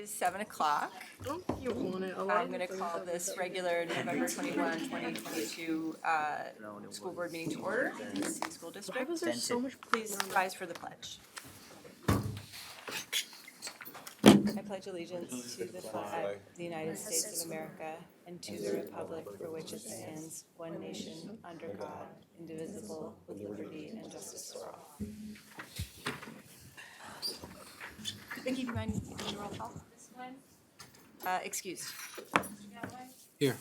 is 7 o'clock. You want it. I'm going to call this regular November 21, 2022 school board meeting to order in the City School Why District. was there so much? Please rise for the pledge. I pledge allegiance to the flag of the United States of America and to the republic for which it stands, one nation, under God, indivisible, with liberty and justice for all. Vicki, do you mind doing the roll call? Excused. Here.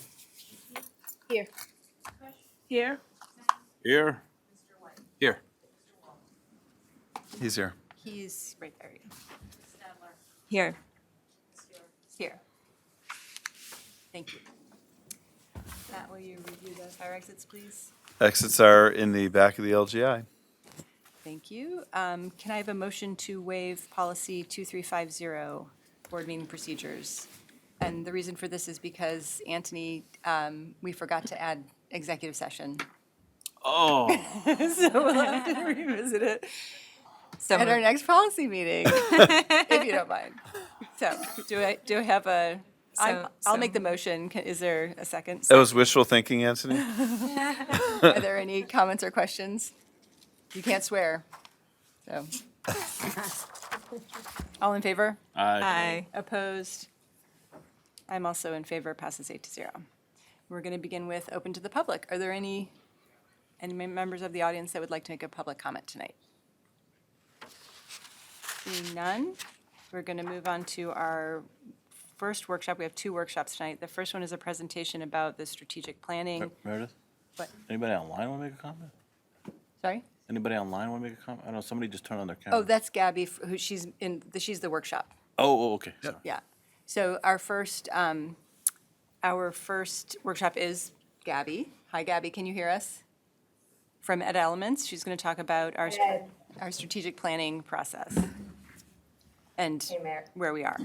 Here. Here. Here. Here. He's here. He's right there. Here. Here. Thank you. Matt, will you review the fire exits, please? Exits are in the back of the LGI. Thank you. Can I have a motion to waive policy 2350, board meeting procedures? And the reason for this is because, Anthony, we forgot to add executive session. Oh. So we'll have to revisit it at our next policy meeting, if you don't mind. So do I have a, I'll make the motion. Is there a second? That was wishful thinking, Anthony. Are there any comments or questions? You can't swear, so. All in favor? Aye. Opposed? I'm also in favor, passes 8-0. We're going to begin with open to the public. Are there any members of the audience that would like to make a public comment tonight? Seeing none, we're going to move on to our first workshop. We have two workshops tonight. The first one is a presentation about the strategic planning. Meredith? What? Anybody online want to make a comment? Sorry? Anybody online want to make a comment? I know somebody just turned on their camera. Oh, that's Gabby, who she's the workshop. Oh, okay. Sorry. Yeah. So our first workshop is Gabby. Hi, Gabby, can you hear us? From Ed Elements. She's going to talk about our strategic planning process and Hey, Mayor. where we are.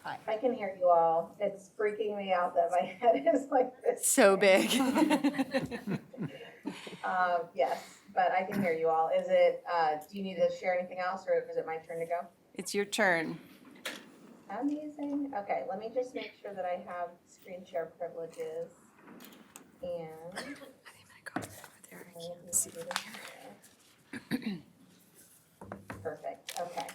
I can hear you all. It's freaking me out that my head is like this. So big. Yes, but I can hear you all. Is it, do you need to share anything else or is it my turn to go? It's your turn. Amazing. Okay, let me just make sure that I have screen share privileges. And. Perfect, okay.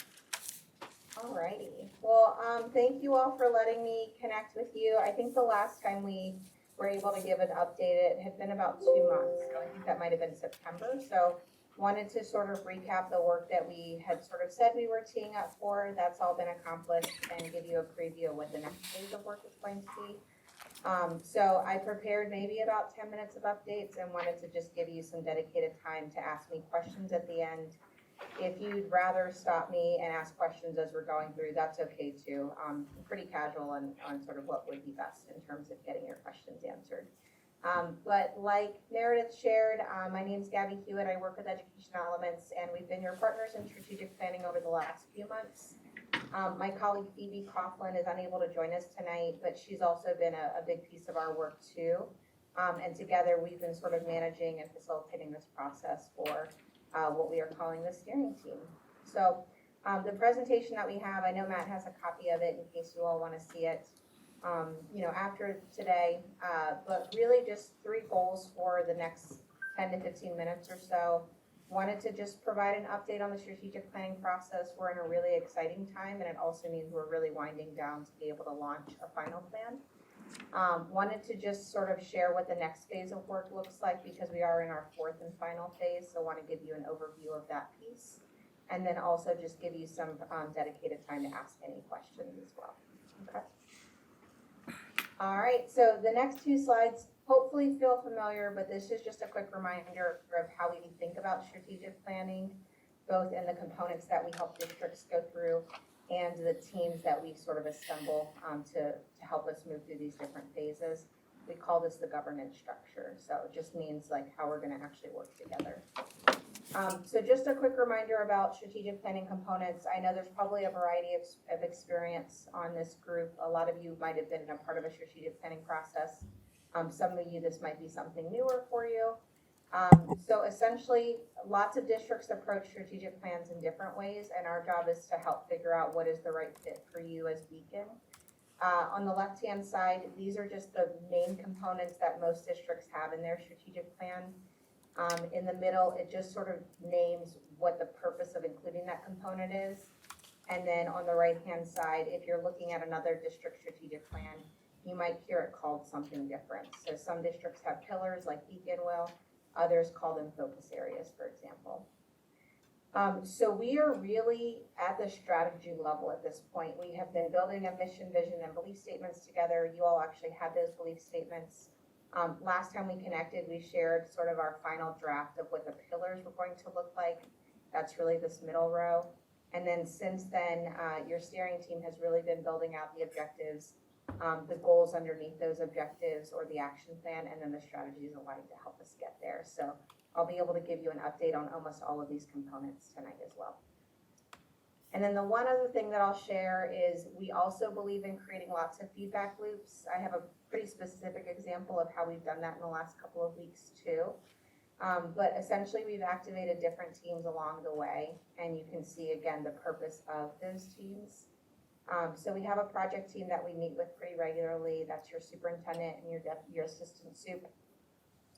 Alrighty, well, thank you all for letting me connect with you. I think the last time we were able to give an update, it had been about 2 months ago. I think that might have been September, so wanted to sort of recap the work that we had sort of said we were teeing up for. That's all been accomplished and give you a preview of what the next phase of work is going to be. So I prepared maybe about 10 minutes of updates and wanted to just give you some dedicated time to ask me questions at the end. If you'd rather stop me and ask questions as we're going through, that's okay too. Pretty casual on sort of what would be best in terms of getting your questions answered. But like Meredith shared, my name's Gabby Hewitt. I work with Education Elements and we've been your partners in strategic planning over the last few months. My colleague Phoebe Coughlin is unable to join us tonight, but she's also been a big piece of our work too. And together we've been sort of managing and facilitating this process for what we are calling the steering team. So the presentation that we have, I know Matt has a copy of it in case you all want to see it, after today, but really just 3 goals for the next 10 to 15 minutes or so. Wanted to just provide an update on the strategic planning process. We're in a really exciting time, and it also means we're really winding down to be able to launch a final plan. Wanted to just sort of share what the next phase of work looks like because we are in our 4th and final phase, so want to give you an overview of that piece. And then also just give you some dedicated time to ask any questions as well. Okay. All right, so the next 2 slides hopefully feel familiar, but this is just a quick reminder of how we think about strategic planning, both in the components that we help districts go through and the teams that we sort of assemble to help us move through these different phases. We call this the governance structure. So it just means like how we're gonna actually work together. So just a quick reminder about strategic planning components. I know there's probably a variety of experience on this group. A lot of you might have been a part of a strategic planning process. Some of you, this might be something newer for you. So essentially, lots of districts approach strategic plans in different ways, and our job is to help figure out what is the right fit for you as Beacon. On the left-hand side, these are just the main components that most districts have in their strategic plan. In the middle, it just sort of names what the purpose of including that component is. And then on the right-hand side, if you're looking at another district strategic plan, you might hear it called something different. So some districts have pillars like Beacon will, others call them focus areas, for example. So we are really at the strategy level at this point. We have been building a mission, vision, and belief statements together. You all actually had those belief statements. Last time we connected, we shared sort of our final draft of what the pillars were going to look like. That's really this middle row. And then since then, your steering team has really been building out the objectives, the goals underneath those objectives or the action plan, and then the strategies aligned to help us get there. So I'll be able to give you an update on almost all of these components tonight as well. And then the one other thing that I'll share is we also believe in creating lots of feedback loops. I have a pretty specific example of how we've done that in the last couple of weeks too. But essentially we've activated different teams along the way, and you can see again the purpose of those teams. So we have a project team that we meet with pretty regularly. That's your superintendent and your assistant sup.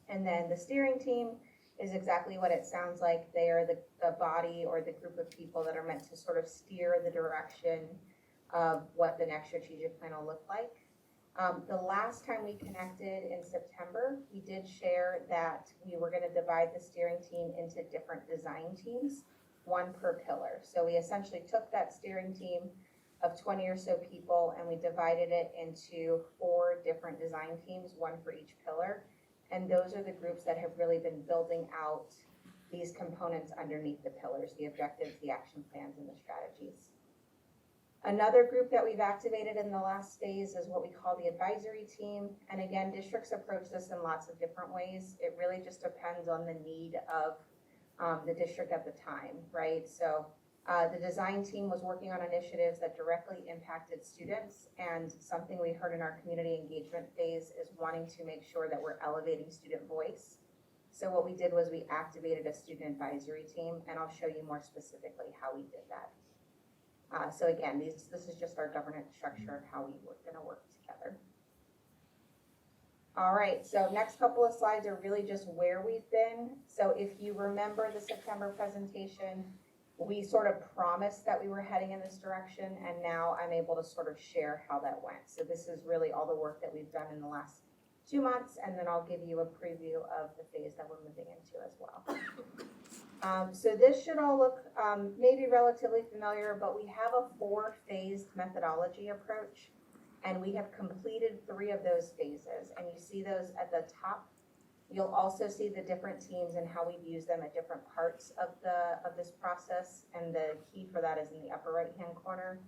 And then the steering team is exactly what it sounds like. They are the body or the group of people that are meant to sort of steer the direction of what the next strategic plan will look like. The last time we connected in September, we did share that we were going to divide the steering team into different design teams, one per pillar. So we essentially took that steering team of 20 or so people and we divided it into 4 different design teams, one for each pillar. And those are the groups that have really been building out these components underneath the pillars, the objectives, the action plans, and the strategies. Another group that we've activated in the last phase is what we call the advisory team. And again, districts approach this in lots of different ways. It really just depends on the need of the district at the time, right? So the design team was working on initiatives that directly impacted students, and something we heard in our community engagement phase is wanting to make sure that we're elevating student voice. So what we did was we activated a student advisory team, and I'll show you more specifically how we did that. So again, this is just our governance structure of how we were gonna work together. All right, so next couple of slides are really just where we've been. So if you remember the September presentation, we sort of promised that we were heading in this direction, and now I'm able to sort of share how that went. So this is really all the work that we've done in the last 2 months, and then I'll give you a preview of the phase that we're moving into as well. So this should all look maybe relatively familiar, but we have a 4-phased methodology approach, and we have completed 3 of those phases, and you see those at the top. You'll also see the different teams and how we've used them at different parts of this process, and the key for that is in the upper right-hand corner.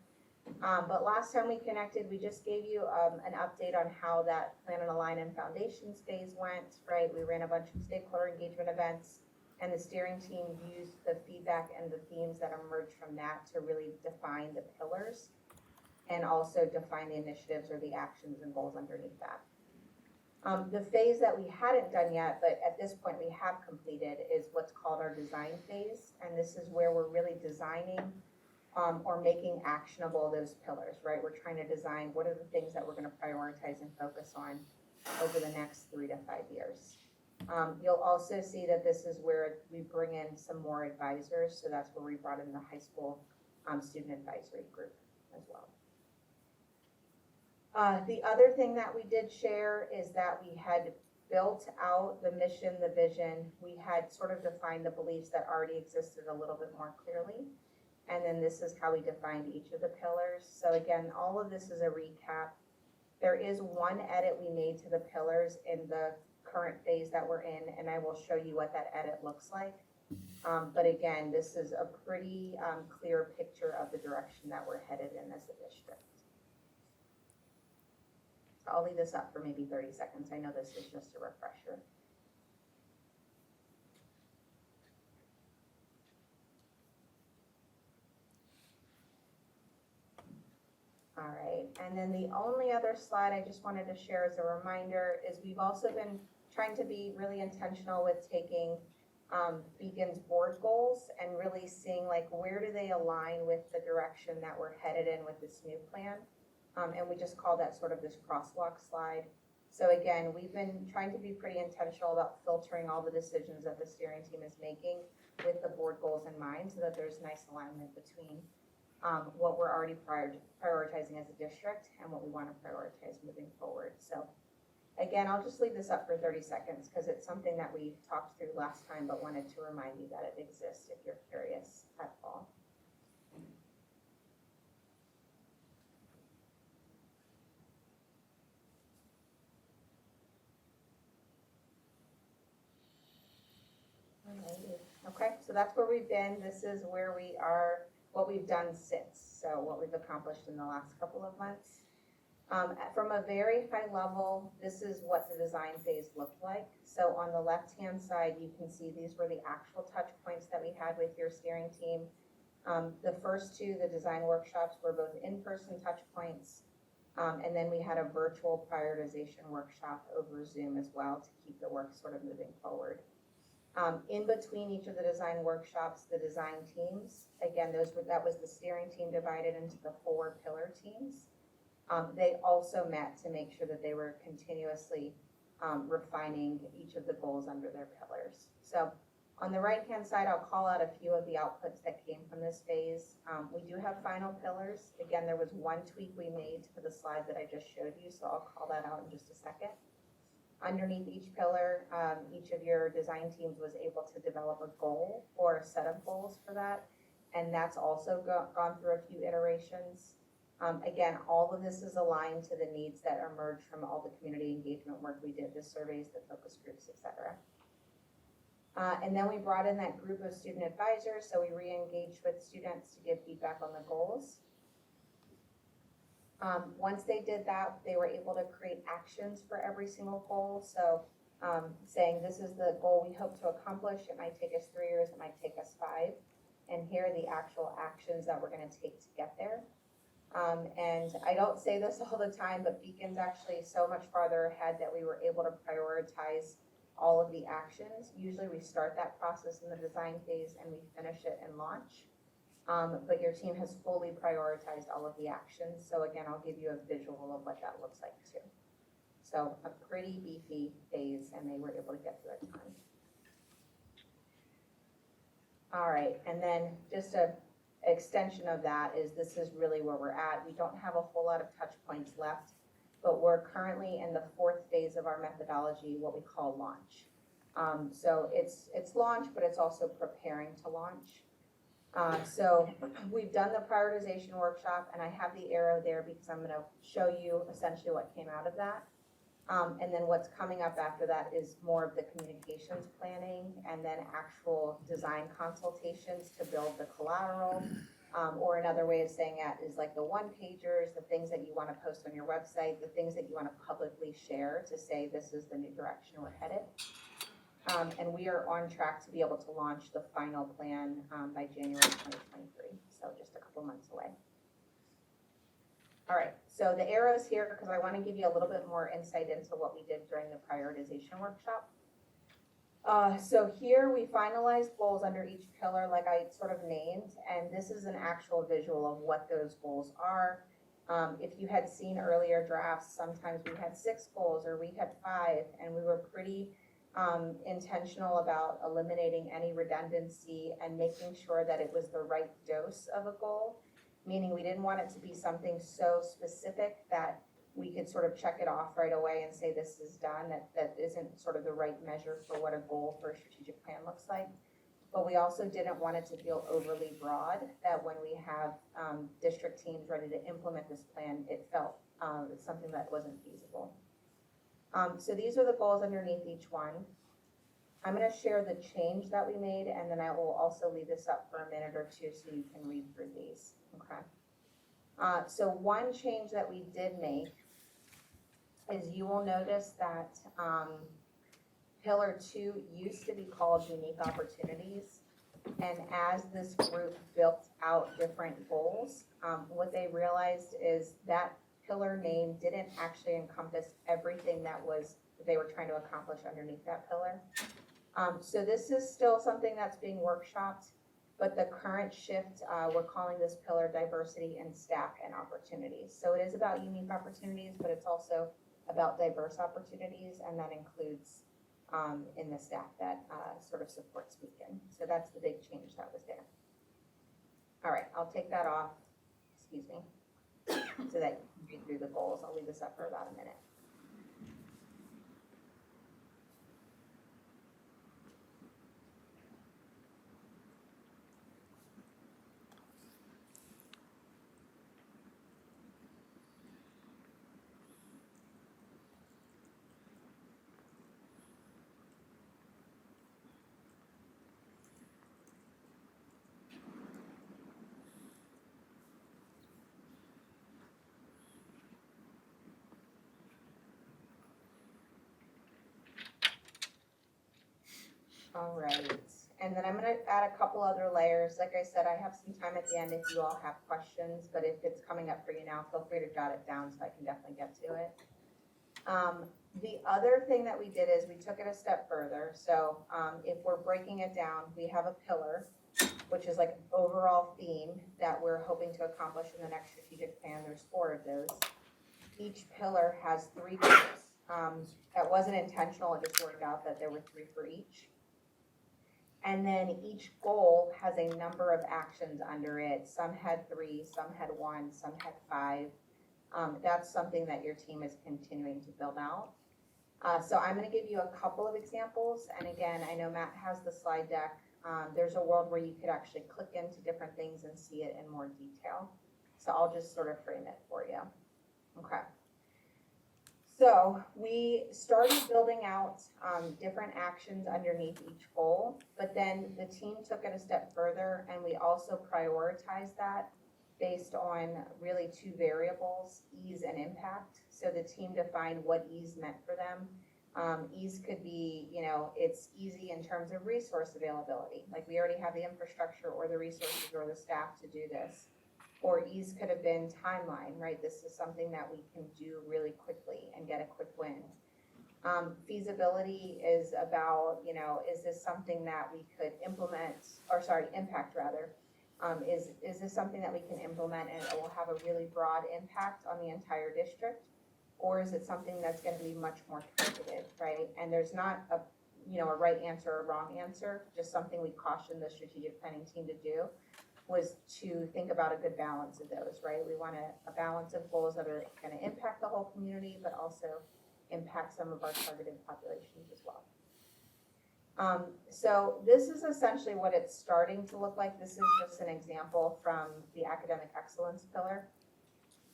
But last time we connected, we just gave you an update on how that Plan and Align and Foundations phase went, right? We ran a bunch of stakeholder engagement events, and the steering team used the feedback and the themes that emerged from that to really define the pillars and also define the initiatives or the actions and goals underneath that. The phase that we hadn't done yet, but at this point we have completed, is what's called our design phase. And this is where we're really designing or making actionable those pillars, right? We're trying to design what are the things that we're going to prioritize and focus on over the next 3 to 5 years. You'll also see that this is where we bring in some more advisors. So that's where we brought in the high school student advisory group as well. The other thing that we did share is that we had built out the mission, the vision. We had sort of defined the beliefs that already existed a little bit more clearly. And then this is how we defined each of the pillars. So again, all of this is a recap. There is one edit we made to the pillars in the current phase that we're in, and I will show you what that edit looks like. But again, this is a pretty clear picture of the direction that we're headed in as a district. So I'll leave this up for maybe 30 seconds. I know this is just a refresher. All right, and then the only other slide I just wanted to share as a reminder is we've also been trying to be really intentional with taking Beacon's board goals and really seeing like where do they align with the direction that we're headed in with this new plan. And we just call that sort of this crosswalk slide. So again, we've been trying to be pretty intentional about filtering all the decisions that the steering team is making with the board goals in mind so that there's nice alignment between what we're already prioritizing as a district and what we want to prioritize moving forward. So again, I'll just leave this up for 30 seconds because it's something that we talked through last time, but wanted to remind you that it exists if you're curious at all. Alrighty. Okay, so that's where we've been. This is where we are, what we've done since. So what we've accomplished in the last couple of months. From a very high level, this is what the design phase looked like. So on the left-hand side, you can see these were the actual touch points that we had with your steering team. The first two, the design workshops, were both in-person touch points. And then we had a virtual prioritization workshop over Zoom as well to keep the work sort of moving forward. In between each of the design workshops, the design teams, again, that was the steering team divided into the 4 pillar teams. They also met to make sure that they were continuously refining each of the goals under their pillars. So on the right-hand side, I'll call out a few of the outputs that came from this phase. We do have final pillars. Again, there was one tweak we made to the slide that I just showed you, so I'll call that out in just a second. Underneath each pillar, each of your design teams was able to develop a goal or a set of goals for that, and that's also gone through a few iterations. Again, all of this is aligned to the needs that emerged from all the community engagement work we did, the surveys, the focus groups, et cetera. And then we brought in that group of student advisors, so we re-engaged with students to give feedback on the goals. Once they did that, they were able to create actions for every single goal. So saying this is the goal we hope to accomplish, it might take us 3 years, it might take us 5. And here are the actual actions that we're gonna take to get there. And I don't say this all the time, but Beacon's actually so much farther ahead that we were able to prioritize all of the actions. Usually we start that process in the design phase and we finish it in launch. But your team has fully prioritized all of the actions. So again, I'll give you a visual of what that looks like too. So a pretty beefy phase, and they were able to get through it on. All right, and then just a extension of that is this is really where we're at. We don't have a whole lot of touch points left, but we're currently in the 4th phase of our methodology, what we call launch. So it's launch, but it's also preparing to launch. So we've done the prioritization workshop, and I have the arrow there because I'm gonna show you essentially what came out of that. And then what's coming up after that is more of the communications planning and then actual design consultations to build the collateral. Or another way of saying that is like the one-pagers, the things that you want to post on your website, the things that you want to publicly share to say this is the new direction we're headed. And we are on track to be able to launch the final plan by January 2023, so just a couple months away. All right, so the arrows here, because I want to give you a little bit more insight into what we did during the prioritization workshop. So here we finalized goals under each pillar like I sort of named, and this is an actual visual of what those goals are. If you had seen earlier drafts, sometimes we had 6 goals or we had 5, and we were pretty intentional about eliminating any redundancy and making sure that it was the right dose of a goal, meaning we didn't want it to be something so specific that we could sort of check it off right away and say this is done, that isn't sort of the right measure for what a goal for a strategic plan looks like. But we also didn't want it to feel overly broad, that when we have district teams ready to implement this plan, it felt something that wasn't feasible. So these are the goals underneath each one. I'm going to share the change that we made, and then I will also leave this up for a minute or two so you can read through these. Okay. So one change that we did make is you will notice that Pillar 2 used to be called Unique Opportunities, and as this group built out different goals, what they realized is that pillar name didn't actually encompass everything that was that they were trying to accomplish underneath that pillar. So this is still something that's being workshopped, but the current shift, we're calling this pillar diversity in staff and opportunities. So it is about unique opportunities, but it's also about diverse opportunities, and that includes in the staff that sort of supports Beacon. So that's the big change that was there. All right, I'll take that off, excuse me, so that you can read through the goals. I'll leave this up for about a minute. All right, and then I'm gonna add a couple other layers. Like I said, I have some time at the end if you all have questions, but if it's coming up for you now, feel free to jot it down so I can definitely get to it. The other thing that we did is we took it a step further. So if we're breaking it down, we have a pillar, which is like an overall theme that we're hoping to accomplish in the next strategic plan. There's 4 of those. Each pillar has 3 goals. That wasn't intentional, it just worked out that there were 3 for each. And then each goal has a number of actions under it. Some had 3, some had 1, some had 5. That's something that your team is continuing to build out. So I'm gonna give you a couple of examples. And again, I know Matt has the slide deck. There's a world where you could actually click into different things and see it in more detail. So I'll just sort of frame it for you. Okay. So we started building out different actions underneath each goal, but then the team took it a step further and we also prioritized that based on really 2 variables, ease and impact. So the team defined what ease meant for them. Ease could be, it's easy in terms of resource availability. Like we already have the infrastructure or the resources or the staff to do this. Or ease could have been timeline, right? This is something that we can do really quickly and get a quick win. Feasibility is about, is this something that we could impact rather. Is this something that we can implement and it will have a really broad impact on the entire district? Or is it something that's going to be much more targeted, right? And there's not a right answer or wrong answer, just something we caution the strategic planning team to do was to think about a good balance of those, right? We want a balance of goals that are going to impact the whole community, but also impact some of our targeted populations as well. So this is essentially what it's starting to look like. This is just an example from the academic excellence pillar.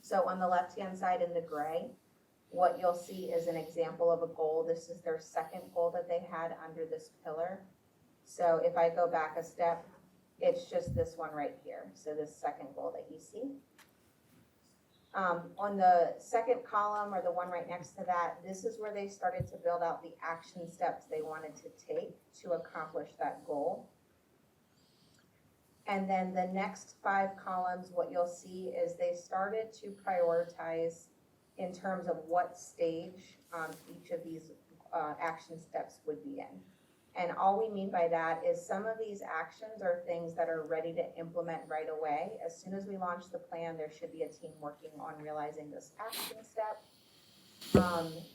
So on the left-hand side in the gray, what you'll see is an example of a goal. This is their second goal that they had under this pillar. So if I go back a step, it's just this one right here. So this second goal that you see. On the second column or the one right next to that, this is where they started to build out the action steps they wanted to take to accomplish that goal. And then the next 5 columns, what you'll see is they started to prioritize in terms of what stage each of these action steps would be in. And all we mean by that is some of these actions are things that are ready to implement right away. As soon as we launch the plan, there should be a team working on realizing this action step.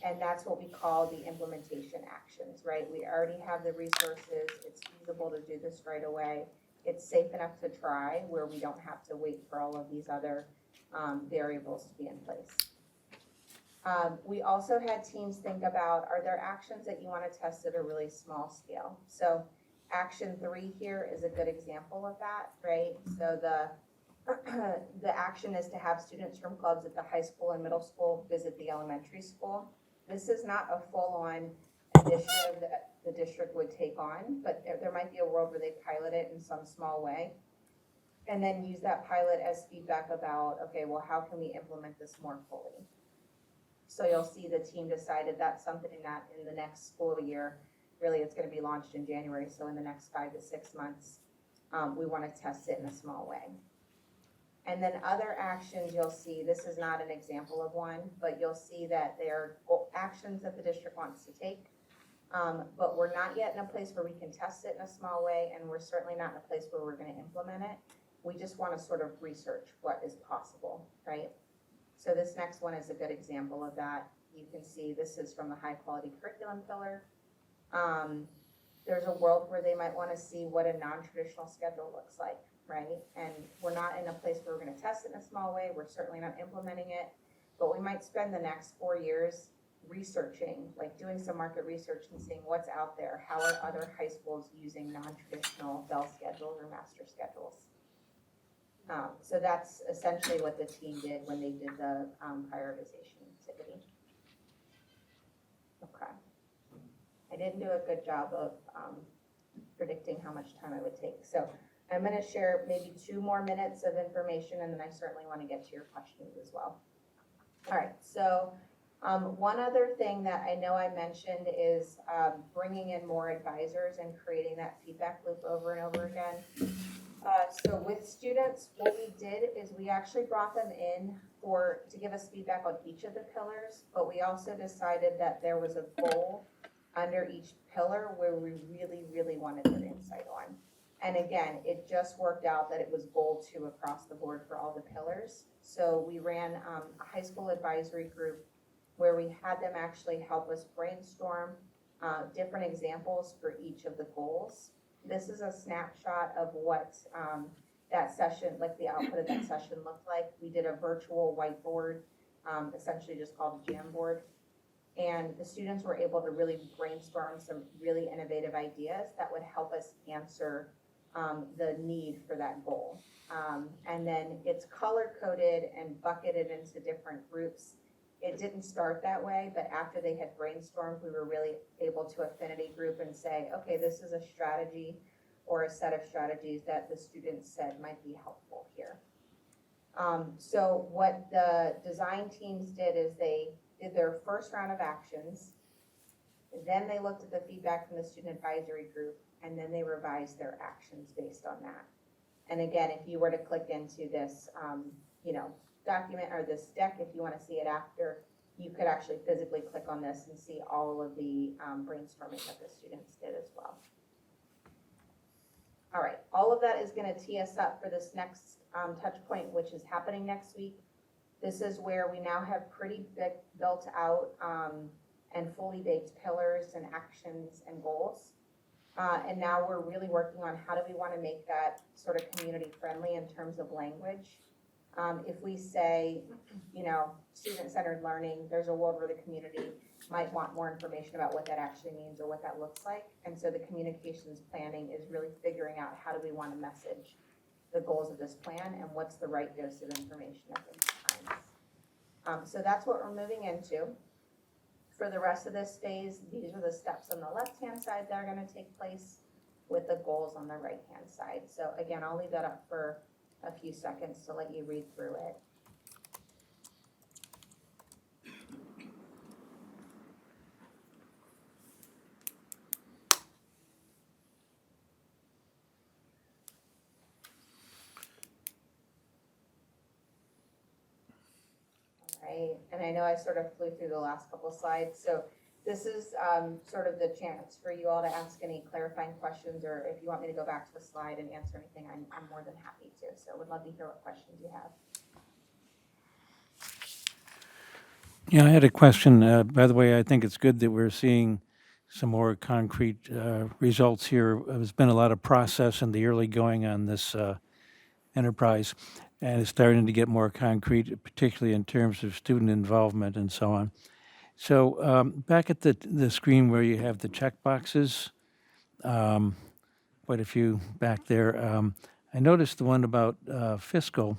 And that's what we call the implementation actions, right? We already have the resources. It's feasible to do this right away. It's safe enough to try where we don't have to wait for all of these other variables to be in place. We also had teams think about, are there actions that you want to test at a really small scale? So action 3 here is a good example of that, right? So the action is to have students from clubs at the high school and middle school visit the elementary school. This is not a full-on initiative that the district would take on, but there might be a world where they pilot it in some small way and then use that pilot as feedback about, okay, well, how can we implement this more fully? So you'll see the team decided that's something that in the next school year, really it's going to be launched in January. So in the next 5 to 6 months, we want to test it in a small way. And then other actions, you'll see, this is not an example of one, but you'll see that there are actions that the district wants to take. But we're not yet in a place where we can test it in a small way, and we're certainly not in a place where we're gonna implement it. We just wanna sort of research what is possible, right? So this next one is a good example of that. You can see this is from the high quality curriculum pillar. There's a world where they might wanna see what a non-traditional schedule looks like, right? And we're not in a place where we're gonna test it in a small way, we're certainly not implementing it, but we might spend the next 4 years researching, like doing some market research and seeing what's out there. How are other high schools using non-traditional bell schedules or master schedules? So that's essentially what the team did when they did the prioritization activity. Okay. I didn't do a good job of predicting how much time I would take. So I'm going to share maybe 2 more minutes of information, and then I certainly want to get to your questions as well. All right, so one other thing that I know I mentioned is bringing in more advisors and creating that feedback loop over and over again. So with students, what we did is we actually brought them in to give us feedback on each of the pillars, but we also decided that there was a goal under each pillar where we really, really wanted their insight on. And again, it just worked out that it was goal 2 across the board for all the pillars. So we ran a high school advisory group where we had them actually help us brainstorm different examples for each of the goals. This is a snapshot of what that session, like the output of that session looked like. We did a virtual whiteboard, essentially just called a Jamboard. And the students were able to really brainstorm some really innovative ideas that would help us answer the need for that goal. And then it's color-coded and bucketed into different groups. It didn't start that way, but after they had brainstormed, we were really able to affinity group and say, okay, this is a strategy or a set of strategies that the students said might be helpful here. So what the design teams did is they did their first round of actions, then they looked at the feedback from the student advisory group, and then they revised their actions based on that. And again, if you were to click into this, document or this deck, if you want to see it after, you could actually physically click on this and see all of the brainstorming that the students did as well. All right, all of that is going to tee us up for this next touch point, which is happening next week. This is where we now have pretty big built out and fully baked pillars and actions and goals. And now we're really working on how do we want to make that sort of community friendly in terms of language. If we say, student-centered learning, there's a world where the community might want more information about what that actually means or what that looks like. And so the communications planning is really figuring out how do we want to message the goals of this plan and what's the right dose of information at those times. So that's what we're moving into. For the rest of this phase, these are the steps on the left-hand side that are going to take place with the goals on the right-hand side. So again, I'll leave that up for a few seconds to let you read through it. All right, and I know I sort of flew through the last couple of slides, so this is sort of the chance for you all to ask any clarifying questions, or if you want me to go back to the slide and answer anything, I'm more than happy to. So would love to hear what questions you have. Yeah, I had a question. By the way, I think it's good that we're seeing some more concrete results here. There's been a lot of process in the early going on this enterprise, and it's starting to get more concrete, particularly in terms of student involvement and so on. So back at the screen where you have the check boxes, quite a few back there, I noticed the one about fiscal,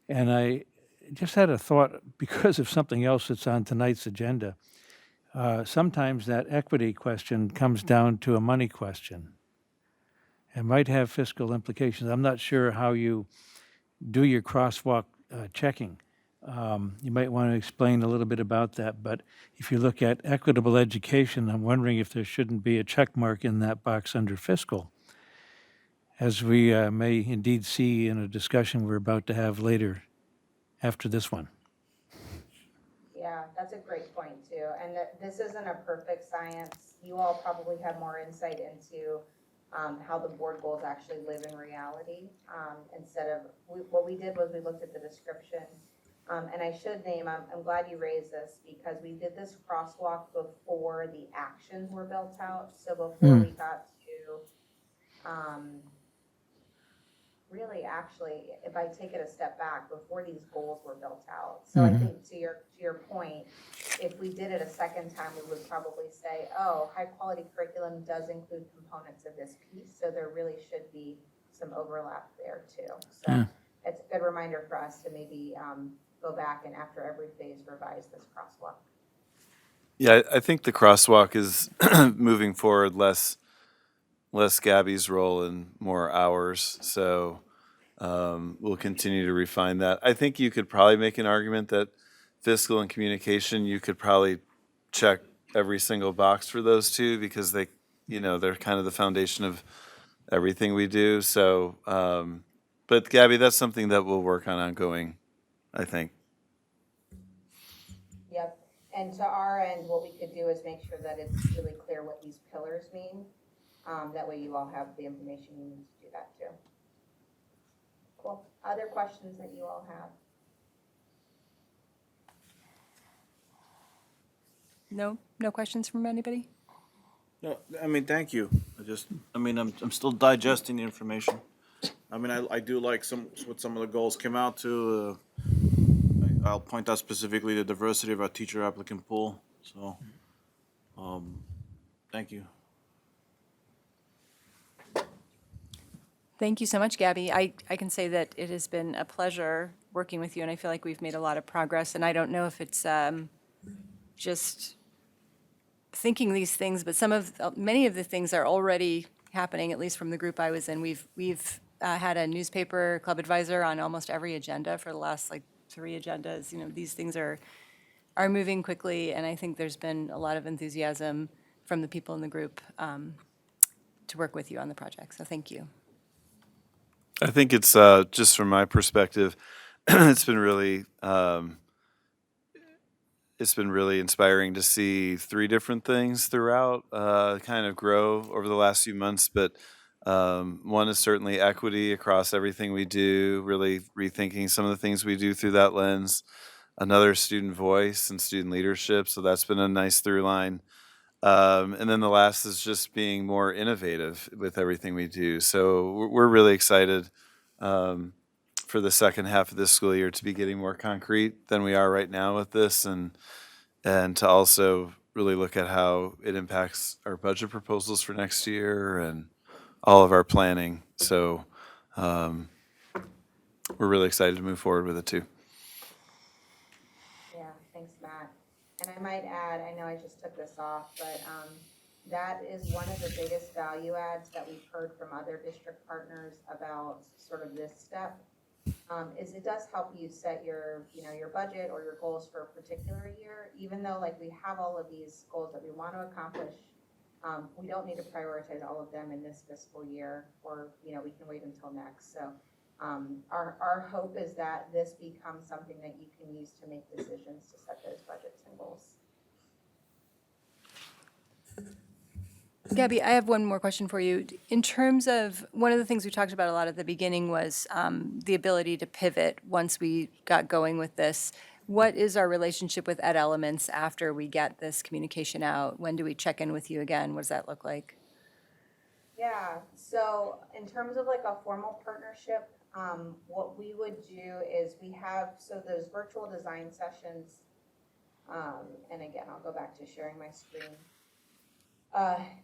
and I just had a thought because of something else that's on tonight's agenda. Sometimes that equity question comes down to a money question. It might have fiscal implications. I'm not sure how you do your crosswalk checking. You might want to explain a little bit about that, but if you look at equitable education, I'm wondering if there shouldn't be a check mark in that box under fiscal. as we may indeed see in a discussion we're about to have later after this one. Yeah, that's a great point too. And that this isn't a perfect science. You all probably have more insight into how the board goals actually live in reality. Instead of, what we did was we looked at the description. And I should name, I'm glad you raised this because we did this crosswalk before the actions were built out. So before we got to, really actually, if I take it a step back, before these goals were built out. So I think to your point, if we did it a second time, we would probably say, oh, high quality curriculum does include components of this piece. So there really should be some overlap there too. So it's a good reminder for us to maybe go back and after every phase revise this crosswalk. Yeah, I think the crosswalk is moving forward less Gabby's role and more ours. So we'll continue to refine that. I think you could probably make an argument that fiscal and communication, you could probably check every single box for those two because they, they're kind of the foundation of everything we do. So, but Gabby, that's something that we'll work on ongoing, I think. Yep. And to our end, what we could do is make sure that it's really clear what these pillars mean. That way you all have the information you need to do that too. Cool. Other questions that you all have? No questions from anybody? No, I mean, thank you. I'm still digesting the information. I mean, I do like what some of the goals came out to. I'll point out specifically the diversity of our teacher applicant pool. So, thank you. Thank you so much, Gabby. I can say that it has been a pleasure working with you, and I feel like we've made a lot of progress. And I don't know if it's just thinking these things, but many of the things are already happening, at least from the group I was in. We've had a newspaper club advisor on almost every agenda for the last 3 agendas. These things are moving quickly, and I think there's been a lot of enthusiasm from the people in the group to work with you on the project. So thank you. I think it's just from my perspective, it's been really inspiring to see 3 different things throughout kind of grow over the last few months. But one is certainly equity across everything we do, really rethinking some of the things we do through that lens. Another, student voice and student leadership. So that's been a nice through line. And then the last is just being more innovative with everything we do. So we're really excited for the second half of this school year to be getting more concrete than we are right now with this, and to also really look at how it impacts our budget proposals for next year and all of our planning. So we're really excited to move forward with it too. Yeah, thanks, Matt. And I might add, I know I just took this off, but that is one of the biggest value adds that we've heard from other district partners about sort of this step, is it does help you set your budget or your goals for a particular year. Even though we have all of these goals that we want to accomplish, we don't need to prioritize all of them in this fiscal year, or we can wait until next. So our hope is that this becomes something that you can use to make decisions to set those budgets and goals. Gabby, I have one more question for you. In terms of, one of the things we talked about a lot at the beginning was the ability to pivot once we got going with this. What is our relationship with Ed Elements after we get this communication out? When do we check in with you again? What does that look like? Yeah, so in terms of a formal partnership, what we would do is we have, so those virtual design sessions, and again, I'll go back to sharing my screen.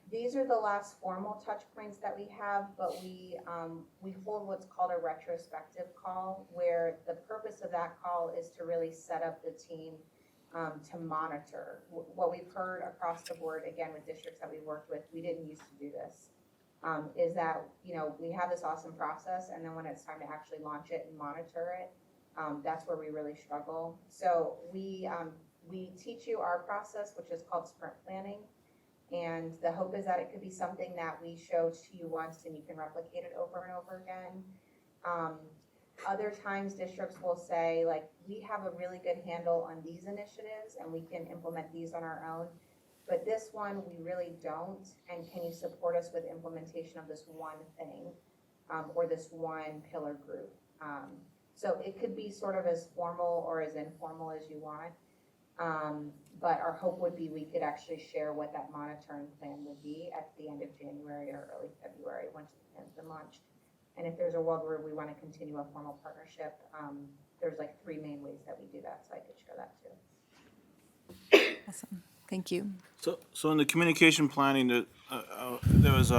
These are the last formal touch points that we have, but we hold what's called a retrospective call, where the purpose of that call is to really set up the team to monitor. What we've heard across the board, again, with districts that we've worked with, we didn't used to do this, is that, we have this awesome process, and then when it's time to actually launch it and monitor it, that's where we really struggle. So we teach you our process, which is called sprint planning. And the hope is that it could be something that we show to you once and you can replicate it over and over again. Other times districts will say, like, we have a really good handle on these initiatives and we can implement these on our own. But this one, we really don't. And can you support us with implementation of this one thing, or this one pillar group? So it could be sort of as formal or as informal as you want. But our hope would be we could actually share what that monitoring plan would be at the end of January or early February once the plan's been launched. And if there's a world where we want to continue a formal partnership, there's like 3 main ways that we do that, so I could share that too. Awesome. Thank you. So in the communication planning, there was,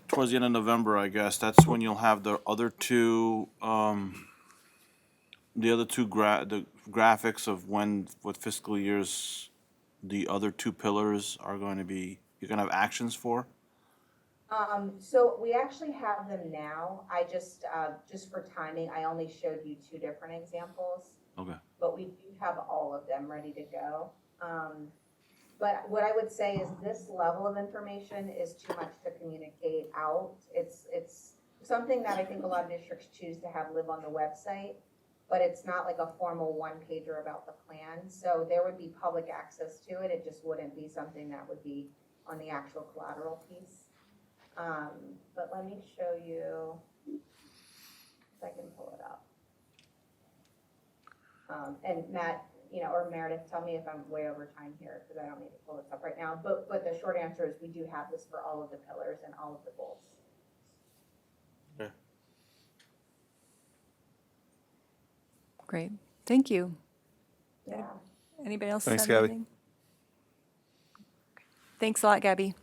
towards the end of November, I guess, that's when you'll have the other two, the graphics of what fiscal years the other 2 pillars are going to be, you're gonna have actions for? So we actually have them now. I just for timing, I only showed you 2 different examples, Okay. but we do have all of them ready to go. But what I would say is this level of information is too much to communicate out. It's something that I think a lot of districts choose to have live on the website, but it's not like a formal 1-pager about the plan. So there would be public access to it. It just wouldn't be something that would be on the actual collateral piece. But let me show you if I can pull it up. And Matt, or Meredith, tell me if I'm way over time here because I don't need to pull this up right now. But the short answer is we do have this for all of the pillars and all of the goals. Okay. Great. Thank you. Yeah. Anybody else? Thanks, have Gabby. anything? Thanks a lot, Gabby.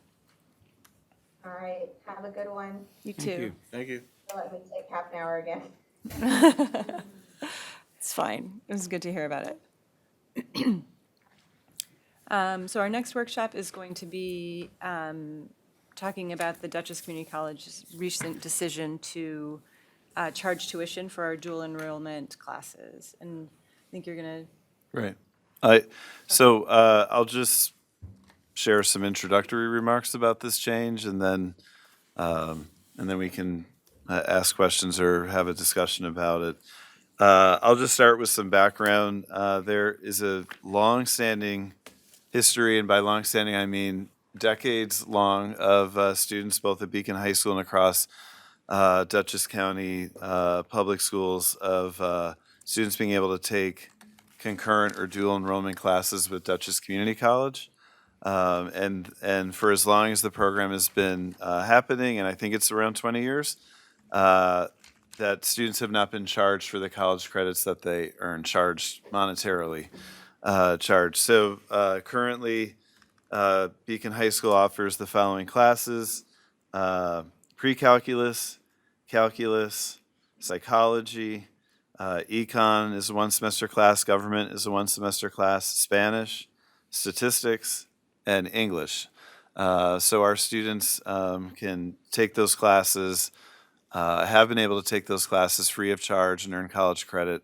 All right. Have a good one. You too. Thank you. Let me take half an hour again. It's fine. It was good to hear about it. So our next workshop is going to be talking about the Dutchess Community College's recent decision to charge tuition for our dual enrollment classes. And I think you're going to Right. I'll just share some introductory remarks about this change, and then we can ask questions or have a discussion about it. I'll just start with some background. There is a long-standing history, and by long-standing I mean decades long, of students both at Beacon High School and across Dutchess County public schools, of students being able to take concurrent or dual enrollment classes with Dutchess Community College. And for as long as the program has been happening, and I think it's around 20 years, that students have not been charged for the college credits that they earn, charged monetarily, charged. So currently, Beacon High School offers the following classes: pre-calculus, calculus, psychology, econ is a 1-semester class, government is a 1-semester class, Spanish, statistics, and English. So our students can take those classes, have been able to take those classes free of charge and earn college credit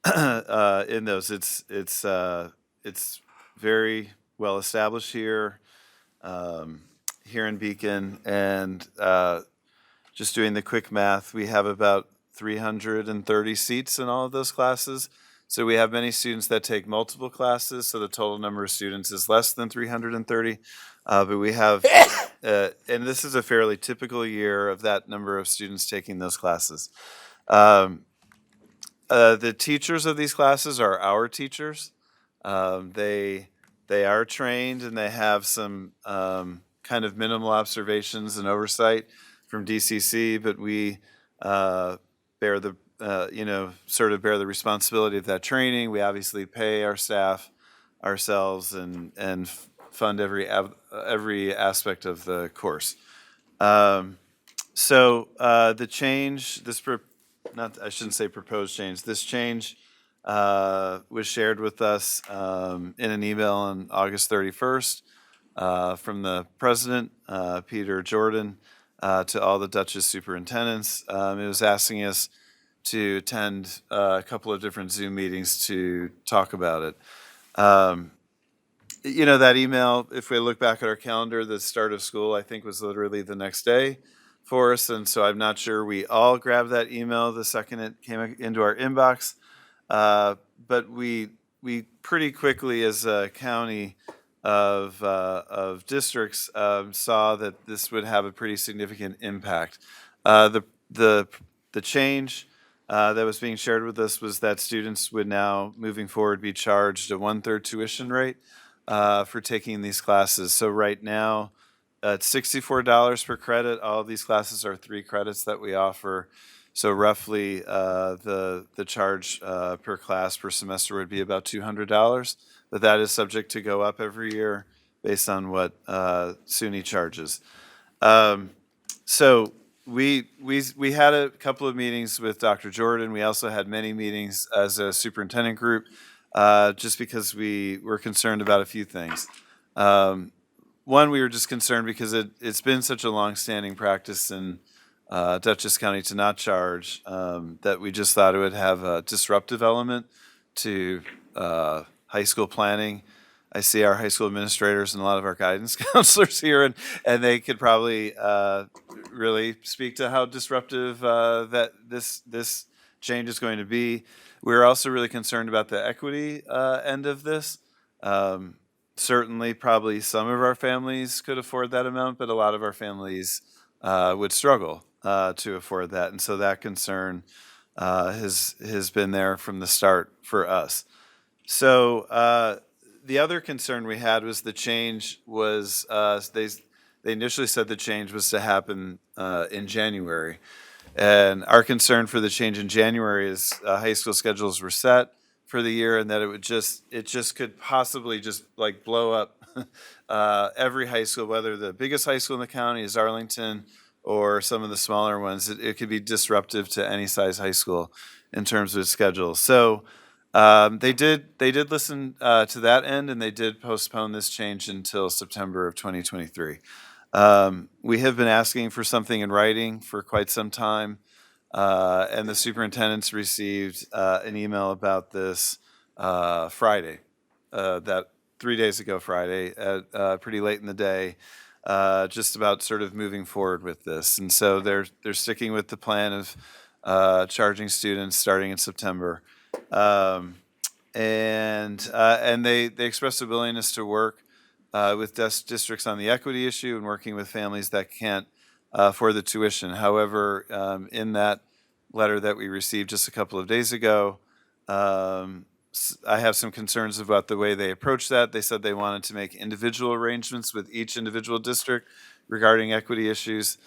in those. It's very well established here in Beacon, and just doing the quick math, we have about 330 seats in all of those classes. So we have many students that take multiple classes, so the total number of students is less than 330. But we have, and this is a fairly typical year of that number of students taking those classes. The teachers of these classes are our teachers. They are trained, and they have some kind of minimal observations and oversight from DCC, but we bear the bear the responsibility of that training. We obviously pay our staff ourselves and fund every aspect of the course. The change, I shouldn't say proposed change. This change was shared with us in an email on August 31st from the president, Peter Jordan, to all the Dutchess superintendents. It was asking us to attend a couple of different Zoom meetings to talk about it. that email, if we look back at our calendar, the start of school, I think, was literally the next day for us. And so I'm not sure we all grabbed that email the second it came into our inbox. But we pretty quickly, as a county of districts, saw that this would have a pretty significant impact. The change that was being shared with us was that students would now, moving forward, be charged a 1/3 tuition rate for taking these classes. So right now, it's $64 per credit. All of these classes are 3 credits that we offer. So roughly, the charge per class per semester would be about $200, but that is subject to go up every year based on what SUNY charges. So we had a couple of meetings with Dr. Jordan. We also had many meetings as a superintendent group, just because we were concerned about a few things. One, we were just concerned because it's been such a longstanding practice in Dutchess County to not charge, that we just thought it would have a disruptive element to high school planning. I see our high school administrators and a lot of our guidance counselors here, and they could probably really speak to how disruptive that this change is going to be. We're also really concerned about the equity end of this. Certainly, probably some of our families could afford that amount, but a lot of our families would struggle to afford that, and so that concern has been there from the start for us. So the other concern we had was the change was they initially said the change was to happen in January, and our concern for the change in January is high school schedules were set for the year, and that it just could possibly just like blow up every high school, whether the biggest high school in the county is Arlington or some of the smaller ones. It could be disruptive to any size high school in terms of its schedule. So they did listen to that end, and they did postpone this change until September of 2023. We have been asking for something in writing for quite some time, and the superintendents received an email about this Friday, that 3 days ago Friday, at pretty late in the day, just about sort of moving forward with this. And so they're sticking with the plan of charging students starting in September. And they expressed a willingness to work with districts on the equity issue and working with families that can't afford the tuition. However, in that letter that we received just a couple of days ago, I have some concerns about the way they approached that. They said they wanted to make individual arrangements with each individual district regarding equity issues.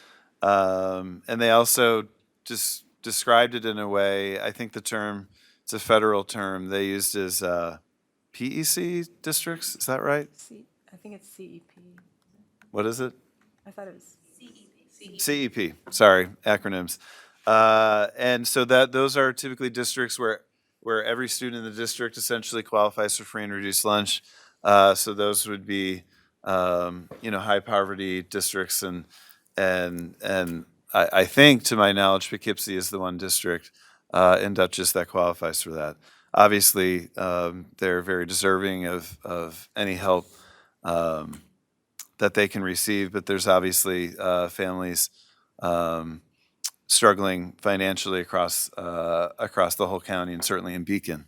And they also just described it in a way, I think the term, it's a federal term, they used as PEC districts, is that right? I think it's CEP. What is it? I thought it was. CEP, sorry, acronyms. And so those are typically districts where every student in the district essentially qualifies for free and reduced lunch. So those would be, high poverty districts, and I think, to my knowledge, Poughkeepsie is the one district in Dutchess that qualifies for that. Obviously, they're very deserving of any help that they can receive, but there's obviously families struggling financially across the whole county, and certainly in Beacon.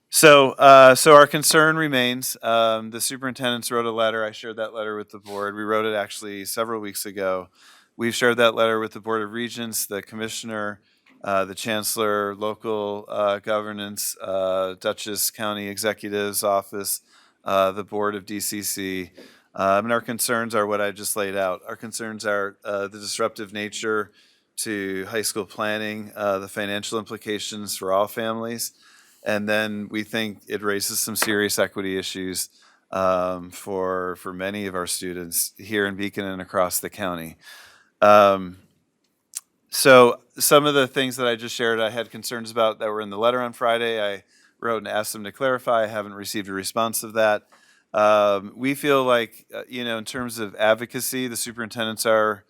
So our concern remains. The superintendents wrote a letter. I shared that letter with the board. We wrote it actually several weeks ago. We've shared that letter with the Board of Regents, the commissioner, the chancellor, local governance, Dutchess County Executive's Office, the board of DCC. And our concerns are what I just laid out. Our concerns are the disruptive nature to high school planning, the financial implications for all families, and then we think it raises some serious equity issues for many of our students here in Beacon and across the county. So some of the things that I just shared, I had concerns about that were in the letter on Friday. I wrote and asked them to clarify. I haven't received a response of that. We feel like, in terms of advocacy, the superintendents are,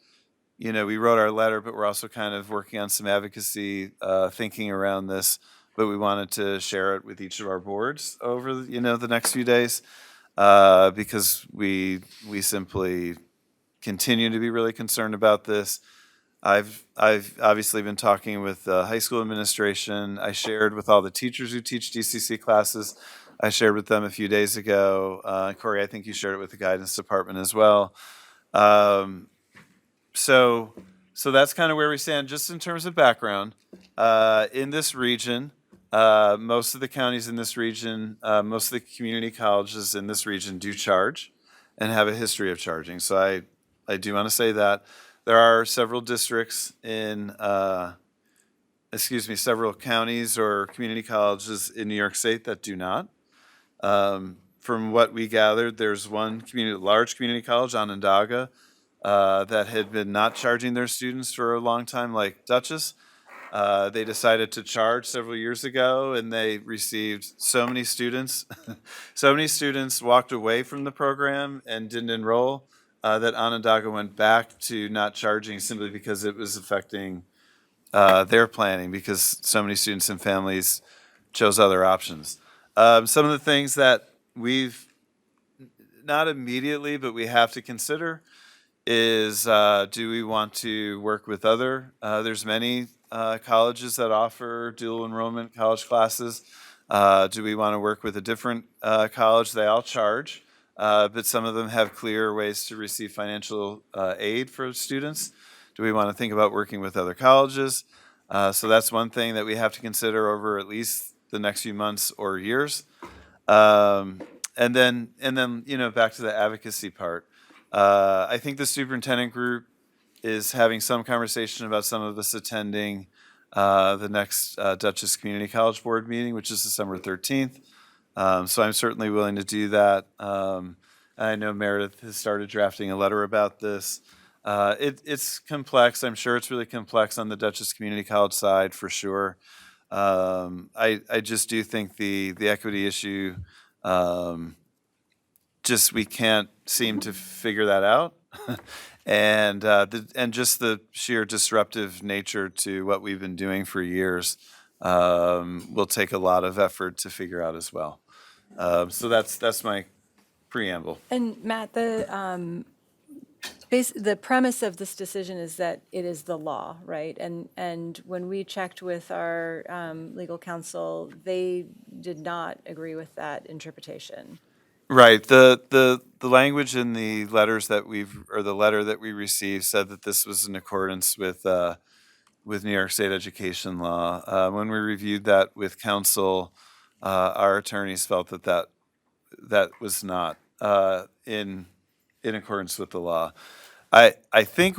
we wrote our letter, but we're also kind of working on some advocacy thinking around this, but we wanted to share it with each of our boards over, the next few days. because we simply continue to be really concerned about this. I've obviously been talking with the high school administration. I shared with all the teachers who teach DCC classes. I shared with them a few days ago. Corey, I think you shared it with the guidance department as well. So that's kind of where we stand. Just in terms of background, in this region, most of the counties in this region, most of the community colleges in this region do charge and have a history of charging. So I do want to say that. There are several districts in, several counties or community colleges in New York State that do not. From what we gathered, there's one large community college, Onondaga, that had been not charging their students for a long time, like Dutchess. They decided to charge several years ago, and they received so many students. So many students walked away from the program and didn't enroll that Onondaga went back to not charging simply because it was affecting their planning, because so many students and families chose other options. Some of the things that we've, not immediately, but we have to consider is, do we want to work with there's many colleges that offer dual enrollment college classes. Do we want to work with a different college? They all charge, but some of them have clear ways to receive financial aid for students. Do we want to think about working with other colleges? So that's one thing that we have to consider over at least the next few months or years. And then back to the advocacy part. I think the superintendent group is having some conversation about some of us attending the next Dutchess Community College Board meeting, which is December 13th. So I'm certainly willing to do that. I know Meredith has started drafting a letter about this. It's complex. I'm sure it's really complex on the Dutchess Community College side for sure. I just do think the equity issue, we can't seem to figure that out. And just the sheer disruptive nature to what we've been doing for years will take a lot of effort to figure out as well. So that's my preamble. And Matt, the premise of this decision is that it is the law, right? And when we checked with our legal counsel, they did not agree with that interpretation. Right. The language in the letters that the letter that we received said that this was in accordance with New York State education law. When we reviewed that with counsel, our attorneys felt that was not in accordance with the law. I think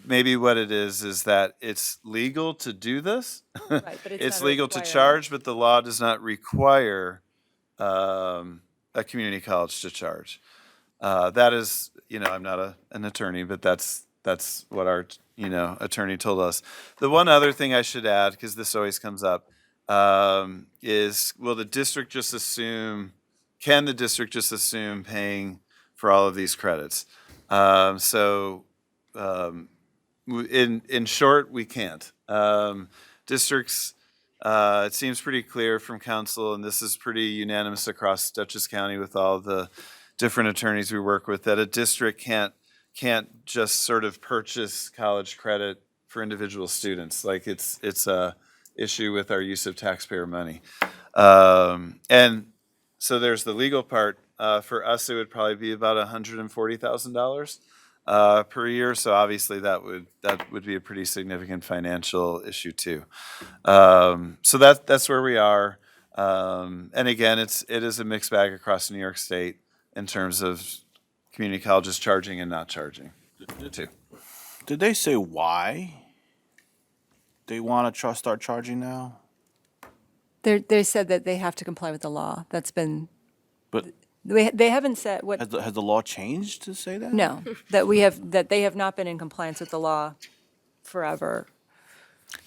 maybe what it is that it's legal to do this. Right, but it's It's not a legal to requirement. charge, but the law does not require a community college to charge. That is, I'm not an attorney, but that's what our attorney told us. The one other thing I should add, because this always comes up, is can the district just assume paying for all of these credits? In short, we can't. Districts, it seems pretty clear from council, and this is pretty unanimous across Dutchess County with all the different attorneys we work with, that a district can't just sort of purchase college credit for individual students. Like it's a issue with our use of taxpayer money. And so there's the legal part. For us, it would probably be about $140,000 per year. So obviously that would be a pretty significant financial issue too. So that's where we are. And again, it is a mixed bag across New York State in terms of community colleges charging and not charging too. Did they say why they want to start charging now? They said that they have to comply with the law. That's been, But they haven't said what, has the law changed to say that? no, that they have not been in compliance with the law forever.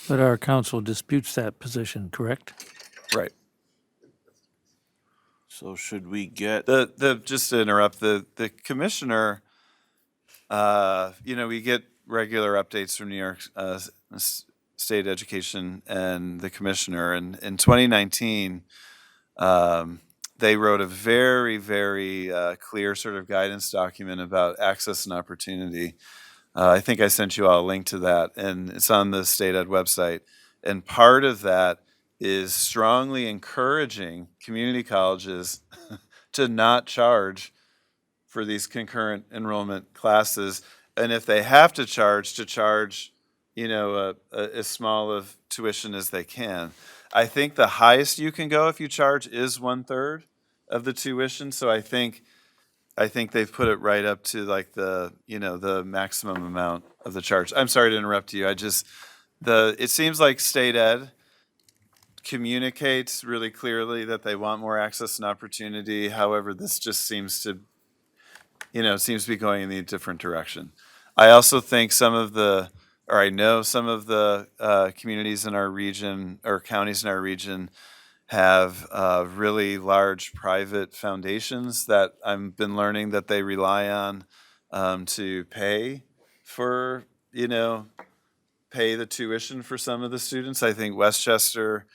But our council disputes that position, correct? Right. So should we get? Just to interrupt, the commissioner, we get regular updates from New York State Education and the commissioner. And in 2019, they wrote a very, very clear sort of guidance document about access and opportunity. I think I sent you all a link to that, and it's on the State Ed website. And part of that is strongly encouraging community colleges to not charge for these concurrent enrollment classes. And if they have to charge, as small of tuition as they can. I think the highest you can go if you charge is 1/3 of the tuition. So I think they've put it right up to like the maximum amount of the charge. I'm sorry to interrupt you. It seems like State Ed communicates really clearly that they want more access and opportunity. However, this just seems to be going in a different direction. I also think I know some of the communities in our region or counties in our region have really large private foundations that I've been learning that they rely on to pay the tuition for some of the students. I think Westchester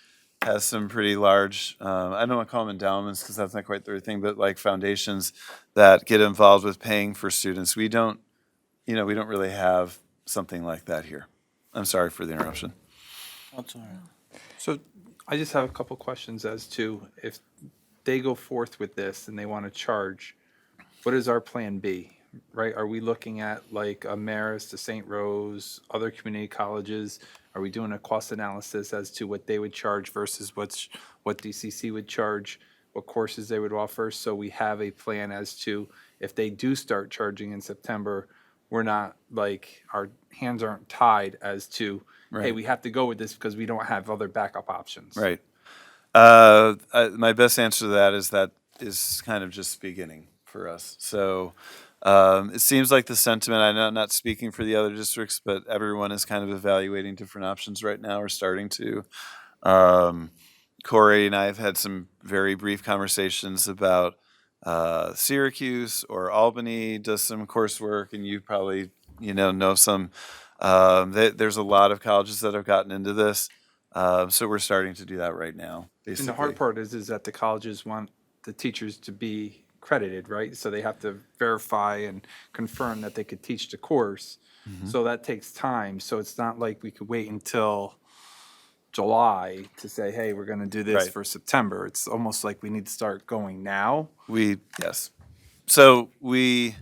has some pretty large, I don't want to call them endowments because that's not quite the right thing, but like foundations that get involved with paying for students. We don't really have something like that here. I'm sorry for the interruption. That's all right. So I just have a couple questions as to if they go forth with this and they want to charge, what is our plan B, right? Are we looking at like a Marist, a St. Rose, other community colleges? Are we doing a cost analysis as to what they would charge versus what DCC would charge, what courses they would offer? So we have a plan as to if they do start charging in September, we're not like, our hands aren't tied as to, hey, Right. we have to go with this because we don't have other backup options. Right. My best answer to that is kind of just beginning for us. So it seems like the sentiment, I'm not speaking for the other districts, but everyone is kind of evaluating different options right now, or starting to. Corey and I have had some very brief conversations about Syracuse or Albany does some coursework, and you probably know some. There's a lot of colleges that have gotten into this, so we're starting to do that right now. Basically, And the hard part is that the colleges want the teachers to be credited, right? So they have to verify and confirm that they could teach the course. So that takes time. So it's not like we could wait until July to say, hey, we're going to do this Right. for September. It's almost like we need to start going now. Yes. So we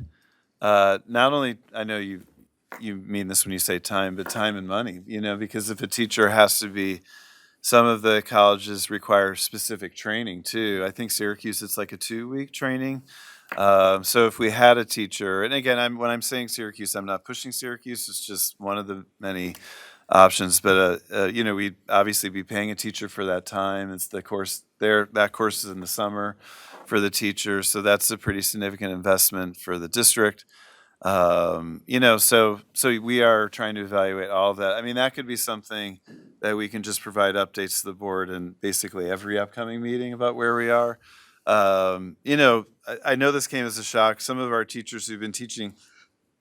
not only, I know you mean this when you say time, but time and money. Because if a teacher has to be, some of the colleges require specific training too. I think Syracuse, it's like a 2-week training. So if we had a teacher, and again, when I'm saying Syracuse, I'm not pushing Syracuse. It's just one of the many options. But we'd obviously be paying a teacher for that time. It's the course there. That course is in the summer for the teacher, so that's a pretty significant investment for the district. So we are trying to evaluate all of that. I mean, that could be something that we can just provide updates to the board in basically every upcoming meeting about where we are. I know this came as a shock. Some of our teachers who've been teaching,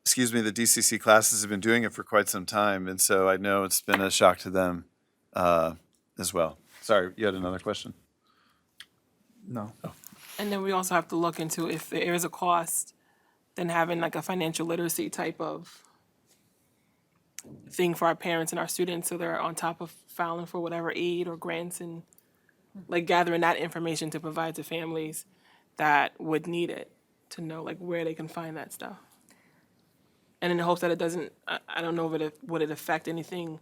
the DCC classes have been doing it for quite some time, and so I know it's been a shock to them as well. Sorry, you had another question? No. And then we also have to look into if there is a cost, then having like a financial literacy type of thing for our parents and our students, so they're on top of filing for whatever aid or grants and like gathering that information to provide to families that would need it, to know like where they can find that stuff. And in the hopes that it doesn't, I don't know if would it affect anything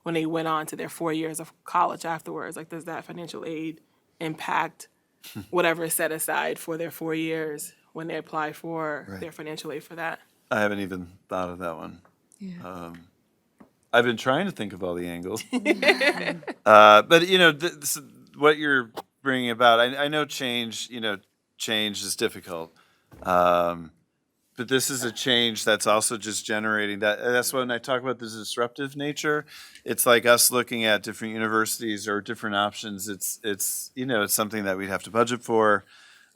when they went on to their 4 years of college afterwards. Like, does that financial aid impact whatever is set aside for their 4 years when they apply for Right. their financial aid for that? I haven't even thought of that one. I've been trying to think of all the angles. But what you're bringing about, I know change is difficult. But this is a change that's also just generating that. That's when I talk about the disruptive nature. It's like us looking at different universities or different options. It's something that we'd have to budget for.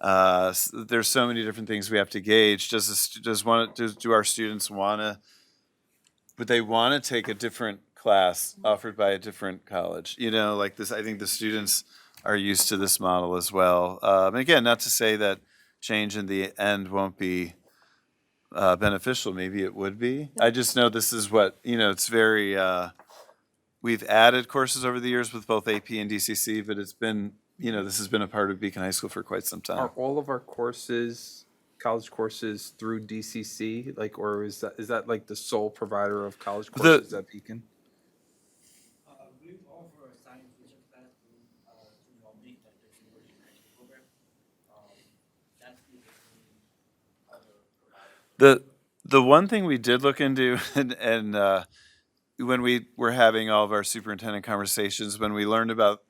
There's so many different things we have to gauge. Do our students would they want to take a different class offered by a different college? Like this, I think the students are used to this model as well. And again, not to say that change in the end won't be beneficial. Maybe it would be. I just know this is what, it's very, we've added courses over the years with both AP and DCC, but it's been, this has been a part of Beacon High School for quite some time. Are all of our courses, college courses through DCC, like, or is that like the sole provider of college courses at Beacon? We offer a science research class through Normally, that's the University of High School program. That's the other provider. The one thing we did look into, and when we were having all of our superintendent conversations, when we learned about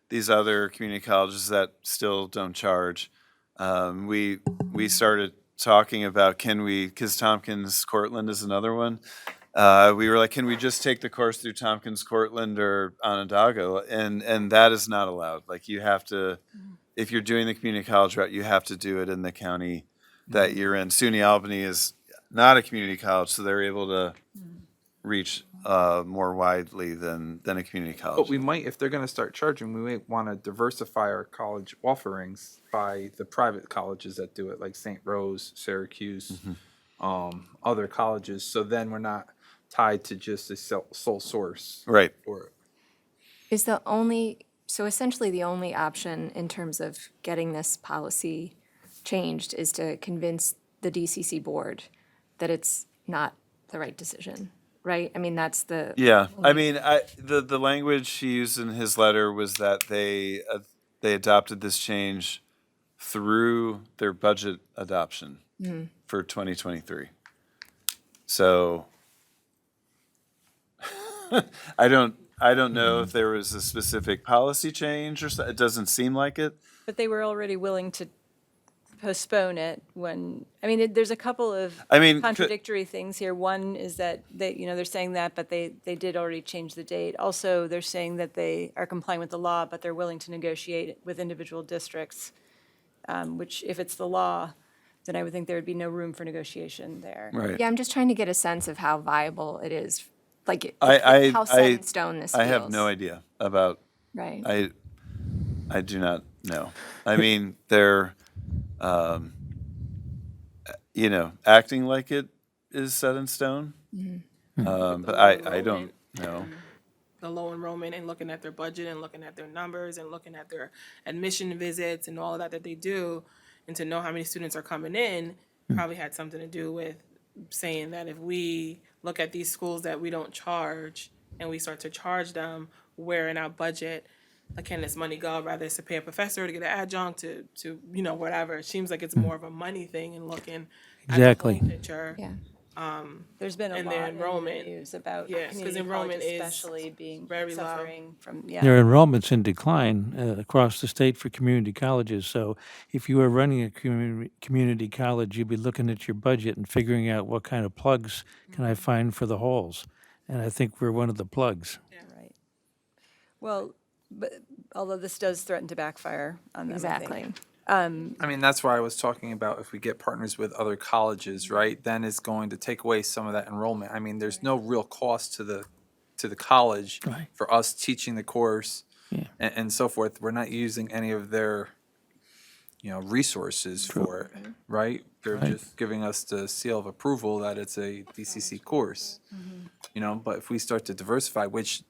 these other community colleges that still don't charge, we started talking about because Tompkins Cortland is another one. We were like, can we just take the course through Tompkins Cortland or Onondaga? And that is not allowed. Like you have to, if you're doing the community college route, you have to do it in the county that you're in. SUNY Albany is not a community college, so they're able to reach more widely than a community college. But we might, if they're going to start charging, we might want to diversify our college offerings by the private colleges that do it, like St. Rose, Syracuse, other colleges. So then we're not tied to just a sole source. Right. For Is so essentially the only option in terms of getting this policy changed is to convince the DCC board that it's not the right decision, right? I mean, that's the. Yeah, I mean, the language he used in his letter was that they adopted this change through their budget adoption for 2023. So I don't know if there was a specific policy change or so. It doesn't seem like it. But they were already willing to postpone it when, there's a couple of contradictory things here. One is that they're saying that, but they did already change the date. Also, they're saying that they are complying with the law, but they're willing to negotiate with individual districts, which if it's the law, then I would think there would be no room for negotiation there. Right. Yeah, I'm just trying to get a sense of how viable it is, like how set in stone this feels. I have no idea about. Right. I do not know. I mean, they're, acting like it is set in stone. But I don't know. The low enrollment and looking at their budget and looking at their numbers and looking at their admission visits and all of that they do, and to know how many students are coming in, probably had something to do with saying that if we look at these schools that we don't charge and we start to charge them, where in our budget, like, can this money go? Rather it's to pay a professor to get an adjunct to whatever. It seems like it's more of a money thing and looking Exactly. at the whole picture. Yeah. There's been a And lot their in the enrollment. news about Yes, 'cause community enrollment colleges is especially being very low. suffering from, Their enrollment's in decline across the state for community colleges. So if you were running a community college, you'd be looking at your budget and figuring out what kind of plugs can I find for the holes. And I think we're one of the plugs. Right. Well, but although this does threaten to backfire on them, I think. Exactly. I mean, that's why I was talking about if we get partners with other colleges, right? Then it's going to take away some of that enrollment. I mean, there's no real cost to the college Right. for us teaching the course Yeah. and so forth. We're not using any of their, resources for it, right? They're Right. just giving us the seal of approval that it's a DCC course. But if we start to diversify, which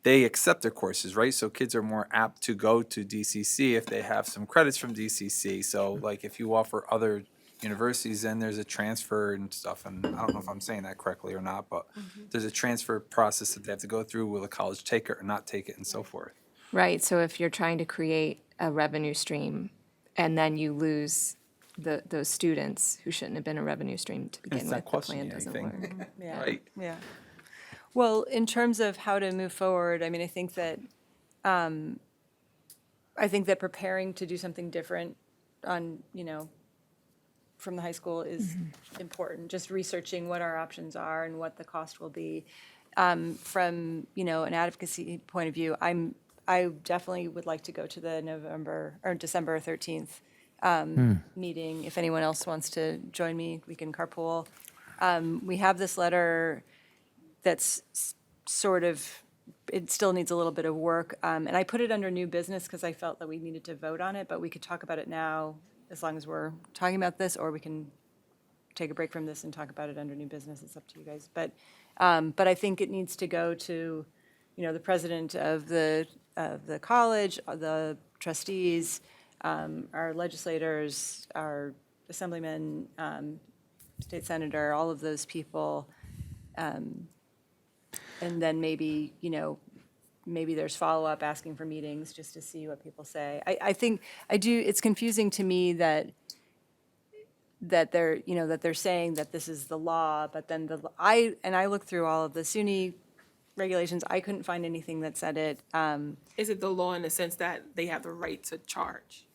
they accept their courses, right? So kids are more apt to go to DCC if they have some credits from DCC. So like if you offer other universities, then there's a transfer and stuff. And I don't know if I'm saying that correctly or not, but there's a transfer process that they have to go through. Will a college take it or not take it and so forth? Right, so if you're trying to create a revenue stream and then you lose those students who shouldn't have been a revenue stream to begin It's with, not the plan questioning doesn't anything. work. Yeah. Right. Yeah. Well, in terms of how to move forward, I think that preparing to do something different on, from the high school is important. Just researching what our options are and what the cost will be. From, an advocacy point of view, I definitely would like to go to the December 13th meeting. If anyone else wants to join me, we can carpool. We have this letter that's sort of it still needs a little bit of work. And I put it under new business because I felt that we needed to vote on it, but we could talk about it now as long as we're talking about this, or we can take a break from this and talk about it under new business. It's up to you guys. But I think it needs to go to, the president of the college, the trustees, our legislators, our assemblymen, state senator, all of those people. And then maybe, maybe there's follow-up asking for meetings just to see what people say. I think, it's confusing to me that they're, that they're saying that this is the law, but then I looked through all of the SUNY regulations, I couldn't find anything that said it. Is it the law in the sense that they have the right to charge?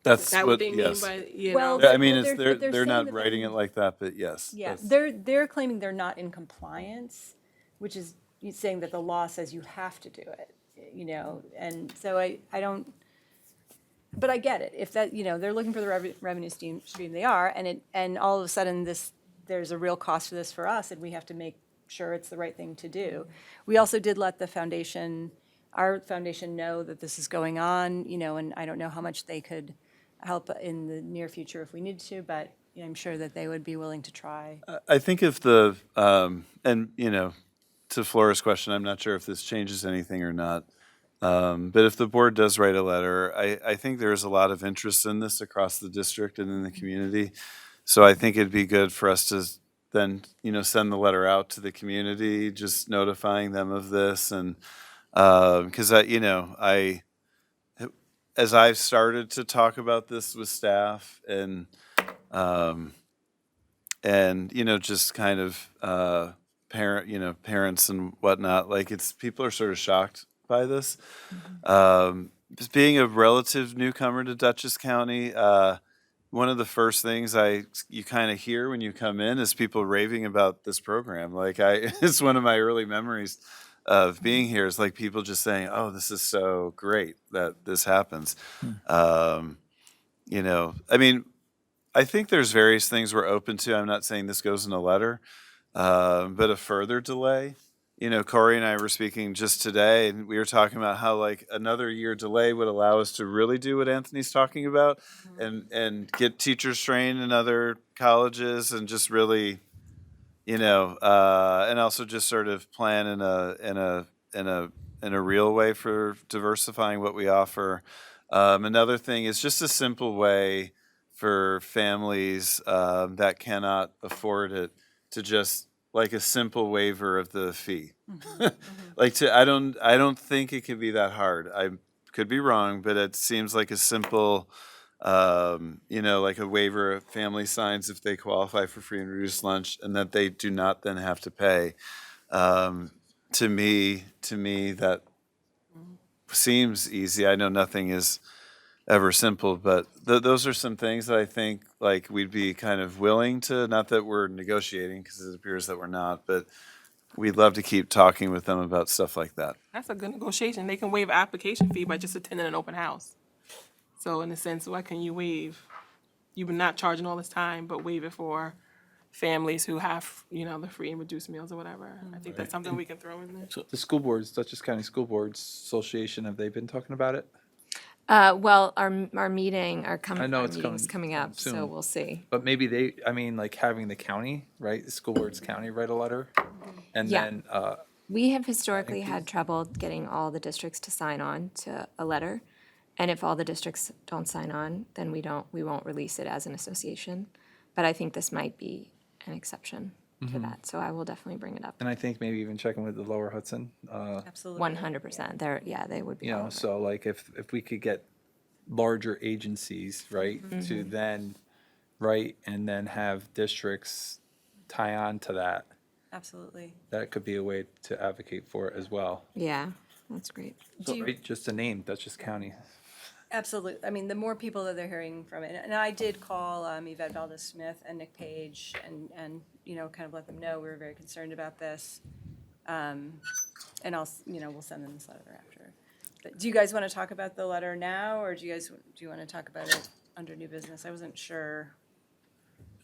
That's Is that what, what they mean yes. by, Well, Yeah, I mean, Well, it's, they're they're saying not that writing they- it like that, but yes. Yeah, that's- they're claiming they're not in compliance, which is saying that the law says you have to do it, and so I don't, but I get it. If that, they're looking for the revenue stream, they are, and all of a sudden there's a real cost to this for us, and we have to make sure it's the right thing to do. We also did let our foundation know that this is going on, and I don't know how much they could help in the near future if we needed to, but I'm sure that they would be willing to try. I think if to Flora's question, I'm not sure if this changes anything or not. But if the board does write a letter, I think there's a lot of interest in this across the district and in the community. So I think it'd be good for us to then, send the letter out to the community, just notifying them of this. And because as I've started to talk about this with staff and just kind of parents and whatnot, like people are sort of shocked by this. Just being a relative newcomer to Dutchess County, one of the first things you kind of hear when you come in is people raving about this program. It's one of my early memories of being here is like people just saying, "Oh, this is so great that this happens." I mean, I think there's various things we're open to. I'm not saying this goes in a letter, but a further delay. Corey and I were speaking just today, and we were talking about how another year delay would allow us to really do what Anthony's talking about, and get teachers trained in other colleges, and just really, and also just sort of plan in a real way for diversifying what we offer. Another thing is just a simple way for families that cannot afford it to just a simple waiver of the fee. I don't think it could be that hard. I could be wrong, but it seems like a simple, like a waiver a family signs if they qualify for free and reduced lunch, and that they do not then have to pay. To me, that seems easy. I know nothing is ever simple, but those are some things that I think we'd be kind of willing to, not that we're negotiating because it appears that we're not, but we'd love to keep talking with them about stuff like that. That's a good negotiation. They can waive application fee by just attending an open house. So in a sense, why can you waive? You've been not charging all this time, but waive it for families who have, the free and reduced meals or whatever. I think that's something we can throw in there. The school boards, Dutchess County School Boards Association, have they been talking about it? Well, our meeting, I know our it's meeting's coming up, so soon. we'll see. But maybe having the county, right, the school boards county write a letter, and Yeah. then We have historically had trouble getting all the districts to sign on to a letter. And if all the districts don't sign on, then we won't release it as an association. But I think this might be an exception to that, so I will definitely bring it up. and I think maybe even checking with the Lower Hudson. Absolutely. 100%, they would be all over it. So if we could get larger agencies, right, to then write and then have districts tie on to that, Absolutely. that could be a way to advocate for it as well. Yeah, that's great. So, Do you- right, just a name, Dutchess County. Absolutely. I mean, the more people that they're hearing from it, and I did call Yvette Valdez-Smith and Nick Page and kind of let them know we were very concerned about this. And we'll send them this letter after. But do you guys want to talk about the letter now, or do you want to talk about it under new business? I wasn't sure.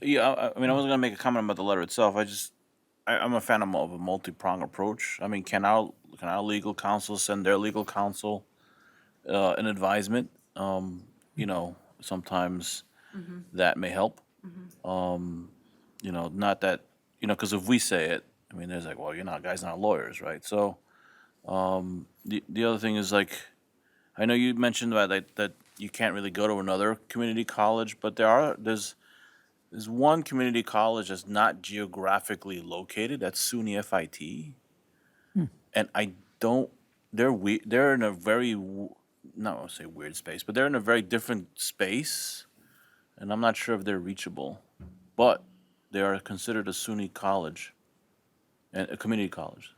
Yeah, I mean, I wasn't gonna make a comment about the letter itself. I'm a fan of a multi-pronged approach. I mean, can our legal counsel send their legal counsel an advisement? You know, sometimes that may help. You know, not that, you know, because if we say it, I mean, there's like, well, you're not, guys not lawyers, right? So, the other thing is like, I know you mentioned that you can't really go to another community college, but there's one community college that's not geographically located. That's SUNY FIT, and I don't. They're in a very not want to say weird space, but they're in a very different space, and I'm not sure if they're reachable, but they are considered a SUNY college and a community college.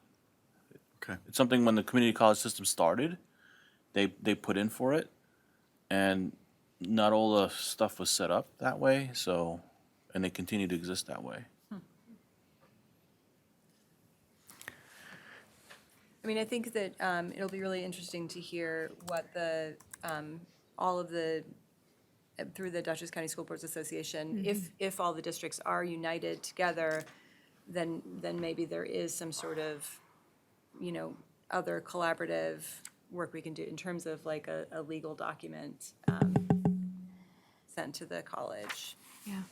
Okay. It's something when the community college system started, they put in for it, and not all the stuff was set up that way. So, and they continue to exist that way. I mean, I think that it'll be really interesting to hear what all of the, through the Dutchess County School Boards Association, if all the districts are united together, then maybe there is some sort of, you know, other collaborative work we can do in terms of like a legal document sent to the college. Yeah.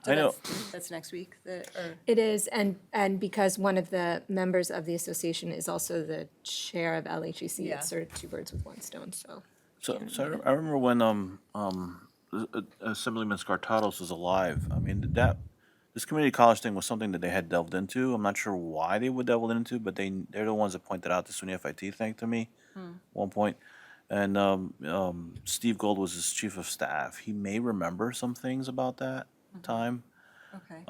So I know. That's next week, It is, and because one of the members of the association is also the chair of LHEC, Yeah. it's sort of two birds with one stone, so. So I remember when Assemblyman Scartatos was alive. I mean, this community college thing was something that they had delved into. I'm not sure why they would delve into, but they're the ones that pointed out the SUNY FIT thing to me one point. And Steve Gold was his chief of staff. He may remember some things about that time, okay.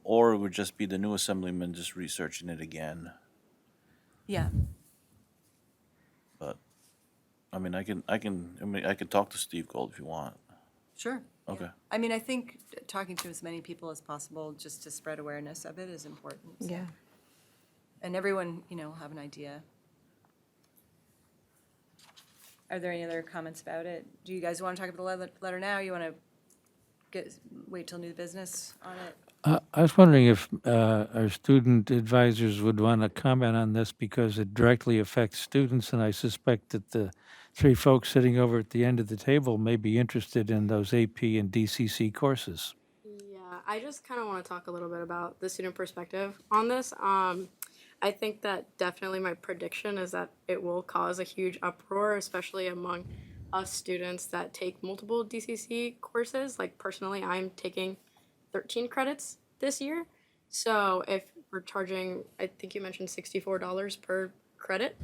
or it would just be the new assemblyman just researching it again. Yeah, But I mean, I could talk to Steve Gold if you want. sure. yeah. Okay. I mean, I think talking to as many people as possible just to spread awareness of it is important. so. Yeah. And everyone, you know, will have an idea. Are there any other comments about it? Do you guys want to talk about the letter now? You want to wait till new business on it? I was wondering if our student advisors would want to comment on this because it directly affects students, and I suspect that the three folks sitting over at the end of the table may be interested in those AP and DCC courses. Yeah, I just kind of want to talk a little bit about the student perspective on this. I think that definitely my prediction is that it will cause a huge uproar, especially among us students that take multiple DCC courses. Like personally, I'm taking 13 credits this year. So if we're charging, I think you mentioned $64 per credit,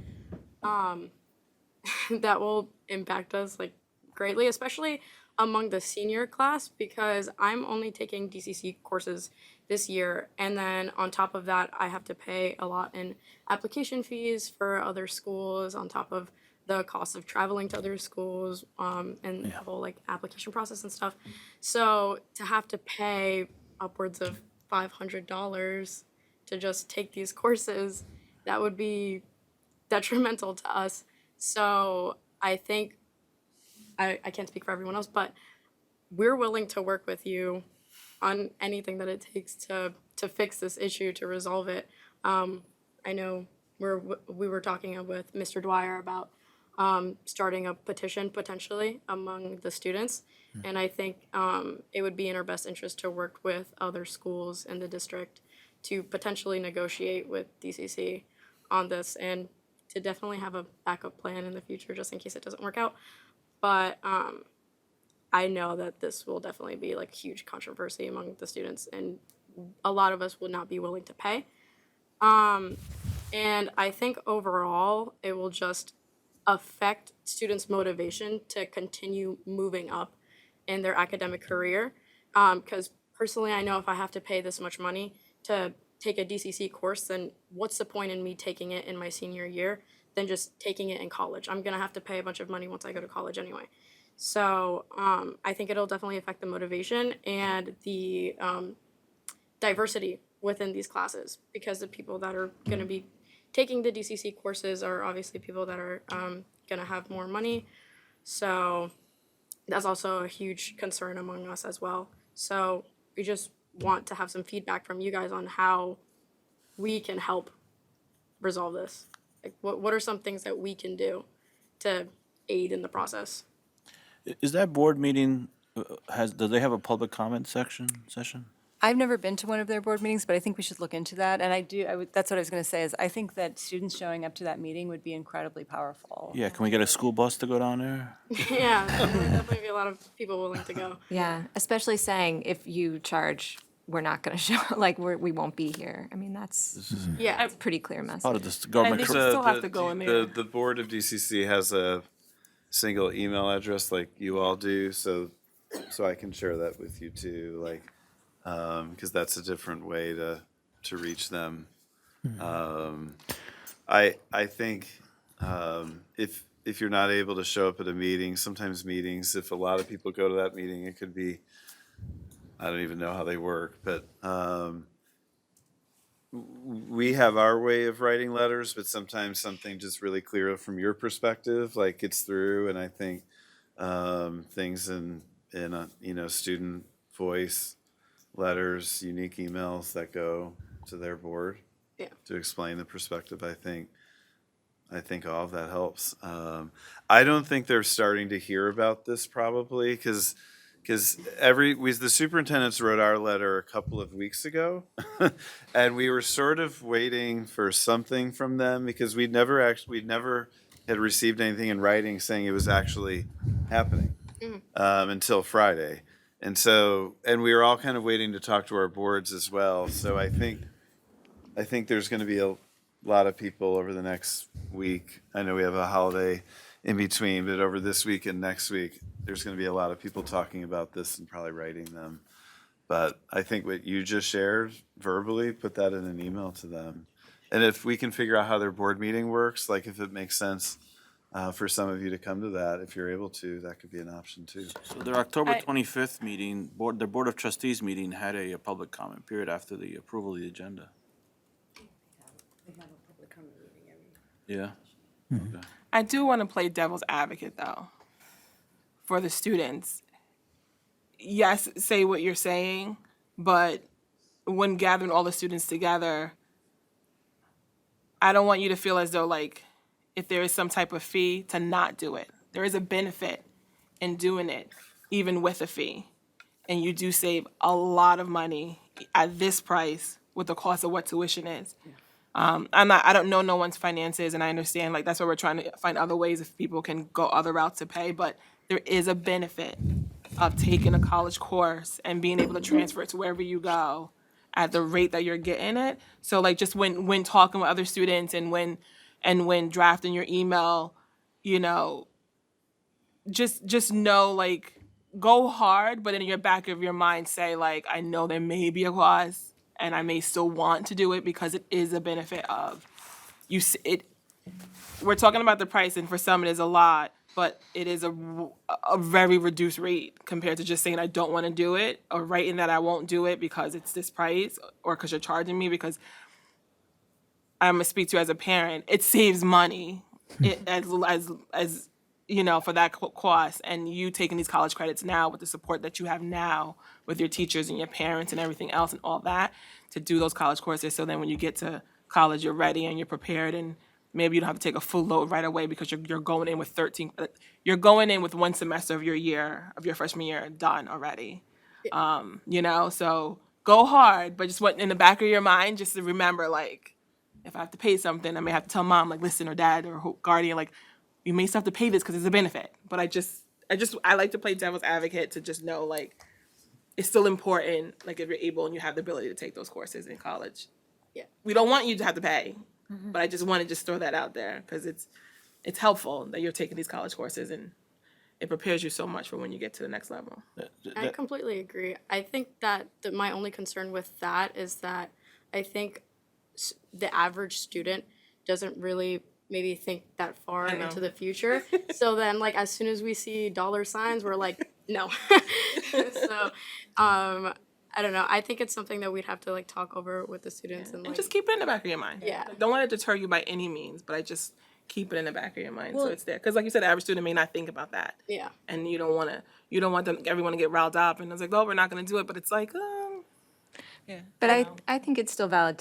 that will impact us like greatly, especially among the senior class, because I'm only taking DCC courses this year. And then on top of that, I have to pay a lot in application fees for other schools on top of the cost of traveling to other schools, and the whole like application process and stuff. So to have to pay upwards of $500 to just take these courses, that would be detrimental to us. So I think, I can't speak for everyone else, but we're willing to work with you on anything that it takes to fix this issue, to resolve it. I know we were talking with Mr. Dwyer about starting a petition potentially among the students. And I think it would be in our best interest to work with other schools in the district to potentially negotiate with DCC on this and to definitely have a backup plan in the future just in case it doesn't work out. But I know that this will definitely be like huge controversy among the students, and a lot of us would not be willing to pay. And I think overall it will just affect students' motivation to continue moving up in their academic career. Because personally, I know if I have to pay this much money to take a DCC course, then what's the point in me taking it in my senior year than just taking it in college? I'm gonna have to pay a bunch of money once I go to college anyway. So I think it'll definitely affect the motivation and the diversity within these classes, because the people that are gonna be taking the DCC courses are obviously people that are gonna have more money. So that's also a huge concern among us as well. So we just want to have some feedback from you guys on how we can help resolve this. Like, what are some things that we can do to aid in the process? Is that board meeting, do they have a public comment session? I've never been to one of their board meetings, but I think we should look into that. And that's what I was going to say, is I think that students showing up to that meeting would be incredibly powerful. Yeah, can we get a school bus to go down there? Yeah, there would definitely be a lot of people willing to go. Yeah, especially saying if you charge, we're not going to show, like, we won't be here. I mean, that's Yeah, a pretty clear message. Part of this I government. think we still have to go in there. The board of DCC has a single email address like you all do, so I can share that with you too, like, because that's a different way to reach them. I think if you're not able to show up at a meeting, sometimes meetings, if a lot of people go to that meeting, it could be, I don't even know how they work, but we have our way of writing letters, but sometimes something just really clear from your perspective, like gets through, and I think things in student voice letters, unique emails that go to their board to explain the perspective. I think all of that helps. I don't think they're starting to hear about this probably because the superintendents wrote our letter a couple of weeks ago, and we were sort of waiting for something from them because we'd never had received anything in writing saying it was actually happening until Friday. And we were all kind of waiting to talk to our boards as well. So I think there's going to be a lot of people over the next week. I know we have a holiday in between, but over this week and next week, there's going to be a lot of people talking about this and probably writing them. But I think what you just shared verbally, put that in an email to them. And if we can figure out how their board meeting works, like if it makes sense for some of you to come to that, if you're able to, that could be an option too. So their October 25th meeting, their Board of Trustees meeting had a public comment period after the approval of the agenda. Yeah. Okay. I do want to play devil's advocate though, for the students. Yes, say what you're saying, but when gathering all the students together, I don't want you to feel as though like if there is some type of fee to not do it. There is a benefit in doing it, even with a fee. And you do save a lot of money at this price with the cost of what tuition is. I don't know no one's finances, and I understand like that's why we're trying to find other ways if people can go other routes to pay, but there is a benefit of taking a college course and being able to transfer it to wherever you go at the rate that you're getting it. So like just when talking with other students and when drafting your email, you know, just know like go hard, but in your back of your mind say like I know there may be a cost and I may still want to do it because it is a benefit of you. We're talking about the price, and for some it is a lot, but it is a very reduced rate compared to just saying I don't want to do it or writing that I won't do it because it's this price or because you're charging me. Because I'm gonna speak to you as a parent, it saves money as you know, for that cost, and you taking these college credits now with the support that you have now with your teachers and your parents and everything else and all that to do those college courses. So then when you get to college, you're ready and you're prepared, and maybe you don't have to take a full load right away because you're going in with you're going in with one semester of your freshman year done already. You know, so go hard, but just what in the back of your mind, just to remember, like, if I have to pay something, I may have to tell mom, like, listen, or dad or guardian, like, you may still have to pay this because it's a benefit. But I like to play devil's advocate to just know, like, it's still important, like, if you're able and you have the ability to take those courses in college. Yeah. We don't want you to have to pay, but I just want to just throw that out there because it's helpful that you're taking these college courses and it prepares you so much for when you get to the next level. I completely agree. I think that my only concern with that is that I think the average student doesn't really maybe think that far into the future. So then, like, as soon as we see dollar signs, we're like, no. So, I don't know. I think it's something that we'd have to, like, talk over with the students and, like, just keep it in the back of your mind. Yeah. Don't let it deter you by any means, but I just keep it in the back of your mind so it's there. Because like you said, the average student may not think about that. yeah. And you don't want everyone to get riled up and it's like, oh, we're not going to do it. But it's like, Yeah. But I think it's still valid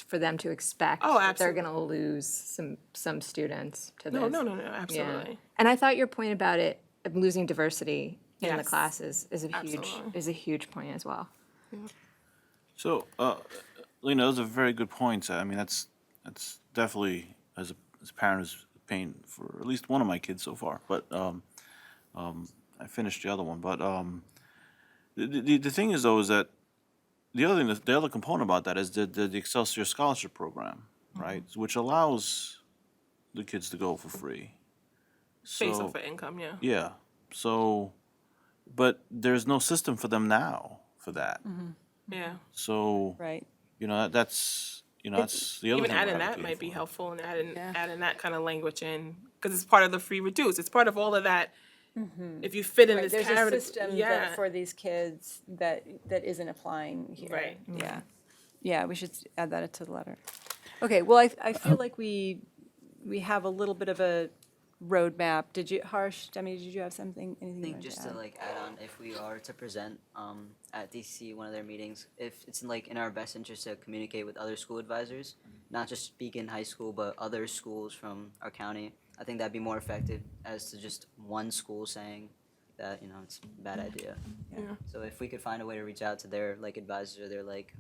for them to expect Oh, that they're gonna lose some students to this. No, Yeah. absolutely. And I thought your point about it, of losing diversity in the Yes. classes Absolutely. is a huge point as well. So, Lena, those are very good points. I mean, that's definitely, as a parent, is pain for at least one of my kids so far. But I finished the other one. But the thing is, though, is that the other component about that is the Excelsior Scholarship Program, right? Which allows the kids to go for free. Based So, off of income, yeah. yeah. So, but there's no system for them now for that. Yeah. So, Right. that's that's the other Even thing we're adding that advocating might be for. helpful, and adding Yeah. adding that kind of language in, because it's part of the free reduce. It's part of all of that. If you fit in Right, this there's a category, system yeah. that for these kids that isn't applying here. Right. Yeah. Yeah, we should add that to the letter. Okay, well, I feel like we have a little bit of a roadmap. Did you, Harsh, Demi, did you have anything I you think wanted just to to add? like add on, if we are to present at DCC one of their meetings, if it's in our best interest to communicate with other school advisors, not just Beacon High School, but other schools from our county, I think that'd be more effective as to just one school saying that it's a bad idea. Yeah. So if we could find a way to reach out to their like advisors or their like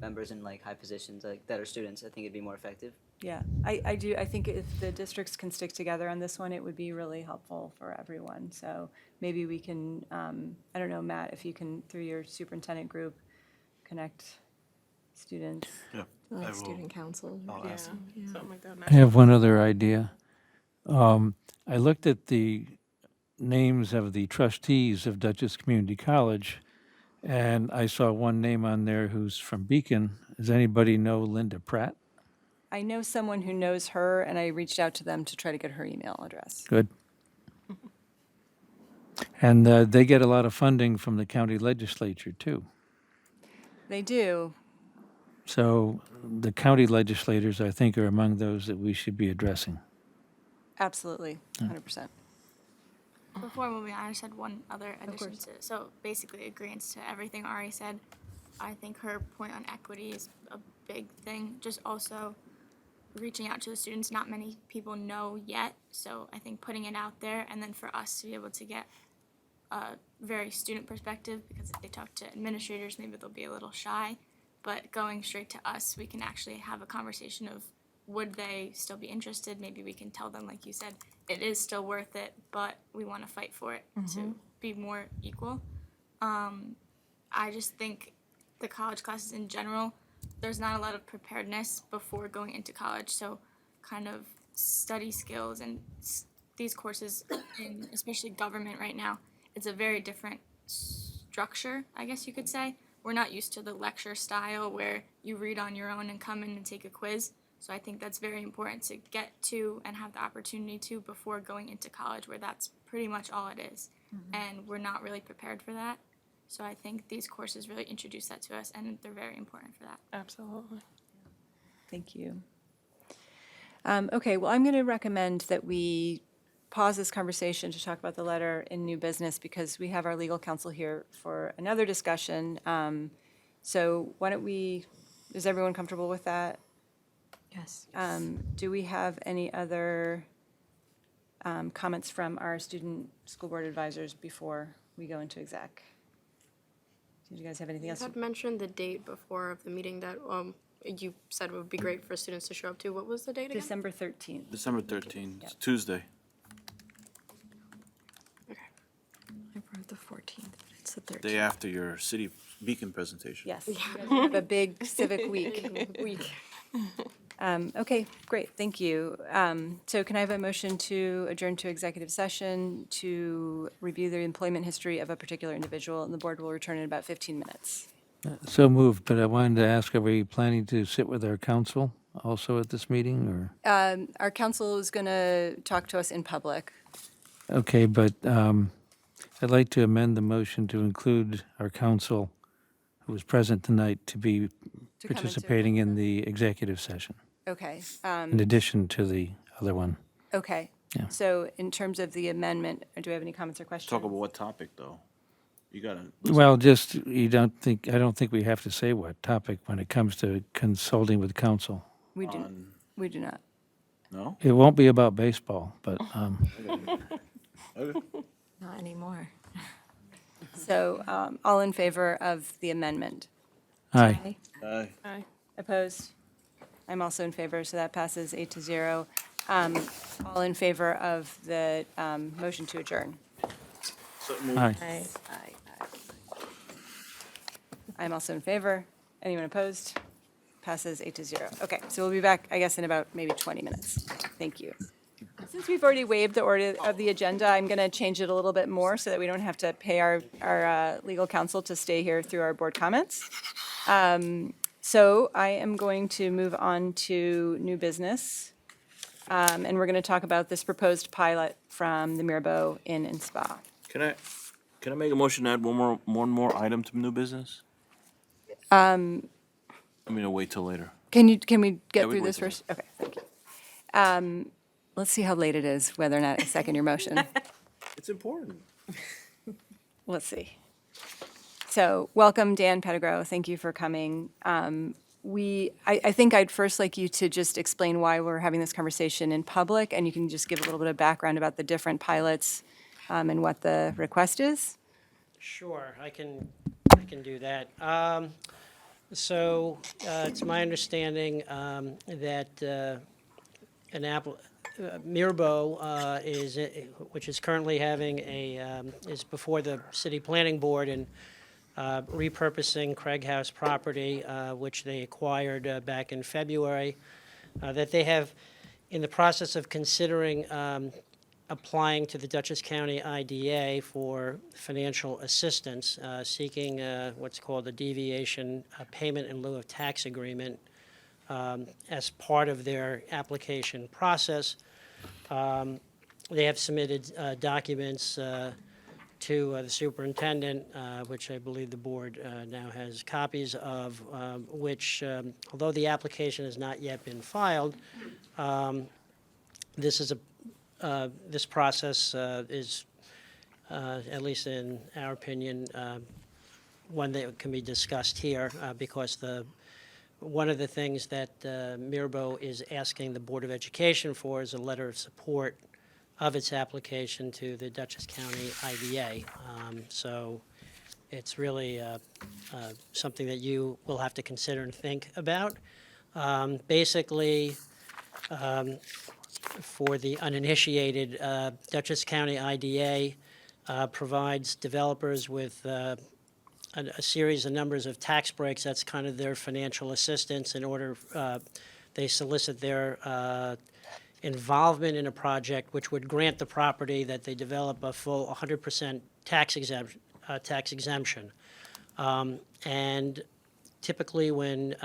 members in like high positions like that are students, I think it'd be more effective. Yeah, I do, I think if the districts can stick together on this one, it would be really helpful for everyone. So maybe we can, I don't know, Matt, if you can, through your superintendent group, connect students. Yeah. Like student council. Yeah. Something like that. I have one other idea. I looked at the names of the trustees of Dutchess Community College, and I saw one name on there who's from Beacon. Does anybody know Linda Pratt? I know someone who knows her, and I reached out to them to try to get her email address. Good. And they get a lot of funding from the county legislature, too. They do. So the county legislators, I think, are among those that we should be addressing. Absolutely, 100%. Before moving on, I just had one other addition to, so basically agreeance to everything Ari said. I think her point on equity is a big thing, just also reaching out to the students, not many people know yet, so I think putting it out there, and then for us to be able to get a very student perspective, because if they talk to administrators, maybe they'll be a little shy, but going straight to us, we can actually have a conversation of would they still be interested? Maybe we can tell them, like you said, it is still worth it, but we want to fight for it to be more equal. I just think the college classes in general, there's not a lot of preparedness before going into college, so kind of study skills and these courses, in especially government right now, it's a very different structure, I guess you could say. We're not used to the lecture style where you read on your own and come in and take a quiz. So I think that's very important to get to and have the opportunity to before going into college, where that's pretty much all it is. And we're not really prepared for that. So I think these courses really introduce that to us, and they're very important for that. Absolutely. Thank you. Okay, well, I'm going to recommend that we pause this conversation to talk about the letter in new business because we have our legal counsel here for another discussion. So why don't we, is everyone comfortable with that? Yes. Do we have any other comments from our student school board advisors before we go into exec? Did you guys have anything You else? had mentioned the date before of the meeting that you said would be great for students to show up to. What was the date again? December 13th. December 13th, it's Tuesday. I wrote the 14th, but it's the 13th. Day after your city beacon presentation. Yes, the big civic week. Okay, great, thank you. So can I have a motion to adjourn to executive session to review the employment history of a particular individual, and the board will return in about 15 minutes. So moved, but I wanted to ask, are we planning to sit with our council also at this meeting, or? Our council is going to talk to us in public. Okay, but I'd like to amend the motion to include our council, who was present tonight, to be To come into- participating in the executive session, Okay, in addition to the other one. okay. Yeah. So in terms of the amendment, do we have any comments or questions? Talk about what topic, though? You gotta. Well, just, I don't think we have to say what topic when it comes to consulting with counsel. We do, we do not. No? It won't be about baseball, but, Okay. Not anymore. So all in favor of the amendment? aye. Aye. Opposed? I'm also in favor, so that passes 8-0. All in favor of the motion to adjourn? So moved. Aye. I'm also in favor. Anyone opposed? Passes 8-0. Okay, so we'll be back, I guess, in about maybe 20 minutes. Thank you. Since we've already waived the order of the agenda, I'm going to change it a little bit more so that we don't have to pay our legal counsel to stay here through our board comments. So I am going to move on to new business. And we're going to talk about this proposed pilot from the Mirabeau Inn and Spa. Can I make a motion to add one more item to new business? I mean, I'll wait till later. Can we Yeah, get we through can this wait first? Okay, thank you. Let's see how late it is, whether or not I second your motion. It's important. Let's see. So, welcome, Dan Pettigrew. Thank you for coming. I think I'd first like you to just explain why we're having this conversation in public, and you can just give a little bit of background about the different pilots and what the request is. Sure, I can do that. So it's my understanding that Mirabeau which is currently having is before the city planning board and repurposing Craig House property, which they acquired back in February, that they have in the process of considering applying to the Dutchess County IDA for financial assistance, seeking what's called a deviation payment in lieu of tax agreement as part of their application process. They have submitted documents to the superintendent, which I believe the board now has copies of, which, although the application has not yet been filed, this process is, at least in our opinion, one that can be discussed here because one of the things that Mirabeau is asking the Board of Education for is a letter of support of its application to the Dutchess County IDA. So it's really something that you will have to consider and think about. Basically, for the uninitiated, Dutchess County IDA provides developers with a series of numbers of tax breaks. That's kind of their financial assistance in order they solicit their involvement in a project which would grant the property that they develop a full 100% tax exemption. And typically when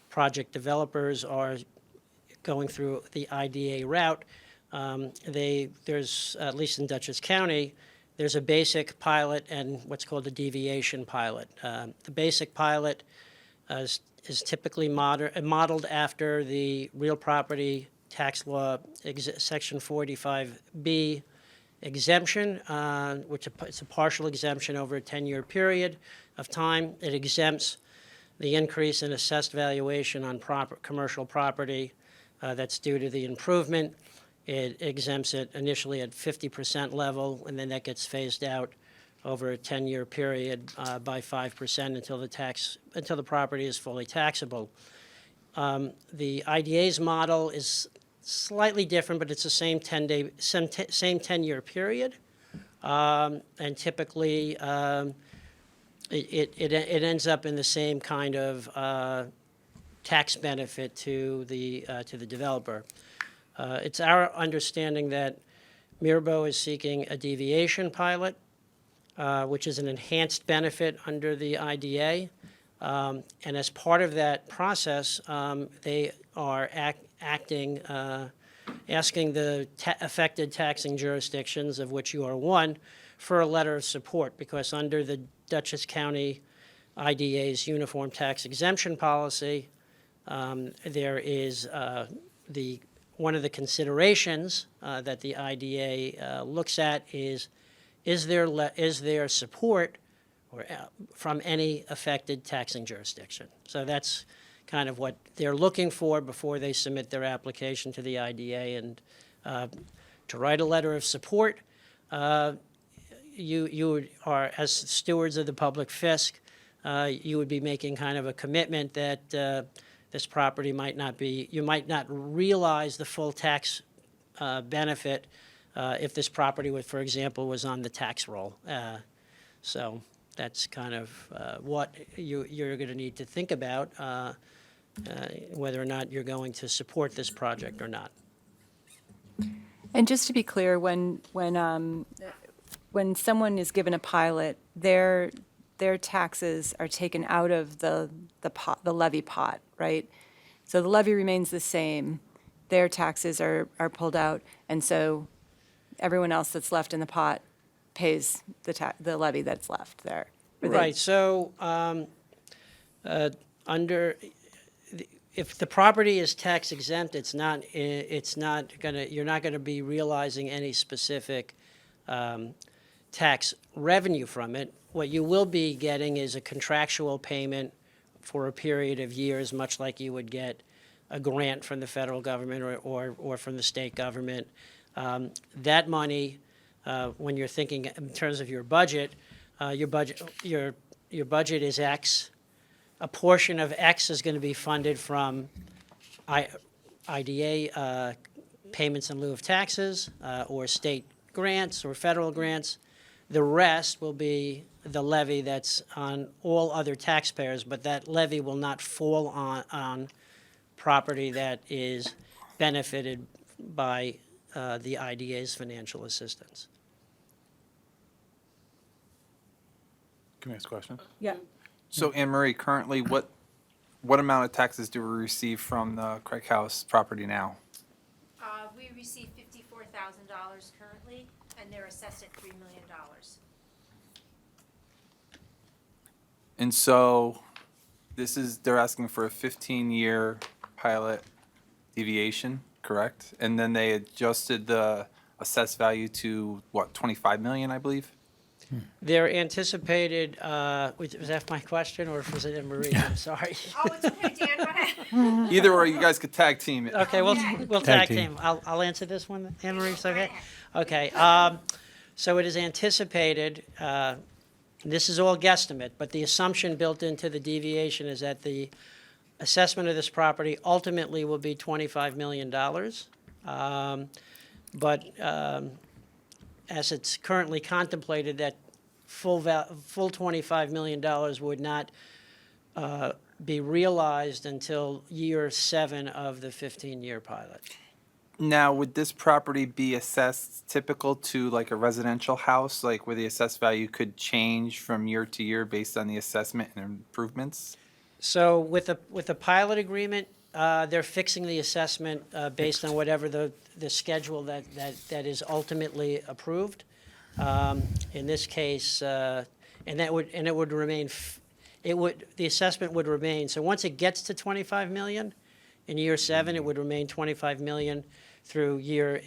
project developers are going through the IDA route, there's, at least in Dutchess County, there's a basic pilot and what's called a deviation pilot. The basic pilot is typically modeled after the real property tax law section 485B exemption, which is a partial exemption over a 10-year period of time. It exempts the increase in assessed valuation on commercial property that's due to the improvement. It exempts it initially at 50% level, and then that gets phased out over a 10-year period by 5% until the property is fully taxable. The IDA's model is slightly different, but it's the same 10-year period, and typically it ends up in the same kind of tax benefit to the developer. It's our understanding that Mirabeau is seeking a deviation pilot, which is an enhanced benefit under the IDA. And as part of that process, they are asking the affected taxing jurisdictions, of which you are one, for a letter of support, because under the Dutchess County IDA's uniform tax exemption policy, there is one of the considerations that the IDA looks at is is there support from any affected taxing jurisdiction? So that's kind of what they're looking for before they submit their application to the IDA. And to write a letter of support, you are, as stewards of the public fisc, you would be making kind of a commitment that this property might not be, you might not realize the full tax benefit if this property, for example, was on the tax roll. So that's kind of what you're going to need to think about, whether or not you're going to support this project or not. And just to be clear, when someone is given a pilot, their taxes are taken out of the levy pot, right? So the levy remains the same. Their taxes are pulled out, and so everyone else that's left in the pot pays the levy that's left there. Right. So if the property is tax exempt, you're not gonna be realizing any specific tax revenue from it. What you will be getting is a contractual payment for a period of years, much like you would get a grant from the federal government or from the state government. That money, when you're thinking in terms of your budget is X. A portion of X is going to be funded from IDA payments in lieu of taxes or state grants or federal grants. The rest will be the levy that's on all other taxpayers, but that levy will not fall on property that is benefited by the IDA's financial assistance. Can I ask a question? Yeah. So Anne Marie, currently, what amount of taxes do we receive from the Craig House property now? We receive $54,000 currently, and they're assessed at $3 million. And so they're asking for a 15-year pilot deviation, correct? And then they adjusted the assessed value to, what, 25 million, I believe? Their anticipated, was that my question, or was it Anne Marie? I'm sorry. Oh, it's okay, Dan, go ahead. Either or, you guys could tag team it. Okay, we'll tag Tag team. team. I'll answer this one, Anne Marie, okay? Okay, so it is anticipated, this is all guesstimate, but the assumption built into the deviation is that the assessment of this property ultimately will be $25 million. But as it's currently contemplated, that full $25 million would not be realized until year 7 of the 15-year pilot. Now, would this property be assessed typical to like a residential house, like where the assessed value could change from year to year based on the assessment and improvements? So with the pilot agreement, they're fixing the assessment based on whatever the schedule that is ultimately approved. In this case, the assessment would remain. So once it gets to 25 million, in year 7, it would remain 25 million through year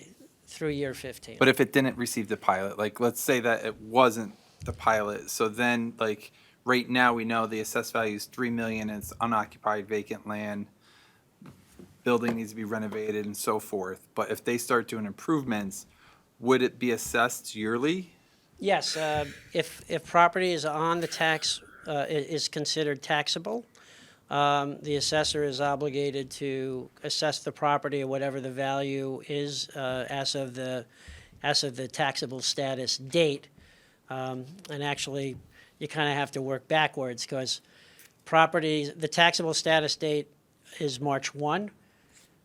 15. But if it didn't receive the pilot, like let's say that it wasn't the pilot, so then like right now we know the assessed value is 3 million and it's unoccupied vacant land, building needs to be renovated and so forth. But if they start doing improvements, would it be assessed yearly? Yes, if property is on the tax, is considered taxable, the assessor is obligated to assess the property at whatever the value is as of the taxable status date. And actually, you kind of have to work backwards because the taxable status date is March 1.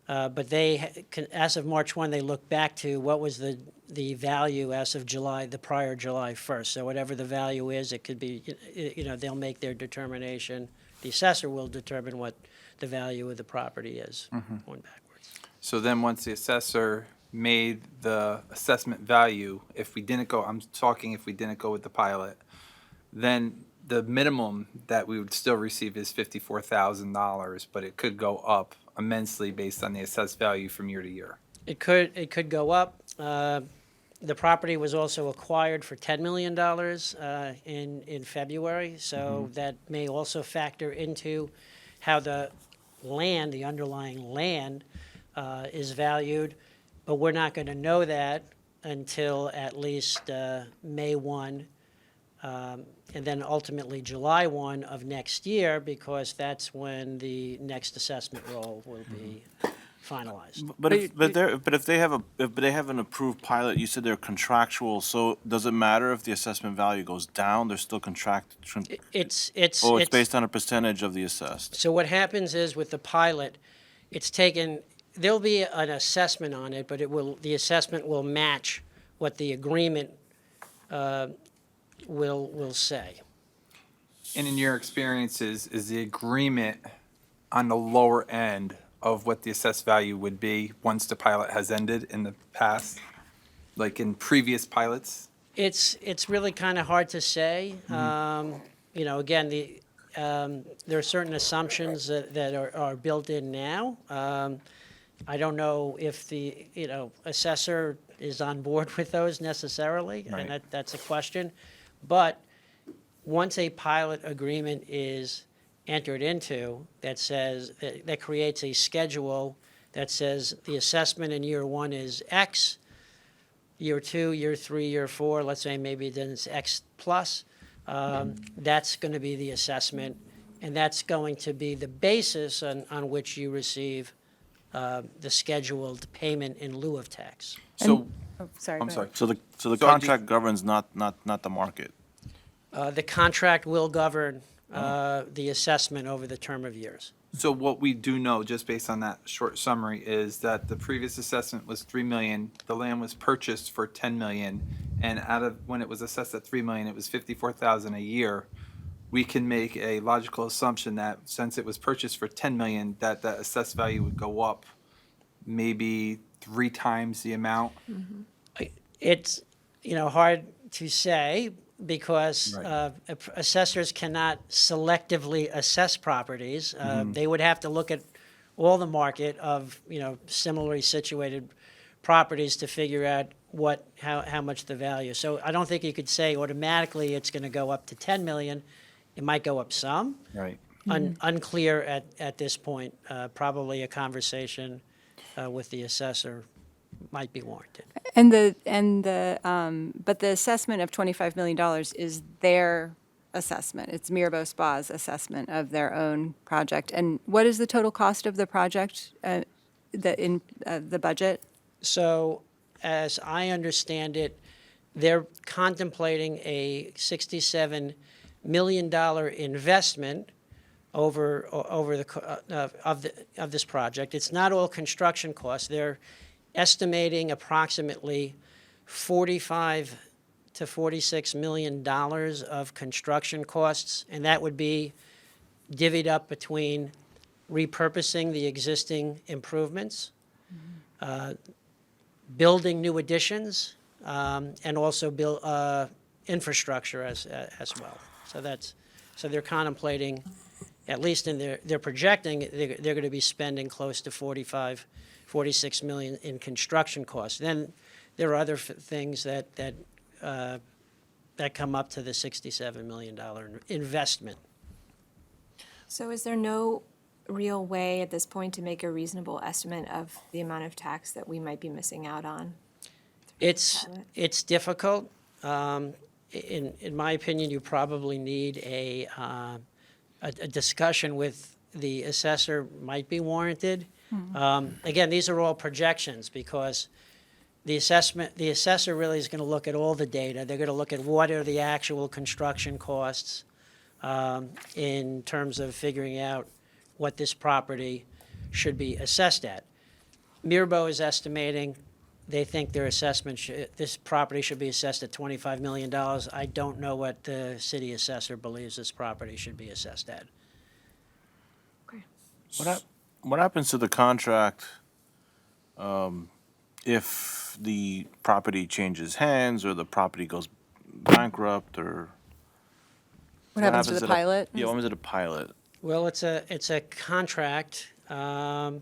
But as of March 1, they look back to what was the value as of the prior July 1st. So whatever the value is, it could be, they'll make their determination. The assessor will determine what the value of the property is, going backwards. So then once the assessor made the assessment value, if we didn't go with the pilot, then the minimum that we would still receive is $54,000, but it could go up immensely based on the assessed value from year to year. It could go up. The property was also acquired for $10 million in February, so that may also factor into how the land, the underlying land, is valued. But we're not going to know that until at least May 1, and then ultimately July 1 of next year, because that's when the next assessment roll will be finalized. But if they have an approved pilot, you said they're contractual. So does it matter if the assessment value goes down? They're still contracted. It's Based on a percentage of the assessed. So what happens is with the pilot, it's taken, there'll be an assessment on it, but the assessment will match what the agreement will say. And in your experiences, is the agreement on the lower end of what the assessed value would be once the pilot has ended in the past, like in previous pilots? It's really kind of hard to say. Again, there are certain assumptions that are built in now. I don't know if the assessor is on board with those necessarily, Right. and that's a question. But once a pilot agreement is entered into that creates a schedule that says the assessment in year 1 is X, year 2, year 3, year 4, let's say maybe then it's X plus, that's going to be the assessment, and that's going to be the basis on which you receive the scheduled payment in lieu of tax. So, Oh, sorry. I'm go sorry. ahead. So the So contract governs not the market. The contract will govern the assessment over the term of years. So what we do know, just based on that short summary, is that the previous assessment was $3 million. The land was purchased for $10 million, and when it was assessed at $3 million, it was $54,000 a year. We can make a logical assumption that since it was purchased for $10 million, that the assessed value would go up maybe 3 times the amount. It's hard to say because Right. assessors cannot selectively assess properties. They would have to look at all the market of similarly situated properties to figure out how much the value. So I don't think you could say automatically it's going to go up to 10 million. It might go up some. Right. Unclear at this point. Probably a conversation with the assessor might be warranted. But the assessment of $25 million is their assessment. It's Mirabeau Spa's assessment of their own project. And what is the total cost of the project, the budget? So, as I understand it, they're contemplating a $67 million investment over this project. It's not all construction costs. They're estimating approximately $45 to $46 million of construction costs, and that would be divvied up between repurposing the existing improvements, building new additions, and also build infrastructure as well. So they're contemplating, at least they're projecting, they're going to be spending close to 46 million in construction costs. Then there are other things that come up to the $67 million investment. So is there no real way at this point to make a reasonable estimate of the amount of tax that we might be missing out on? It's difficult. In my opinion, you probably need a discussion with the assessor might be warranted. Again, these are all projections because the assessor really is going to look at all the data. They're going to look at what are the actual construction costs in terms of figuring out what this property should be assessed at. Mirabeau is estimating they think their assessment, this property should be assessed at $25 million. I don't know what the city assessor believes this property should be assessed at. What happens to the contract if the property changes hands or the property goes bankrupt or? What happens to the pilot? Yeah, what happens to the pilot? Well, it's a contract. But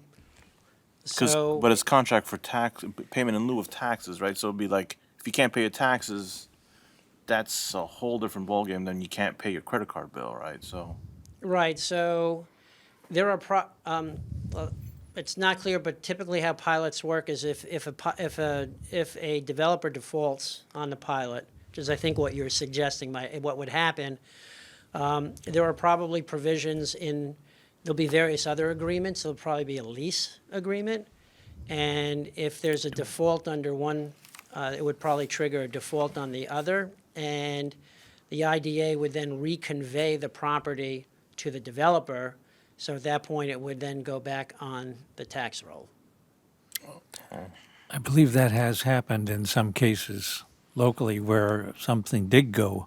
it's contract for tax payment in lieu of taxes, right? So it'd be like if you can't pay your taxes, that's a whole different ballgame than you can't pay your credit card bill, right? So, Right, so there are well, it's not clear, but typically how pilots work is if a developer defaults on the pilot, which is I think what you're suggesting, what would happen, there are probably provisions there'll be various other agreements, there'll probably be a lease agreement, and if there's a default under one, it would probably trigger a default on the other, and the IDA would then reconvey the property to the developer, so at that point, it would then go back on the tax roll. I believe that has happened in some cases locally where something did go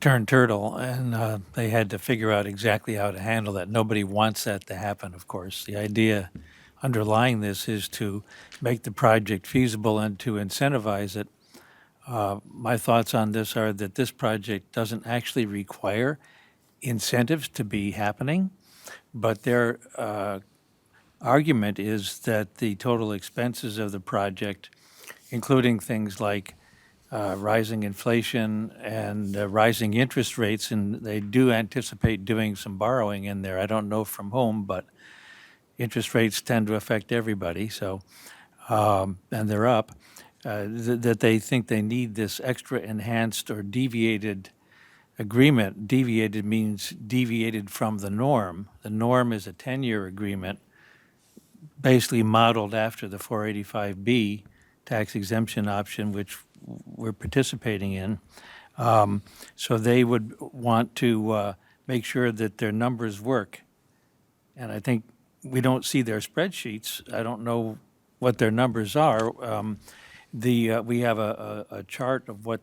turn turtle, and they had to figure out exactly how to handle that. Nobody wants that to happen, of course. The idea underlying this is to make the project feasible and to incentivize it. My thoughts on this are that this project doesn't actually require incentives to be happening, but their argument is that the total expenses of the project, including things like rising inflation and rising interest rates, and they do anticipate doing some borrowing in there. I don't know from whom, but interest rates tend to affect everybody, so, and they're up, that they think they need this extra enhanced or deviated agreement. Deviated means deviated from the norm. The norm is a 10-year agreement, basically modeled after the 485B tax exemption option, which we're participating in. So they would want to make sure that their numbers work. And I think we don't see their spreadsheets. I don't know what their numbers are. We have a chart of what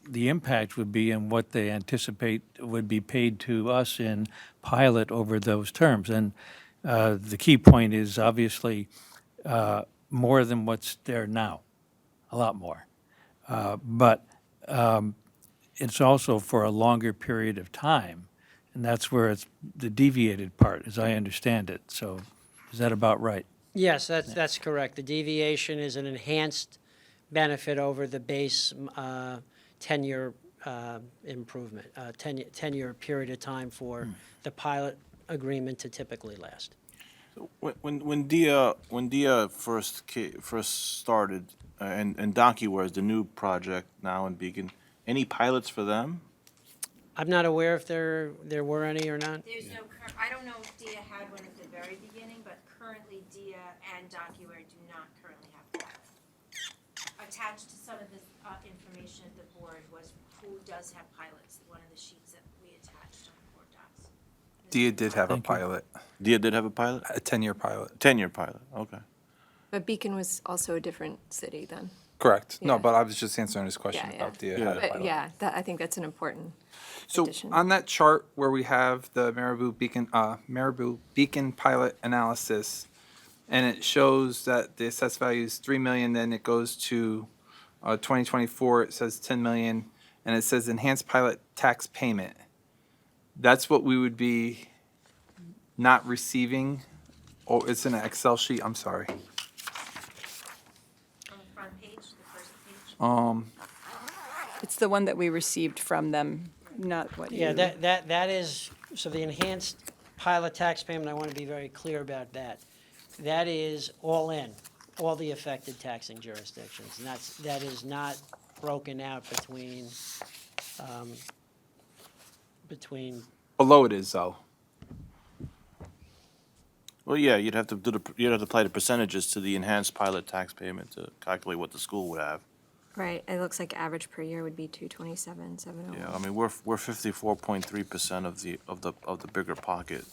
the impact would be and what they anticipate would be paid to us in pilot over those terms. And the key point is obviously more than what's there now, a lot more. But it's also for a longer period of time, and that's where it's the deviated part, as I understand it. So is that about right? Yes, that's correct. The deviation is an enhanced benefit over the base 10-year improvement, 10-year period of time for the pilot agreement to typically last. when Dia first started, and DocuWare is the new project now in Beacon, any pilots for them? I'm not aware if there were any or not. There's no, I don't know if DIA had one at the very beginning, but currently DIA and DocuWare do not currently have pilots. Attached to some of the information at the board was who does have pilots, one of the sheets that we attached on the board docs. Dia did have a pilot, Dia did have a pilot? a 10-year pilot. 10-year pilot, okay. But Beacon was also a different city then. Correct. No, Yeah. but I was just answering his question Yeah, about Dia Yeah. had a But pilot. yeah, I think that's an important So addition. on that chart where we have the Marabou Beacon pilot analysis, and it shows that the assessed value is 3 million, then it goes to 2024, it says 10 million, and it says enhanced pilot tax payment. That's what we would be not receiving. Oh, it's in an Excel sheet, I'm sorry. On the front page, the first page. It's the one that we received from them, not what you. Yeah, that is, so the enhanced pilot tax payment, I want to be very clear about that. That is all in, all the affected taxing jurisdictions. And that is not broken out between. Below it is though. Well, yeah, you'd have to apply the percentages to the enhanced pilot tax payment to calculate what the school would have. Right, it looks like average per year would be 227,701. Yeah, I mean, we're 54.3% of the bigger pocket,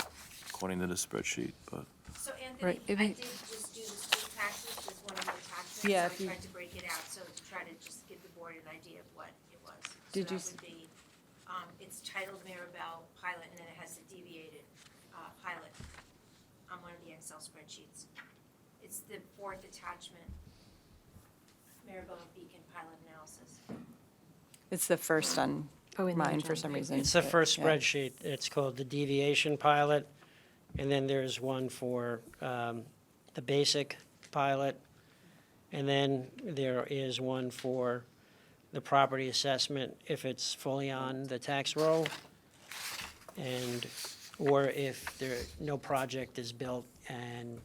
according to the spreadsheet, but. So Right, Anthony, if I you- did just do the school taxes as one of the attachments. Yeah, So if I you- tried to break it out, so to try to just give the board an idea of what it was. Did you So that would be, it's titled Maribel Pilot, and then it has the deviated pilot on one of the Excel spreadsheets. It's the fourth attachment, Maribel Beacon Pilot Analysis. It's the first on Oh, in the mine for agenda. some reason. It's the but, first yeah. spreadsheet. It's called the deviation pilot. And then there's one for the basic pilot. And then there is one for the property assessment if it's fully on the tax roll, and, or if no project is built and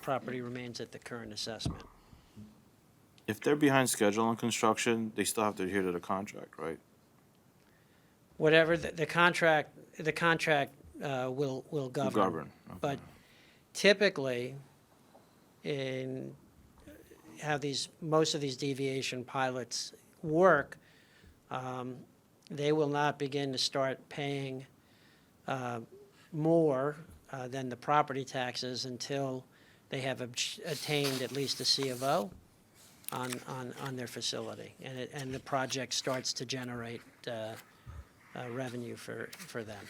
property remains at the current assessment. If they're behind schedule on construction, they still have to adhere to the contract, right? Whatever the contract will govern. Govern, okay. But typically, in how most of these deviation pilots work, they will not begin to start paying more than the property taxes until they have attained at least a C of O on their facility, and the project starts to generate revenue for them.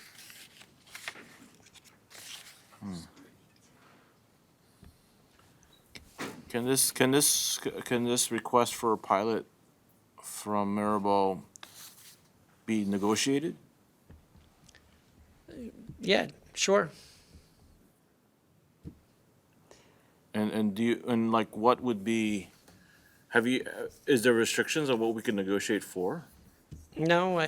Can this request for a pilot from Maribel be negotiated? Yeah, sure. And do you, and like, what would be, is there restrictions on what we can negotiate for? No,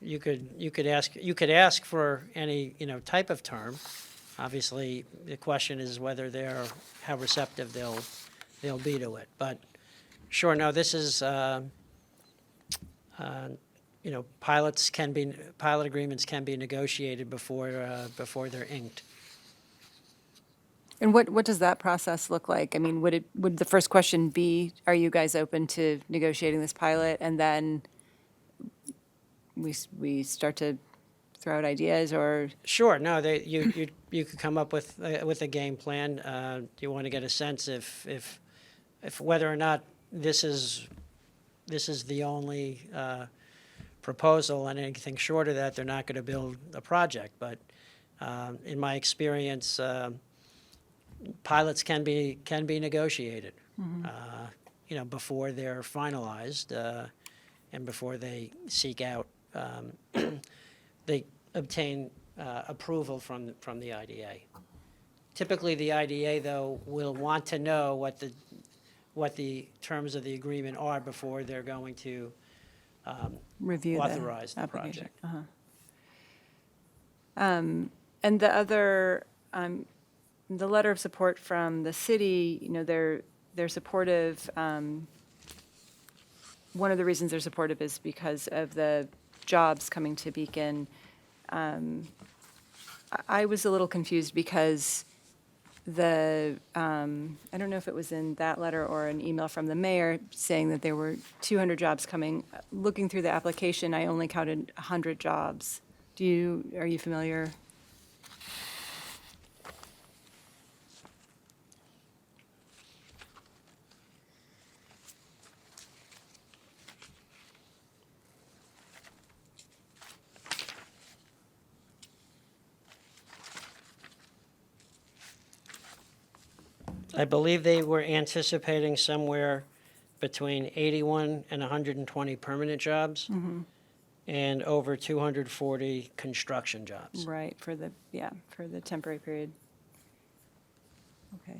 you could ask for any, type of term. Obviously, the question is whether how receptive they'll be to it. But sure, no, this is, pilot agreements can be negotiated before they're inked. And what does that process look like? I mean, would the first question be, are you guys open to negotiating this pilot? And then we start to throw out ideas, or? Sure, no, you could come up with a game plan. You want to get a sense if whether or not this is the only proposal, and anything short of that, they're not going to build a project. But in my experience, pilots can be negotiated, before they're finalized, and before they seek out, they obtain approval from the IDA. Typically, the IDA, though, will want to know what the terms of the agreement are before they're going to Review authorize the application. project. And the other, the letter of support from the city, they're supportive. One of the reasons they're supportive is because of the jobs coming to Beacon. I was a little confused because I don't know if it was in that letter or an email from the mayor saying that there were 200 jobs coming. Looking through the application, I only counted 100 jobs. Are you familiar? I believe they were anticipating somewhere between 81 and 120 permanent jobs, and over 240 construction jobs. Right, for the temporary period. Okay.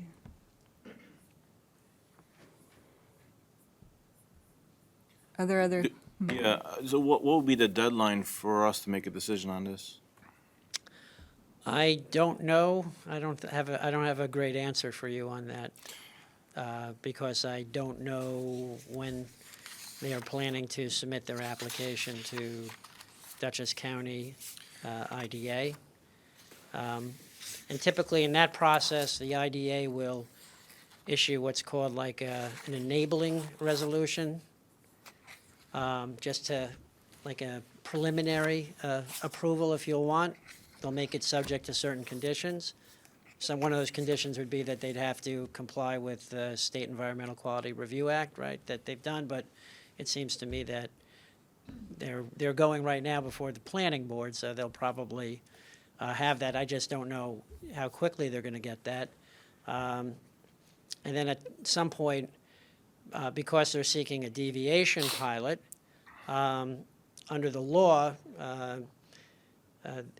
Are there other? Yeah, so what would be the deadline for us to make a decision on this? I don't know. I don't have a great answer for you on that, because I don't know when they are planning to submit their application to Dutchess County IDA. And typically in that process, the IDA will issue what's called like an enabling resolution, just to, like a preliminary approval if you'll want. They'll make it subject to certain conditions. So one of those conditions would be that they'd have to comply with the State Environmental Quality Review Act, right, that they've done, but it seems to me that they're going right now before the planning board, so they'll probably have that. I just don't know how quickly they're going to get that. And then at some point, because they're seeking a deviation pilot, under the law,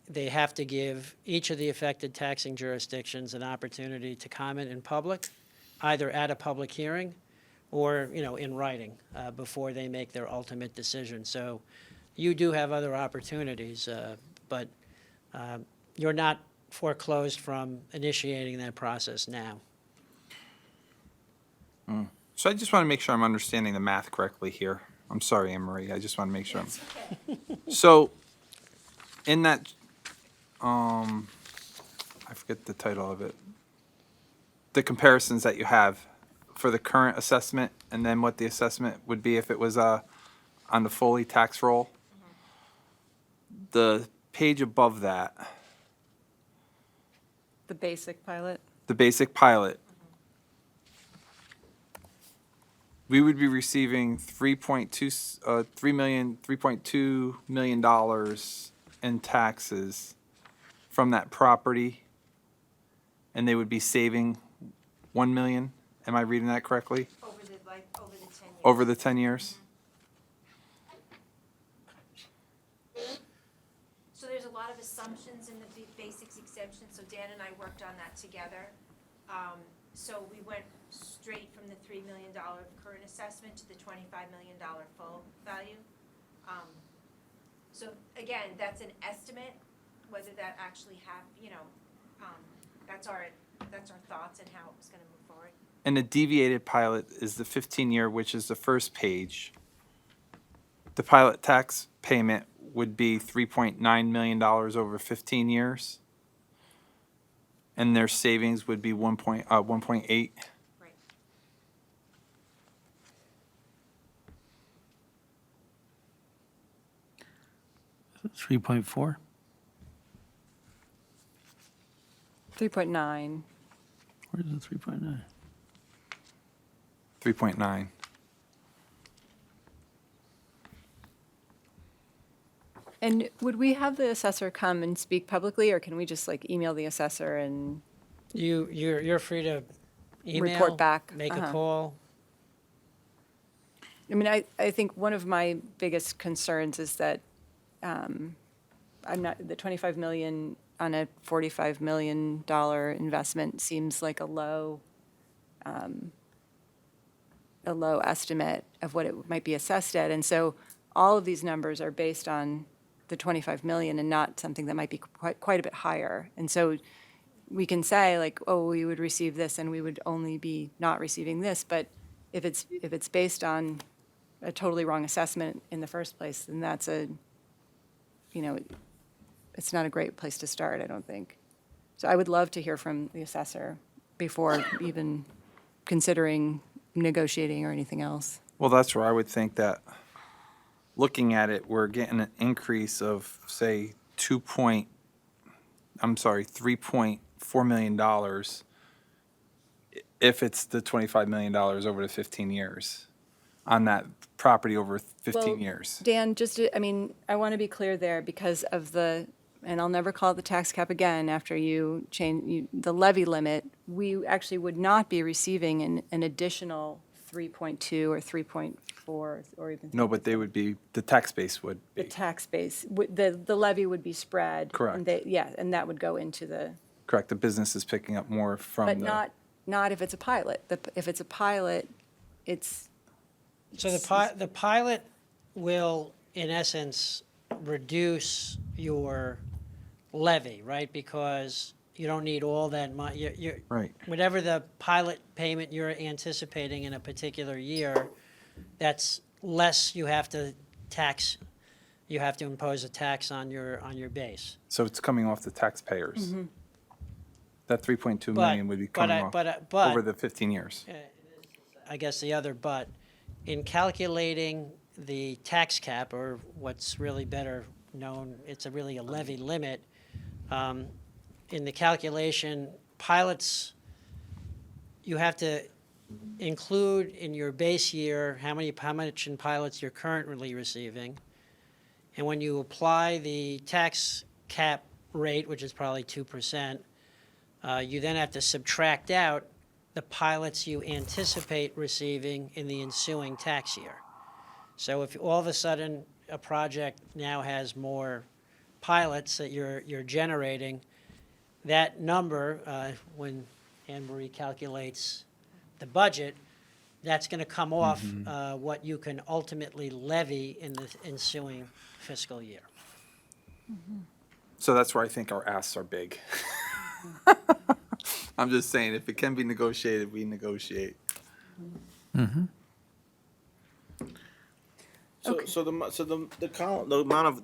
they have to give each of the affected taxing jurisdictions an opportunity to comment in public, either at a public hearing or, in writing, before they make their ultimate decision. So you do have other opportunities, but you're not foreclosed from initiating that process now. So I just want to make sure I'm understanding the math correctly here. I'm sorry, Anne Marie, I just want to make sure. So, in that, I forget the title of it. The comparisons that you have for the current assessment and then what the assessment would be if it was on the fully tax roll. The page above that, The basic pilot? the basic pilot, we would be receiving $3.2 million in taxes from that property, and they would be saving 1 million. Am I reading that correctly? Over the 10 years. Over the 10 years? So there's a lot of assumptions in the basics exemption, so Dan and I worked on that together. So we went straight from the $3 million current assessment to the $25 million full value. So again, that's an estimate, whether that actually that's our thoughts and how it was gonna move forward. And the deviated pilot is the 15-year, which is the first page. The pilot tax payment would be $3.9 million over 15 years. And their savings would be 1.8. Right. 3.4? 3.9. Where's the 3.9? 3.9. And would we have the assessor come and speak publicly, or can we just like email the assessor and? You're free to email. Report back. Make Uh-huh. a call. I mean, I think one of my biggest concerns is that the 25 million on a $45 million investment seems like a low estimate of what it might be assessed at. And so all of these numbers are based on the 25 million and not something that might be quite a bit higher. And so we can say like, oh, we would receive this and we would only be not receiving this. But if it's based on a totally wrong assessment in the first place, then that's it's not a great place to start, I don't think. So I would love to hear from the assessor before even considering negotiating or anything else. Well, that's where I would think that, looking at it, we're getting an increase of, say, $3.4 million if it's the $25 million over the 15 years on that property over 15 Well, years. Dan, I want to be clear there because of and I'll never call it the tax cap again after you change the levy limit, we actually would not be receiving an additional 3.2 or 3.4 or even. No, but they would be, the tax base would The be. tax base, the levy would be spread. Correct. And and that would go into the, Correct, the business is picking up more from but the. not if it's a pilot. If it's a pilot, it's. So the pilot will, in essence, reduce your levy, right? Because you don't need all that money. Right. Whatever the pilot payment you're anticipating in a particular year, that's less you have to tax. You have to impose a tax on your base. So it's coming off the taxpayers. Mm-hmm. That 3.2 But- million would be but coming I- off but- over the 15 years. I guess the other but, in calculating the tax cap, or what's really better known, it's really a levy limit. In the calculation, pilots, you have to include in your base year how much in pilots you're currently receiving. And when you apply the tax cap rate, which is probably 2%, you then have to subtract out the pilots you anticipate receiving in the ensuing tax year. So if all of a sudden a project now has more pilots that you're generating, that number, when Anne Marie calculates the budget, that's going to come off what you can ultimately levy in the ensuing fiscal year. So that's where I think our asks are big. I'm just saying, if it can be negotiated, we negotiate. So the column,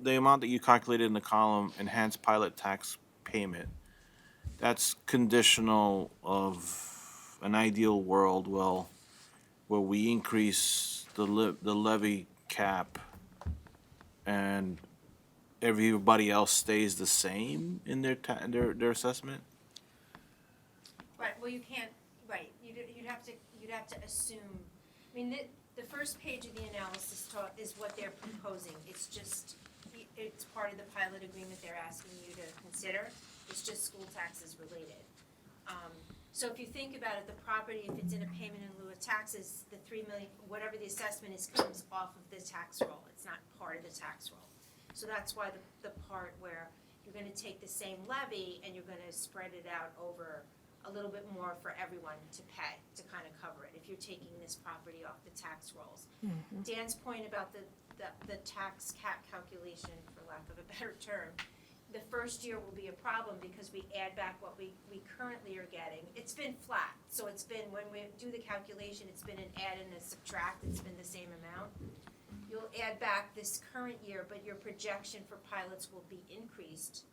the amount that you calculated in the column, enhanced pilot tax payment, that's conditional of an ideal world, well, where we increase the levy cap and everybody else stays the same in their assessment? Right, well, you can't, right, you'd have to assume, I mean, the first page of the analysis is what they're proposing. It's just, it's part of the pilot agreement they're asking you to consider. It's just school taxes related. So if you think about it, the property, if it's in a payment in lieu of taxes, the 3 million, whatever the assessment is, comes off of the tax roll. It's not part of the tax roll. So that's why the part where you're gonna take the same levy and you're gonna spread it out over a little bit more for everyone to pay, to kind of cover it, if you're taking this property off the tax rolls. Dan's point about the tax cap calculation, for lack of a better term, the first year will be a problem because we add back what we currently are getting. It's been flat, so it's been, when we do the calculation, it's been an add and a subtract, it's been the same amount. You'll add back this current year, but your projection for pilots will be increased,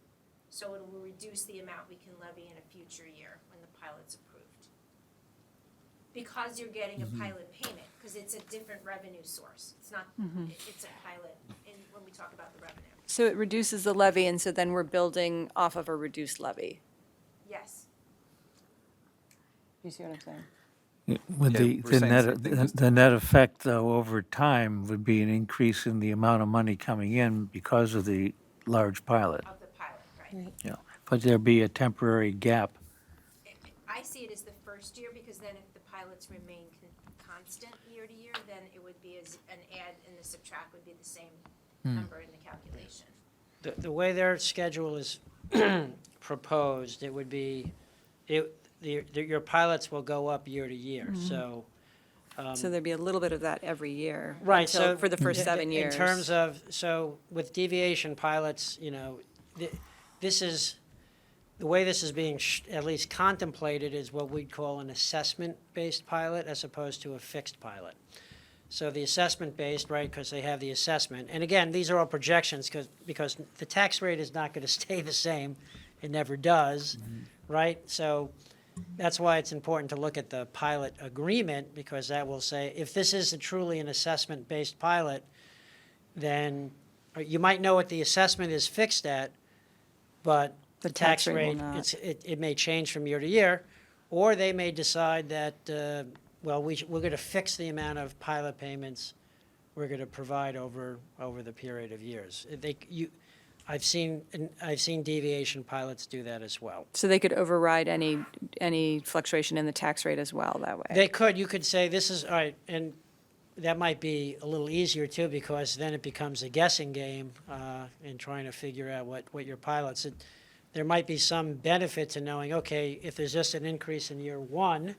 so it will reduce the amount we can levy in a future year when the pilot's approved. Because you're getting a pilot payment, because it's a different revenue source. It's not, it's a pilot when we talk about the revenue. So it reduces the levy, and so then we're building off of a reduced levy. Yes. You see what I'm saying? With Yeah, we're saying same thing. the net effect, though, over time would be an increase in the amount of money coming in because of the large pilot. Of the pilot, right. Yeah, but there'd be a temporary gap. I see it as the first year, because then if the pilots remain constant year to year, then it would be as an add and the subtract would be the same number in the calculation. The way their schedule is proposed, it would be, your pilots will go up year to year, so. So there'd be a little bit of that every year. Right, until- so. For the first th- 7 years. In terms of, so with deviation pilots, this is, the way this is being at least contemplated is what we'd call an assessment-based pilot as opposed to a fixed pilot. So the assessment-based, right, because they have the assessment, and again, these are all projections because the tax rate is not going to stay the same. It never does, right? So that's why it's important to look at the pilot agreement, because that will say, if this is truly an assessment-based pilot, then you might know what the assessment is fixed at, but the tax will rate, not. it may change from year to year, or they may decide that, well, we're going to fix the amount of pilot payments we're going to provide over the period of years. I've seen deviation pilots do that as well. So they could override any fluctuation in the tax rate as well that way. They could, you could say, this is, all right, and that might be a little easier too, because then it becomes a guessing game in trying to figure out what your pilots, there might be some benefit to knowing, okay, if there's just an increase in year one,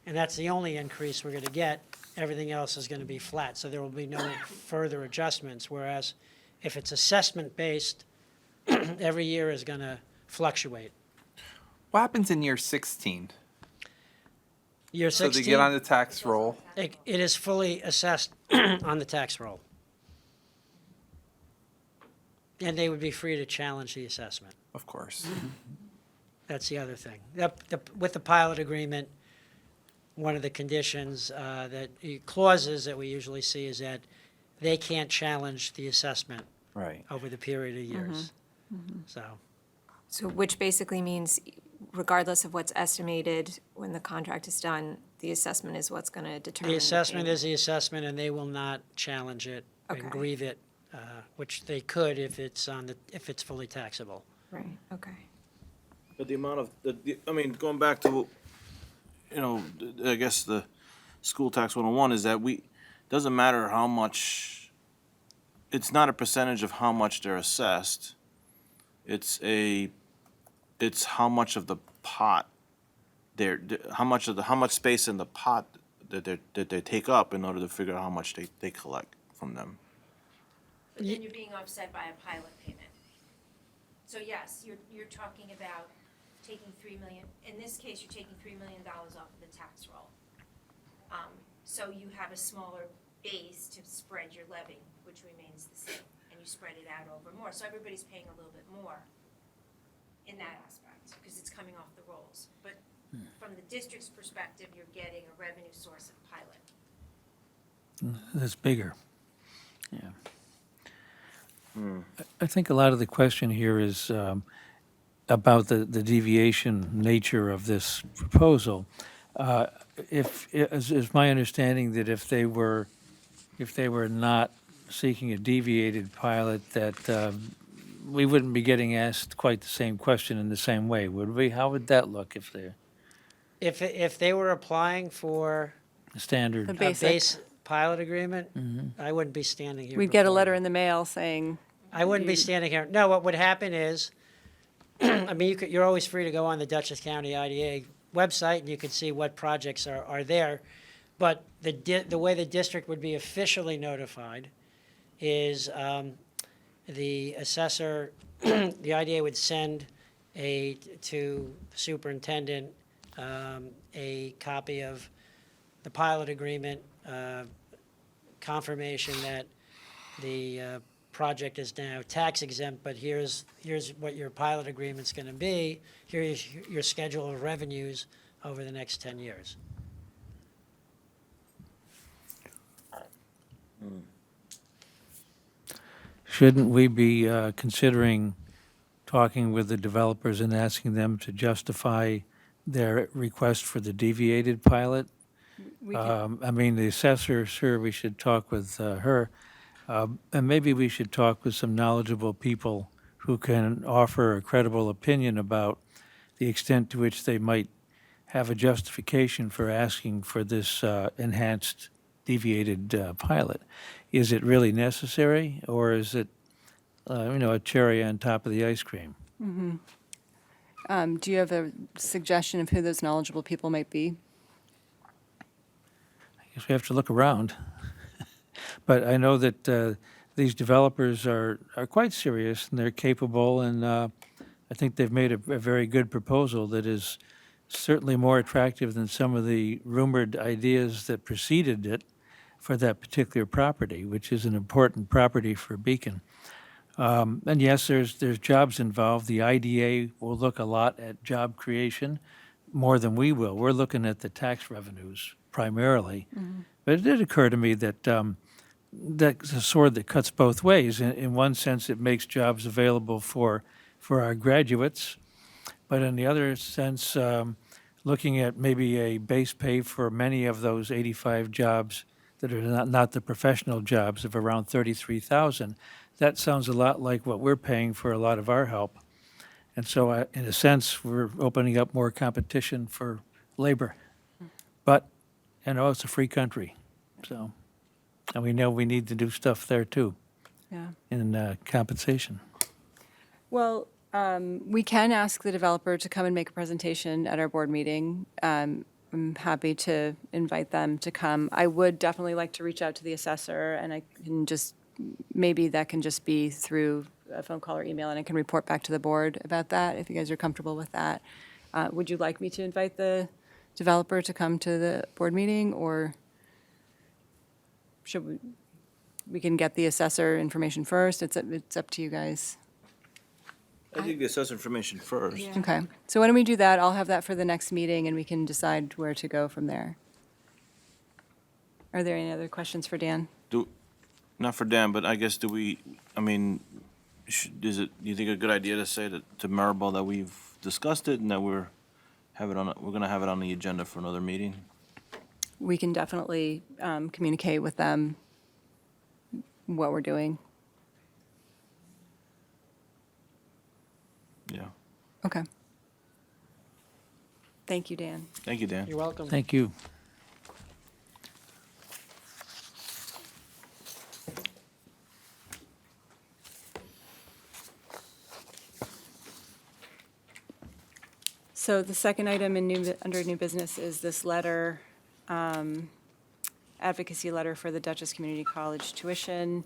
and that's the only increase we're going to get, everything else is going to be flat, so there will be no further adjustments, whereas if it's assessment-based, every year is going to fluctuate. What happens in year 16? Year So 16, they get on the tax roll. it is fully assessed on the tax roll. And they would be free to challenge the assessment. Of course. That's the other thing. With the pilot agreement, one of the conditions, clauses that we usually see is that they can't challenge the assessment Right. over the period of years. So, So which basically means regardless of what's estimated when the contract is done, the assessment is what's going to determine. the assessment payment. is the assessment, and they will not challenge it Okay. and grieve it, which they could if it's fully taxable. Right, okay. But the amount of, I mean, going back to, I guess the school tax 101 is that doesn't matter how much, it's not a percentage of how much they're assessed. It's how much of the pot how much space in the pot that they take up in order to figure out how much they collect from them. But then you're being offset by a pilot payment. So yes, you're talking about taking 3 million, in this case, you're taking $3 million off of the tax roll. So you have a smaller base to spread your levy, which remains the same, and you spread it out over more. So everybody's paying a little bit more in that aspect, because it's coming off the rolls. But from the district's perspective, you're getting a revenue source of pilot. That's bigger. Yeah. I think a lot of the question here is about the deviation nature of this proposal. Is my understanding that if they were not seeking a deviated pilot, that we wouldn't be getting asked quite the same question in the same way, would we? How would that look if they're If they were applying for standard? The a basic. base pilot agreement, I wouldn't be standing here. We'd get a before letter you. in the mail saying, I wouldn't be standing here. No, what would happen is, I mean, you're always free to go on the Dutchess County IDA website and you can see what projects are there. But the way the district would be officially notified is the assessor, the IDA would send to the superintendent a copy of the pilot agreement, confirmation that the project is now tax exempt, but here's what your pilot agreement's gonna be. Here's your schedule of revenues over the next 10 years. Shouldn't we be considering talking with the developers and asking them to justify their request for the deviated pilot? we can, I mean, the assessor, sure, we should talk with her. And maybe we should talk with some knowledgeable people who can offer a credible opinion about the extent to which they might have a justification for asking for this enhanced deviated pilot. Is it really necessary, or is it, a cherry on top of the ice cream? do you have a suggestion of who those knowledgeable people might be? I guess we have to look around. But I know that these developers are quite serious and they're capable, and I think they've made a very good proposal that is certainly more attractive than some of the rumored ideas that preceded it for that particular property, which is an important property for Beacon. And yes, there's jobs involved. The IDA will look a lot at job creation more than we will. We're looking at the tax revenues primarily. But it did occur to me that that's a sword that cuts both ways. In one sense, it makes jobs available for our graduates. But in the other sense, looking at maybe a base pay for many of those 85 jobs that are not the professional jobs of around 33,000, that sounds a lot like what we're paying for a lot of our help. And so in a sense, we're opening up more competition for labor. But, it's a free country, so, and we know we need to do stuff there too, Yeah. in compensation. Well, we can ask the developer to come and make a presentation at our board meeting. I'm happy to invite them to come. I would definitely like to reach out to the assessor, and I can maybe that can just be through a phone call or email, and I can report back to the board about that, if you guys are comfortable with that. Would you like me to invite the developer to come to the board meeting, or should we can get the assessor information first? It's up to you guys. I think the assess information first. Okay, so why don't we do that? I'll have that for the next meeting, and we can decide where to go from there. Are there any other questions for Dan? Not for Dan, but I guess do you think a good idea to say to Maribel that we've discussed it and that we're gonna have it on the agenda for another meeting? We can definitely communicate with them what we're doing. Yeah. Okay. Thank you, Dan. Thank you, Dan. You're welcome. Thank you. So the second item under new business is this letter advocacy letter for the Dutchess Community College tuition.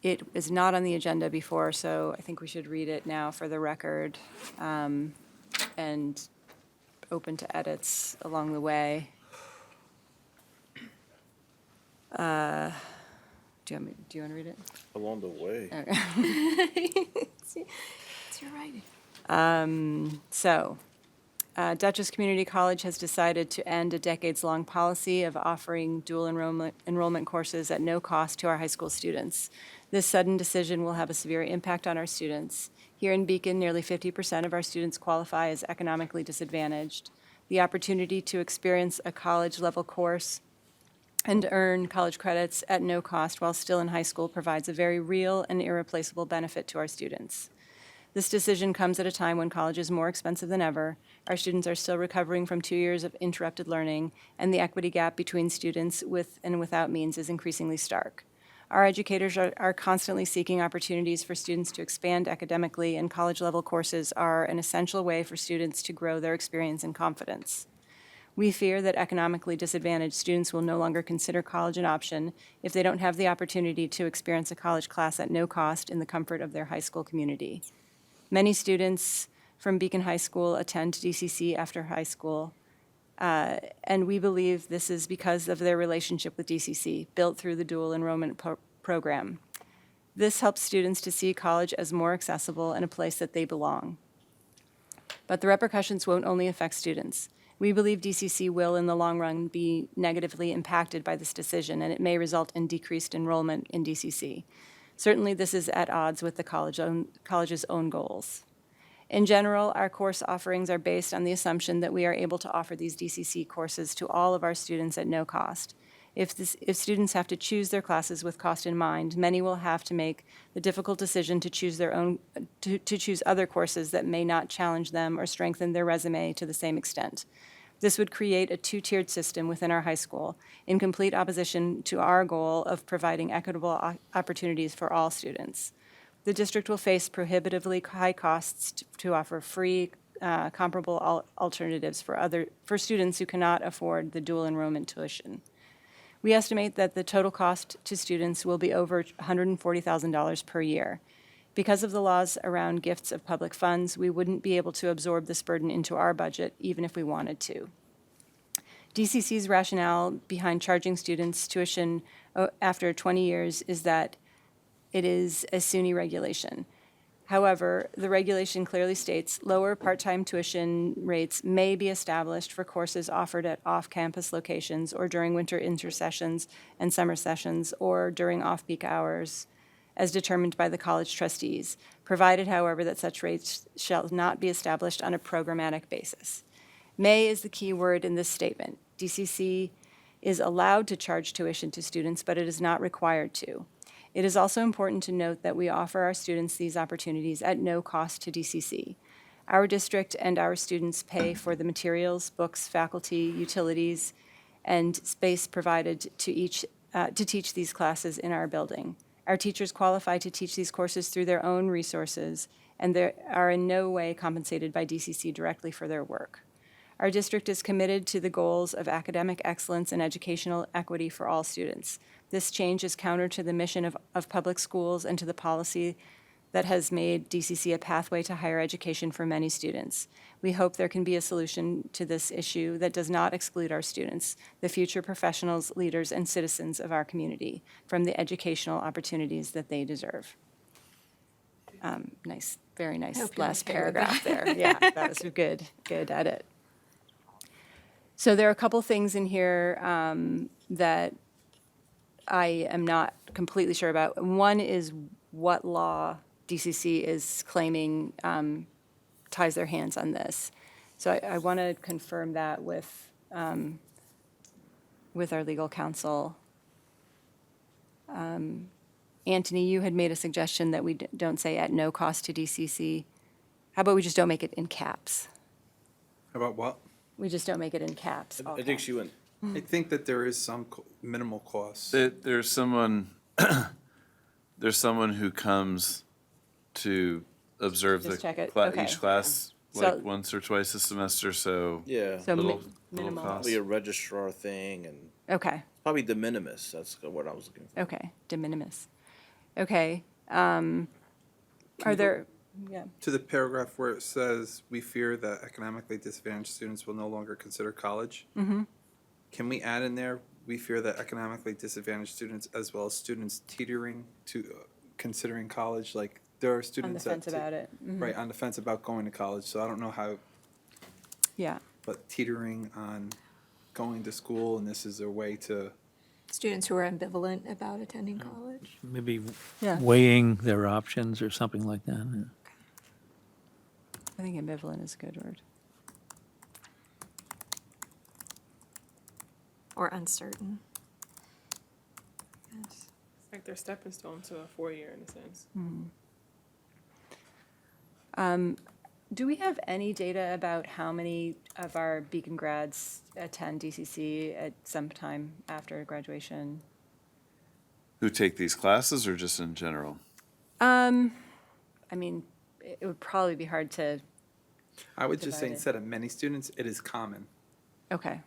It is not on the agenda before, so I think we should read it now for the record, and open to edits along the way. Do you want to read it? Along the way. It's your writing. Dutchess Community College has decided to end a decades-long policy of offering dual enrollment courses at no cost to our high school students. This sudden decision will have a severe impact on our students. Here in Beacon, nearly 50% of our students qualify as economically disadvantaged. The opportunity to experience a college-level course and earn college credits at no cost while still in high school provides a very real and irreplaceable benefit to our students. This decision comes at a time when college is more expensive than ever, our students are still recovering from 2 years of interrupted learning, and the equity gap between students with and without means is increasingly stark. Our educators are constantly seeking opportunities for students to expand academically, and college-level courses are an essential way for students to grow their experience and confidence. We fear that economically disadvantaged students will no longer consider college an option if they don't have the opportunity to experience a college class at no cost in the comfort of their high school community. Many students from Beacon High School attend DCC after high school, and we believe this is because of their relationship with DCC, built through the dual enrollment program. This helps students to see college as more accessible and a place that they belong. But the repercussions won't only affect students. We believe DCC will, in the long run, be negatively impacted by this decision, and it may result in decreased enrollment in DCC. Certainly, this is at odds with the college's own goals. In general, our course offerings are based on the assumption that we are able to offer these DCC courses to all of our students at no cost. If students have to choose their classes with cost in mind, many will have to make the difficult decision to choose to choose other courses that may not challenge them or strengthen their resume to the same extent. This would create a two-tiered system within our high school, in complete opposition to our goal of providing equitable opportunities for all students. The district will face prohibitively high costs to offer free, comparable alternatives for students who cannot afford the dual enrollment tuition. We estimate that the total cost to students will be over $140,000 per year. Because of the laws around gifts of public funds, we wouldn't be able to absorb this burden into our budget, even if we wanted to. DCC's rationale behind charging students tuition after 20 years is that it is a SUNY regulation. However, the regulation clearly states lower part-time tuition rates may be established for courses offered at off-campus locations or during winter intersessions and summer sessions or during off-peak hours as determined by the college trustees, provided, however, that such rates shall not be established on a programmatic basis. May is the key word in this statement. DCC is allowed to charge tuition to students, but it is not required to. It is also important to note that we offer our students these opportunities at no cost to DCC. Our district and our students pay for the materials, books, faculty, utilities, and space provided to teach these classes in our building. Our teachers qualify to teach these courses through their own resources, and they are in no way compensated by DCC directly for their work. Our district is committed to the goals of academic excellence and educational equity for all students. This change is counter to the mission of public schools and to the policy that has made DCC a pathway to higher education for many students. We hope there can be a solution to this issue that does not exclude our students, the future professionals, leaders, and citizens of our community, from the educational opportunities that they deserve. Nice, very nice last paragraph there. Yeah, that was a good edit. So there are a couple things in here that I am not completely sure about. One is what law DCC is claiming ties their hands on this. So I want to confirm that with our legal counsel. Anthony, you had made a suggestion that we don't say at no cost to DCC. How about we just don't make it in caps? About what? We just don't make it in caps. I think she went. I think that there is some minimal costs. There's someone who comes to observe Just check it. each Okay. class So- like once or twice a semester, so Yeah, So little, mi- little minimal. cost. probably a registrar thing and Okay, probably de minimis, that's what I was looking for. okay, de minimis. Okay, are there, yeah, To the paragraph where it says, we fear that economically disadvantaged students will no longer consider college. Can we add in there, we fear that economically disadvantaged students as well as students teetering to considering college, like there are on the students that. fence about it? Mhm. Right, on the fence about going to college, so I don't know how, Yeah, but teetering on going to school and this is a way to. Students who are ambivalent about attending college. Maybe Yeah. weighing their options or something like that. Yeah. I think ambivalent is a good word. Or uncertain. It's like their stepping stone to a 4-year in a sense. Do we have any data about how many of our Beacon grads attend DCC at some time after graduation? Who take these classes or just in general? I mean, it would probably be hard to, I would just say Divided. instead of many students, it is common. okay,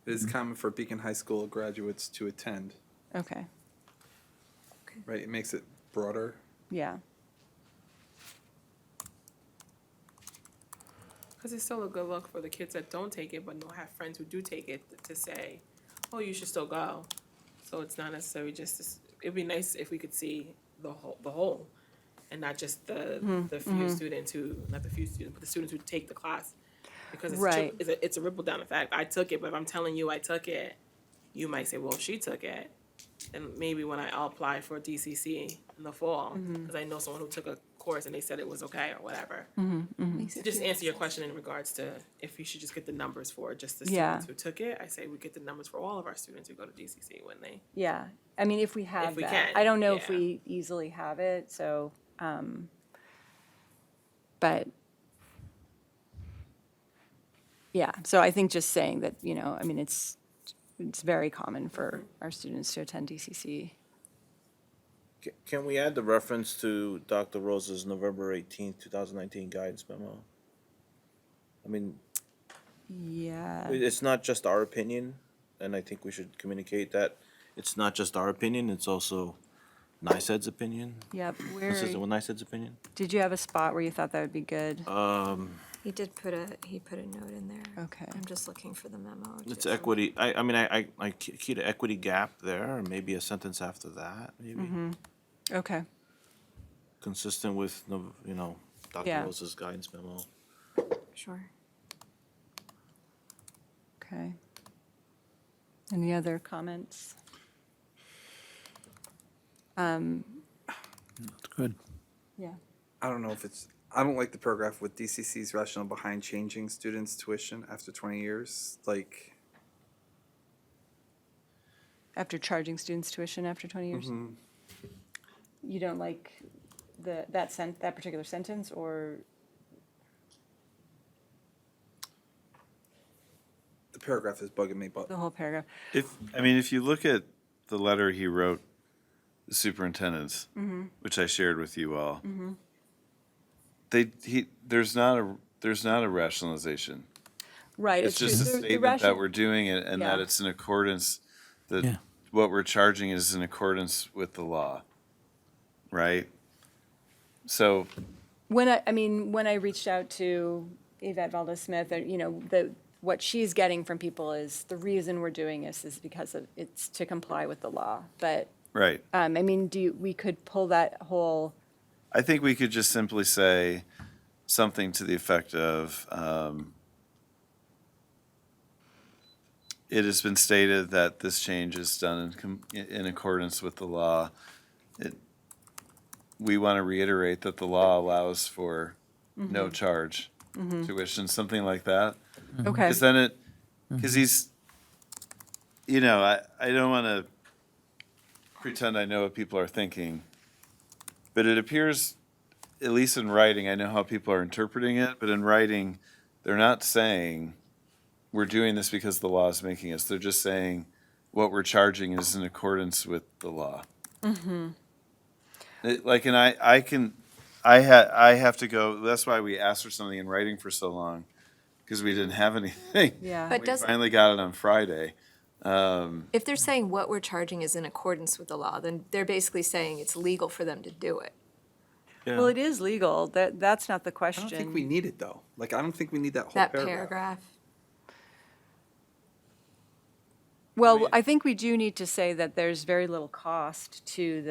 It is common for Beacon High School graduates to attend, okay, right? It makes it broader. yeah. Because it's still a good look for the kids that don't take it, but don't have friends who do take it to say, oh, you should still go. So it's not necessarily just, it'd be nice if we could see the whole, and not just the few students who, not the few students, but the students who take the class. Because Right. it's a ripple down effect. I took it, but if I'm telling you I took it, you might say, well, if she took it, then maybe when I'll apply for DCC in the fall, because I know someone who took a course and they said it was okay or whatever. Makes To it just feel- answer your question in regards to if you should just get the numbers for just the Yeah. students who took it, I say we get the numbers for all of our students who go to DCC when they. Yeah, I mean, if we have If we that. can, I don't know if yeah. we easily have it, so, but, yeah, so I think just saying that, you know, I mean, it's very common for our students to attend DCC. Can we add the reference to Dr. Rose's November 18th, 2019 guidance memo? I mean, Yeah, it's not just our opinion, and I think we should communicate that it's not just our opinion, it's also NICED's opinion. yep, Consistent with NICED's opinion. did you have a spot where you thought that would be good? He put a note in there. Okay. I'm just looking for the memo. It's to- equity, I mean, I keyed an equity gap there, or maybe a sentence after that, maybe. Okay, Consistent with, you know, Dr. Yeah. Rose's guidance memo. Sure. okay. Any other comments? That's good. Yeah. I don't know if it's, I don't like the paragraph with DCC's rationale behind changing students' tuition after 20 years. Like, After charging students tuition after 20 years? You don't like that particular sentence, or, the paragraph is bugging me, but the whole paragraph? If you look at the letter he wrote, the superintendents, which I shared with you all, there's not a rationalization. Right. It's just a statement that we're doing it and that Yeah. it's in accordance, that Yeah. what we're charging is in accordance with the law, right? So, When when I reached out to Yvette Valdez-Smith, you know, what she's getting from people is the reason we're doing this is because it's to comply with the law. But, right. I mean, we could pull that whole, I think we could just simply say something to the effect of, it has been stated that this change is done in accordance with the law. We want to reiterate that the law allows for no charge tuition, something like that. okay. Because he's, you know, I don't want to pretend I know what people are thinking, but it appears, at least in writing, I know how people are interpreting it, but in writing, they're not saying we're doing this because the law is making us. They're just saying what we're charging is in accordance with the law. And I have to go. That's why we asked for something in writing for so long, because we didn't have anything. Yeah. But We does, finally got it on Friday. if they're saying what we're charging is in accordance with the law, then they're basically saying it's legal for them to do it. Well, it is legal. That's not the I question. don't think we need it though. Like, I don't think we need that whole That paragraph. paragraph. Well, I think we do need to say that there's very little cost to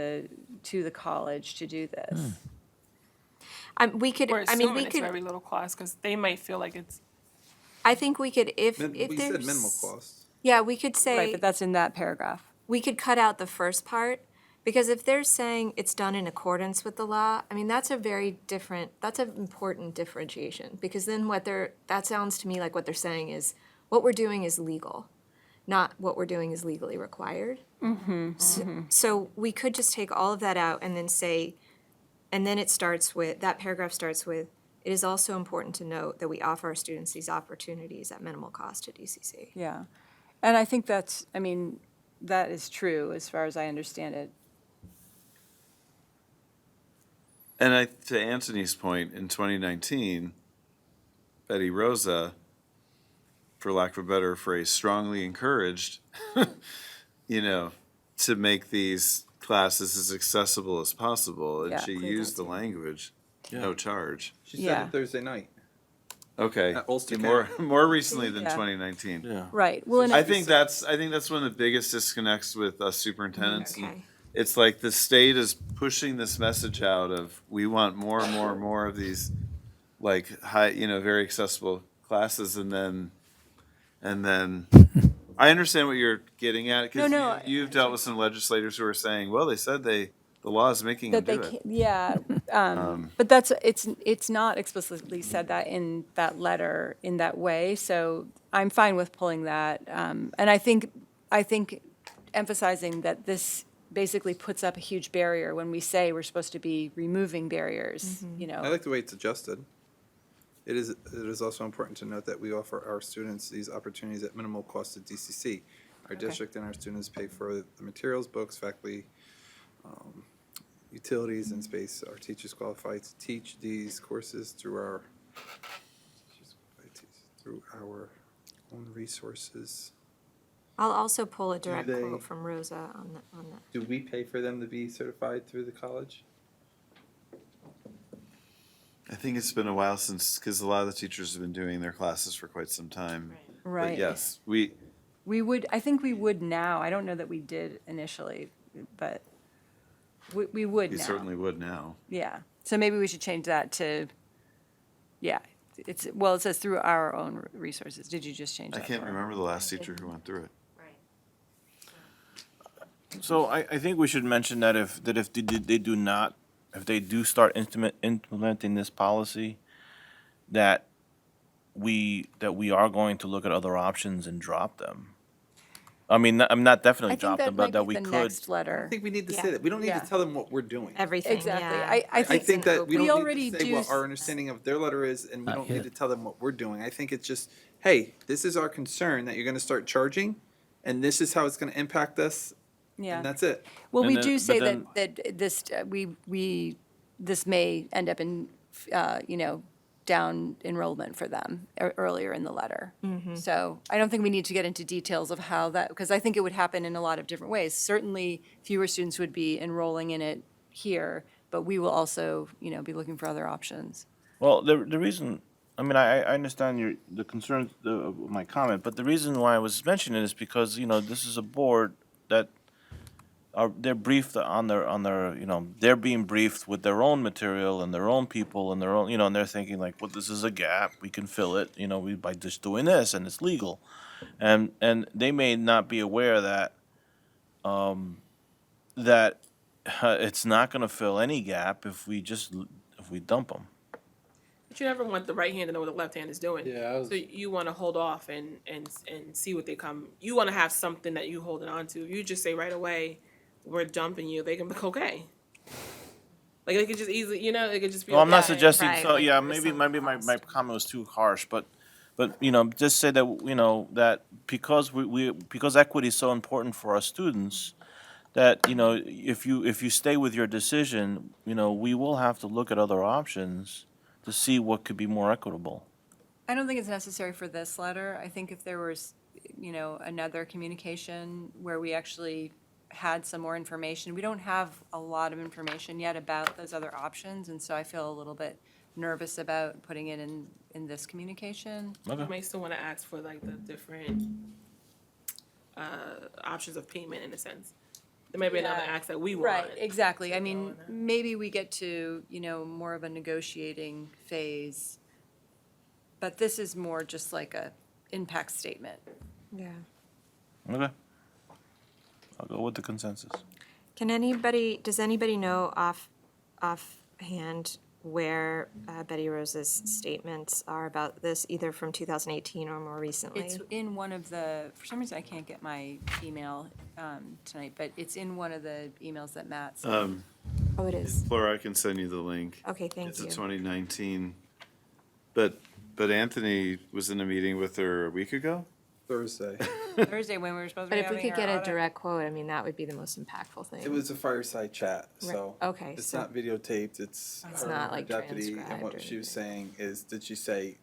the college to do this. We could, We're I mean, assuming we it's could, very little cost, because they might feel like it's, I think we could, if We said there's. minimal cost. Yeah, we could Right, say, but that's in that paragraph. we could cut out the first part, because if they're saying it's done in accordance with the law, I mean, that's a very different, that's an important differentiation, because then that sounds to me like what they're saying is, what we're doing is legal, not what we're doing is legally required. So we could just take all of that out and then say, and then it starts with, that paragraph starts with, it is also important to note that we offer our students these opportunities at minimal cost to DCC. Yeah. And I think that is true as far as I understand it. And to Anthony's point, in 2019, Betty Rosa, for lack of a better phrase, strongly encouraged, to make these classes as accessible as possible. And Yeah, she clear used that the language, no charge. She said Yeah. it Thursday night. Okay, At Ulster more recently than Yeah. 2019. Yeah. Right. Well, and I think that's one of the biggest disconnects with us superintendents. And Okay. it's like the state is pushing this message out of, we want more and more and more of these, like, high, very accessible classes, and then I understand what you're getting at, because No, you've dealt with some legislators who are saying, well, they said the law is making them that they do it. can, yeah. But it's not explicitly said that in that letter in that way, so I'm fine with pulling that. And I think emphasizing that this basically puts up a huge barrier when we say we're supposed to be removing barriers, I like the way it's adjusted. It is also important to note that we offer our students these opportunities at minimal cost to DCC. Our district and our students pay for the materials, books, faculty, utilities, and space. Our teachers qualify to teach these courses through our own resources. I'll also pull a direct they- quote from Rosa on that. Do we pay for them to be certified through the college? I think it's been a while because a lot of the teachers have been doing their classes for quite some time. Right. But yes, I think we would now. I don't know that we did initially, but we would we now. certainly would now. Yeah, so maybe we should change that to, yeah, it says through our own resources. Did you just change I that? can't for- remember the last teacher who went through it. Right. So I think we should mention that if they do start implementing this policy, that we are going to look at other options and drop them. I mean, I'm not I definitely think drop that them, might but that be we the could. next I letter. don't think we need to Yeah. say that. We don't need Yeah. to tell them what we're doing. Everything, Exactly. yeah. I I think think that we we don't already need to say do what our understanding of their letter is, and we Not don't yet. need to tell them what we're doing. I think it's just, hey, this is our concern that you're gonna start charging, and this is how it's gonna impact us, Yeah. and that's it. Well, we And do then- say but that this, this may end up in, down enrollment for them earlier in the letter. So I don't think we need to get into details of how that, because I think it would happen in a lot of different ways. Certainly, fewer students would be enrolling in it here, but we will also, be looking for other options. Well, the reason, I mean, I understand the concerns of my comment, but the reason why I was mentioning it is because, this is a board that they're briefed on their, they're being briefed with their own material and their own people and their own, and they're thinking like, well, this is a gap, we can fill it, by just doing this, and it's legal. And they may not be aware that, it's not gonna fill any gap if we dump them. but you never want the right hand to know what the left hand is doing. Yeah, So you want to hold off and see what they come. You want to have something that you holding on to. If you just say right away, we're dumping you, they can be okay. Like they could just easily, it could just be. Well, I'm not okay. suggesting, right, so, like yeah, there's maybe some my comment was too harsh, but, just say that, that because because equity is so important for our students, that, you know, if you stay with your decision, you know, we will have to look at other options to see what could be more equitable. I don't think it's necessary for this letter. I think if there was, you know, another communication where we actually had some more information. We don't have a lot of information yet about those other options, and so I feel a little bit nervous about putting it in this communication. You may still want to ask for like the different options of payment in a sense. There may be another Yeah. ask that we want. Right, exactly. I mean, maybe we get to, you know, more of a negotiating phase, but this is more just like a impact statement. Yeah. Okay. I'll go with the consensus. Does anybody know offhand where Betty Rose's statements are about this, either from 2018 or more recently? It's in one of the, for some reason, I can't get my email tonight, but it's in one of the emails that Matt sent. Oh, it is. Laura, I can send you the link. Okay, thank It's you. a 2019, but Anthony was in a meeting with her a week ago? Thursday. Thursday when we were supposed to But be if we having could get our a audit. direct quote, I mean, that would be the most impactful thing. It was a fireside chat, so. Okay, It's so- not videotaped, it's It's her not, like, deputy, and transcribed what or she was saying is, did she say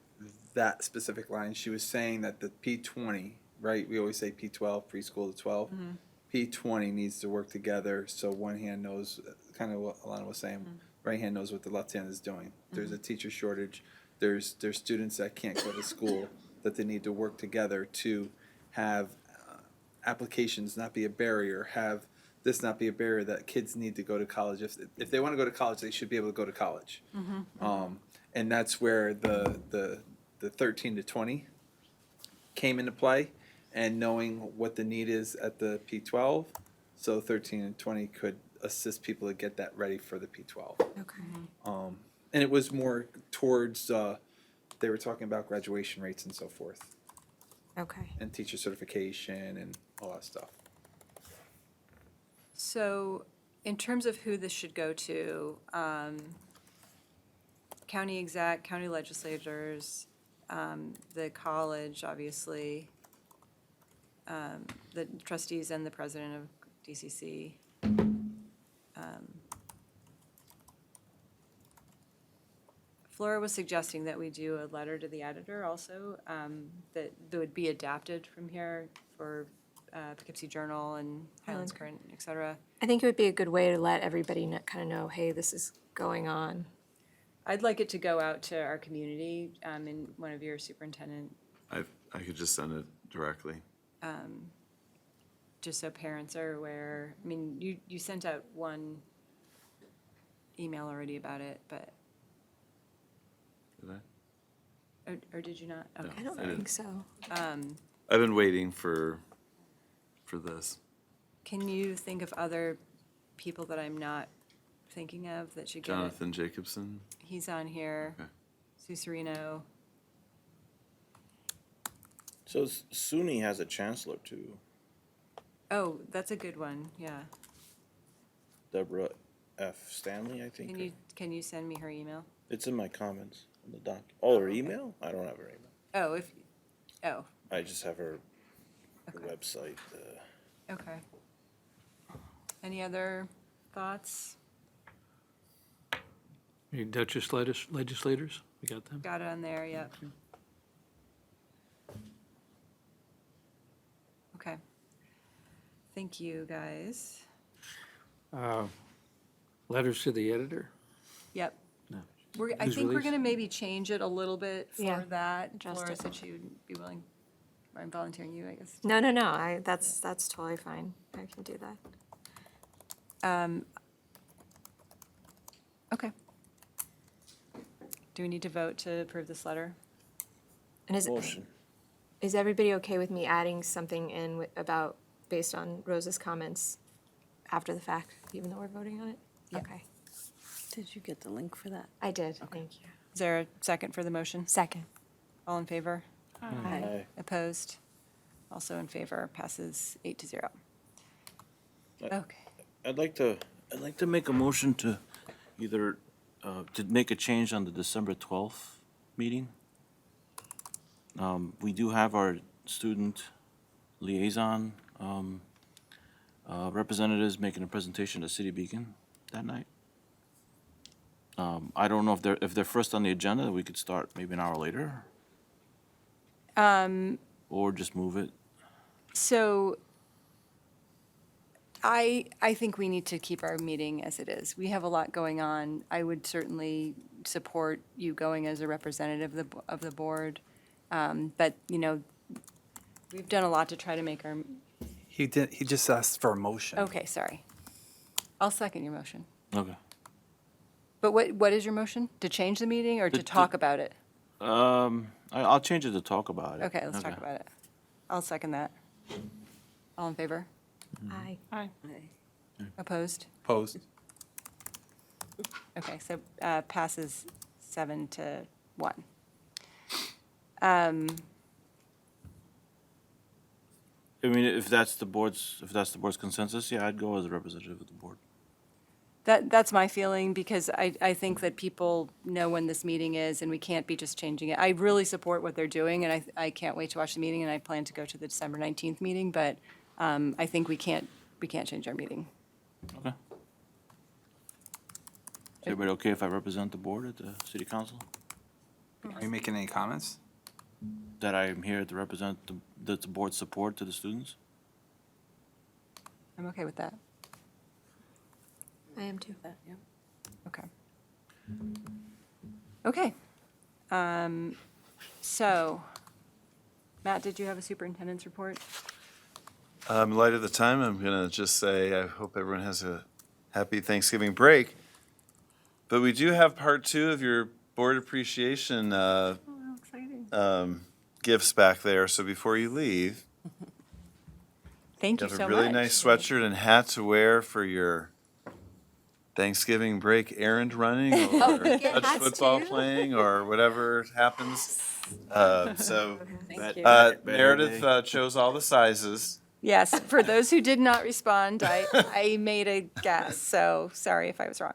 that specific line? She was saying that the P20, right, we always say P12, preschool to 12. Mm-hmm. P20 needs to work together, so one hand knows, kind of what Alana was saying, Mm-hmm. right hand knows what the left hand is doing. There's a teacher shortage, there's students that can't go to school, that they need to work together to have applications not be a barrier, have this not be a barrier, that kids need to go to college. If they want to go to college, they should be able to go to college. And that's where the 13 to 20 came into play, and knowing what the need is at the P12, so 13 and 20 could assist people to get that ready for the P12. Okay. And it was more towards, they were talking about graduation rates and so forth, Okay. and teacher certification and all that stuff. So, in terms of who this should go to, county exec, county legislators, the college, obviously, the trustees and the president of DCC. Flora was suggesting that we do a letter to the editor also, that would be adapted from here for Poughkeepsie Journal and Highlands Current, et cetera. I think it would be a good way to let everybody kind of know, hey, this is going on. I'd like it to go out to our community, in one of your superintendent, I could just send it directly. just so parents are aware. I mean, you sent out one email already about it, but, Did I? or did you not? Okay. I don't I didn't. think so. I've been waiting for this. Can you think of other people that I'm not thinking of that should get it? Jonathan Jacobson. He's on here. Okay. Sue Serino. So SUNY has a chancellor too, Oh, that's a good one, yeah. Deborah F. Stanley, I think. Can you send me her email? It's in my comments on the doc. Oh, her email? I don't have her email. Oh, I just have her Okay. website. okay. Any other thoughts? Any Dutchess legislators, we got them? Got it on there, yep. Okay. Thank you, guys. Letters to the editor? Yep. No. I News think we're release? gonna maybe change it a little bit Yeah, for that. adjust Flora it. said she would be willing, I'm volunteering you, I guess. No, that's totally fine. I can do that. Okay. Do we need to vote to approve this letter? And Motion. is everybody okay with me adding something in about, based on Rose's comments after the fact, even though we're voting on it? Okay, Did you get the link for that? I did, thank you. Is there a second for the motion? Second. All in favor? Aye. Opposed? Also in favor, passes 8-0. Okay. I'd like to make a motion to either, to make a change on the December 12th meeting. We do have our student liaison representatives making a presentation to City Beacon that night. I don't know if they're first on the agenda, we could start maybe an hour later, or just move it. So I think we need to keep our meeting as it is. We have a lot going on. I would certainly support you going as a representative of the board. But, you know, we've done a lot to try to make our, He just asked for a motion. okay, sorry. I'll second your motion. Okay. But what is your motion? To change the meeting or to talk about it? I'll change it to talk about it. Okay, let's talk about it. I'll second that. All in favor? Aye. Aye. Opposed? Opposed. Okay, so passes 7-1. I mean, if that's the board's consensus, yeah, I'd go as a representative of the board. That's my feeling, because I think that people know when this meeting is, and we can't be just changing it. I really support what they're doing, and I can't wait to watch the meeting, and I plan to go to the December 19th meeting, but I think we can't change our meeting. Okay. Is everybody okay if I represent the board at the city council? Are you making any comments? That I'm here to represent the board's support to the students? I'm okay with that. I am too. Okay. Okay. So, Matt, did you have a superintendent's report? In light of the time, I'm going to just say I hope everyone has a happy Thanksgiving break. But we do have part 2 of your board appreciation Oh, how exciting. gifts back there. So before you leave, Thank you you have so a much. really nice sweatshirt and hat to wear for your Thanksgiving break errand running or touch football playing or whatever happens. So Thank you. Meredith chose all the sizes. Yes, for those who did not respond, I made a guess, so sorry if I was wrong.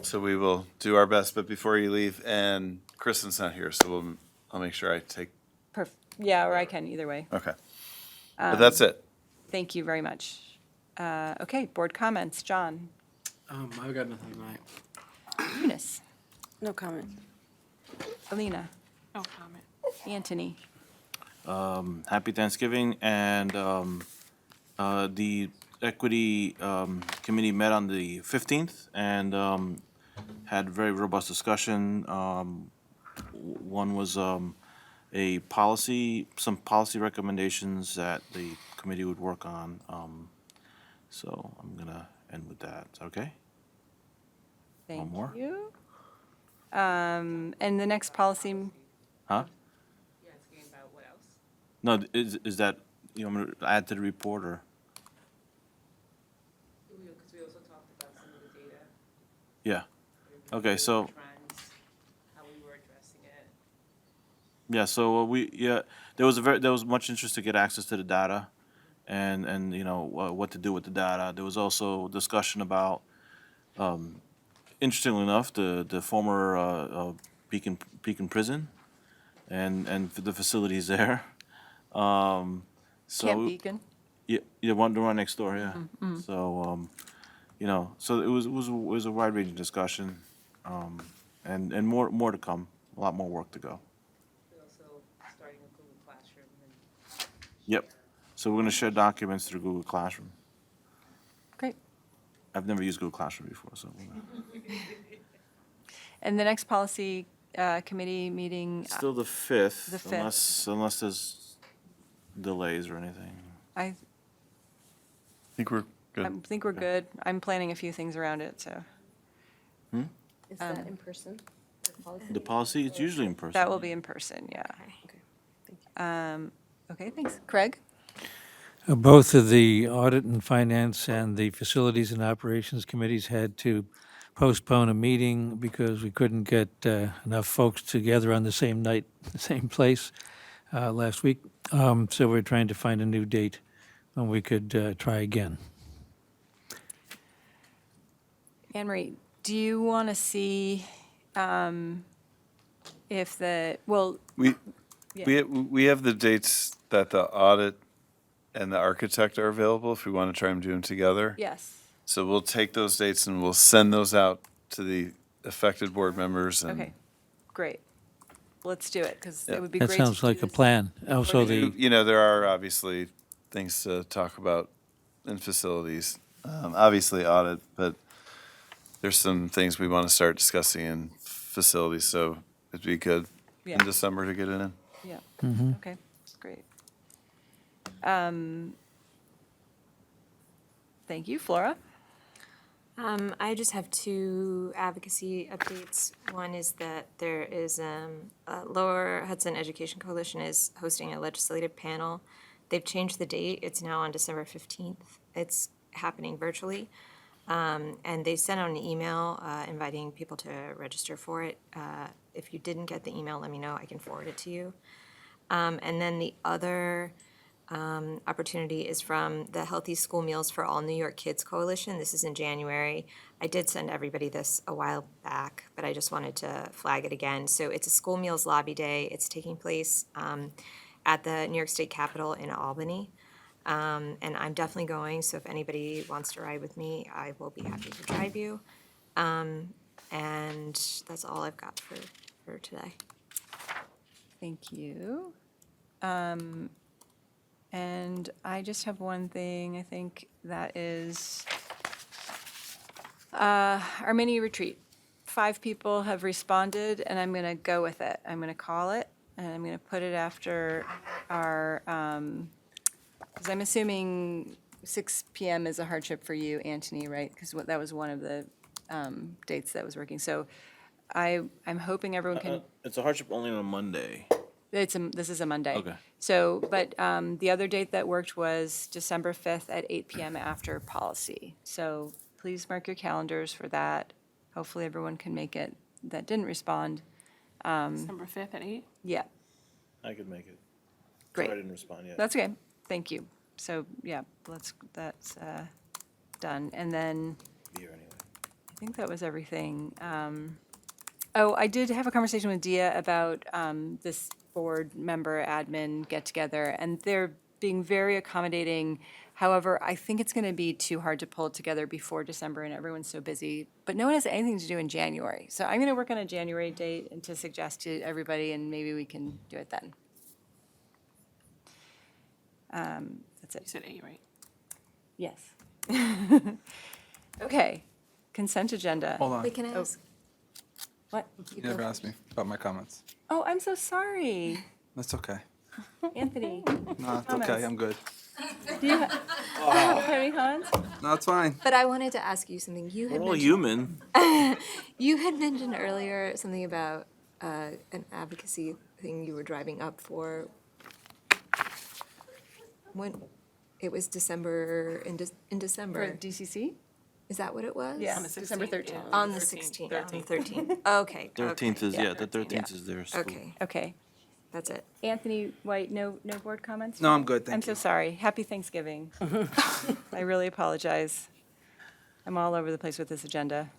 So we will do our best, but before you leave, and Kristen's not here, so I'll make sure I take, Yeah, or I can, either way. okay. But that's it. Thank you very much. Okay, board comments. John, I've got nothing tonight. Eunice, No comment. Alina, No comment. Anthony. Happy Thanksgiving, and the Equity Committee met on the 15th and had very robust discussion. One was a policy, some policy recommendations that the committee would work on. So I'm gonna end with that. Is that okay? Thank more? you. And the next policy, Huh? You're asking about what else? No, is that, you know, I'm gonna add to the report or? Because we also talked about some of the data. Yeah. Okay, so. Trends, how we were addressing it. Yeah, so there was much interest to get access to the data and you know, what to do with the data. There was also discussion about, interestingly enough, the former Beacon Prison and the facilities there. Camp So, Beacon. yeah, the one next door, yeah. So, you know, so it was a wide-ranging discussion, and more to come, a lot more work to go. We're also starting a Google Classroom and Yep. So we're gonna share documents through Google Classroom. Great. I've never used Google Classroom before, so And the next policy committee meeting, still the 5th, The 5th. unless there's delays or anything. I think we're good. think we're good. I'm planning a few things around it, so Is that in person? The policy, it's usually in person. that will be in person, yeah. Okay. Okay, thanks. Craig? Both of the Audit and Finance and the Facilities and Operations Committees had to postpone a meeting because we couldn't get enough folks together on the same night, the same place last week. So we're trying to find a new date when we could try again. Anne Marie, do you want to see if the, well, We yeah. we have the dates that the audit and the architect are available, if we want to try and do them together. Yes. So we'll take those dates and we'll send those out to the affected board members. And Okay, great. Let's do it, because Yeah. it would be That great to sounds do like a this. plan. Also, the, You know, there are obviously things to talk about in facilities. Obviously audit, but there's some things we want to start discussing in facilities, so it'd be good in Yeah. December to get it in. Yeah, Mhm. okay, great. Thank you, Flora. I just have two advocacy updates. One is that there is, Lower Hudson Education Coalition is hosting a legislative panel. They've changed the date. It's now on December 15th. It's happening virtually. And they sent out an email inviting people to register for it. If you didn't get the email, let me know. I can forward it to you. And then the other opportunity is from the Healthy School Meals for All New York Kids Coalition. This is in January. I did send everybody this a while back, but I just wanted to flag it again. So it's a school meals lobby day. It's taking place at the New York State Capitol in Albany. And I'm definitely going, so if anybody wants to ride with me, I will be happy to drive you. And that's all I've got for today. Thank you. And I just have one thing, I think that is our mini retreat. 5 people have responded, and I'm going to go with it. I'm going to call it, and I'm going to put it after our, because I'm assuming 6 PM is a hardship for you, Anthony, right? Because that was one of the dates that was working. So I'm hoping everyone can. It's a hardship only on a Monday. This is a Monday. Okay. So, but the other date that worked was December 5th at 8 PM after policy. So please mark your calendars for that. Hopefully everyone can make it that didn't respond. December 5th at 8? Yeah, I could make it. great. I didn't respond yet. That's okay. Thank you. So, yeah, that's done. And then Be here anyway. I think that was everything. Oh, I did have a conversation with Dia about this board member admin get-together, and they're being very accommodating. However, I think it's going to be too hard to pull it together before December, and everyone's so busy. But no one has anything to do in January. So I'm going to work on a January date and to suggest to everybody, and maybe we can do it then. That's You it. said 8, right? Yes. Okay, consent agenda. Hold on. Wait, can I ask? What? You never asked me about my comments. Oh, I'm so sorry, That's okay. Anthony. No, it's Comments? okay. I'm good. Do you have any comments? No, it's fine. But I wanted to ask you something. You We're had all mentioned, human. you had mentioned earlier something about an advocacy thing you were driving up for. When it was December in For December. DCC? Is that what it was? Yeah. On the 16th? December 13th. Yeah, On the 13th. 16th. On the 13th. Okay. 13th is, okay, yeah, the 13th is their school. Okay, Okay. that's it. Anthony White, no board comments? No, I'm good. I'm Thank so you. sorry. Happy Thanksgiving. I really apologize. I'm all over the place with this agenda.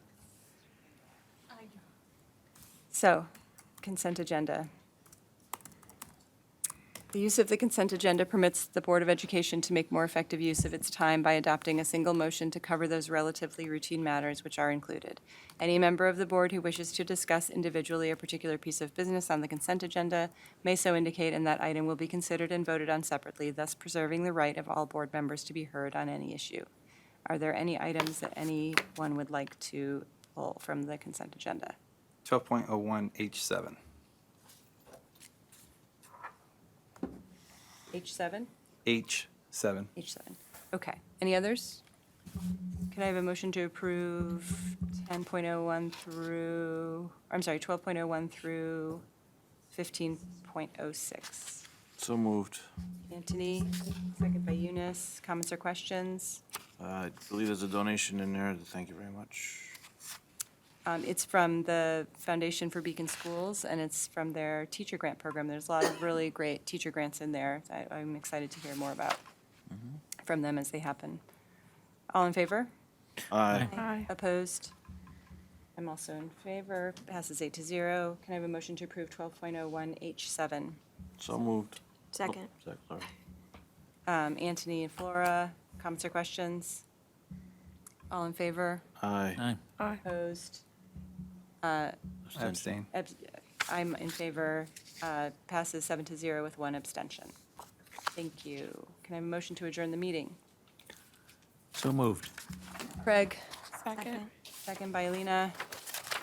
So, consent agenda. The use of the consent agenda permits the Board of Education to make more effective use of its time by adopting a single motion to cover those relatively routine matters which are included. Any member of the board who wishes to discuss individually a particular piece of business on the consent agenda may so indicate, and that item will be considered and voted on separately, thus preserving the right of all board members to be heard on any issue. Are there any items that anyone would like to pull from the consent agenda? 12.01H7. H7? H7. H7. Okay. Any others? Can I have a motion to approve 10.01 through, I'm sorry, 12.01 through 15.06? So moved. Anthony, second by Eunice. Comments or questions? I believe there's a donation in there. Thank you very much. It's from the Foundation for Beacon Schools, and it's from their teacher grant program. There's a lot of really great teacher grants in there. I'm excited to hear more about from them as they happen. All in favor? Aye. Aye. Opposed? I'm also in favor. Passes 8-0. Can I have a motion to approve 12.01 H7? So moved. Second. Sorry. Anthony and Flora, comments or questions? All in favor? Aye. Opposed? Abstain. I'm in favor. Passes 7-0 with one abstention. Thank you. Can I have a motion to adjourn the meeting? So moved. Craig, Second. second by Alina.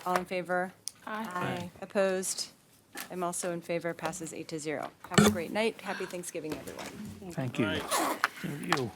All in favor? Aye. Opposed? I'm also in favor. Passes 8-0. Have a great night. Happy Thanksgiving, everyone. Thank you. Thank you.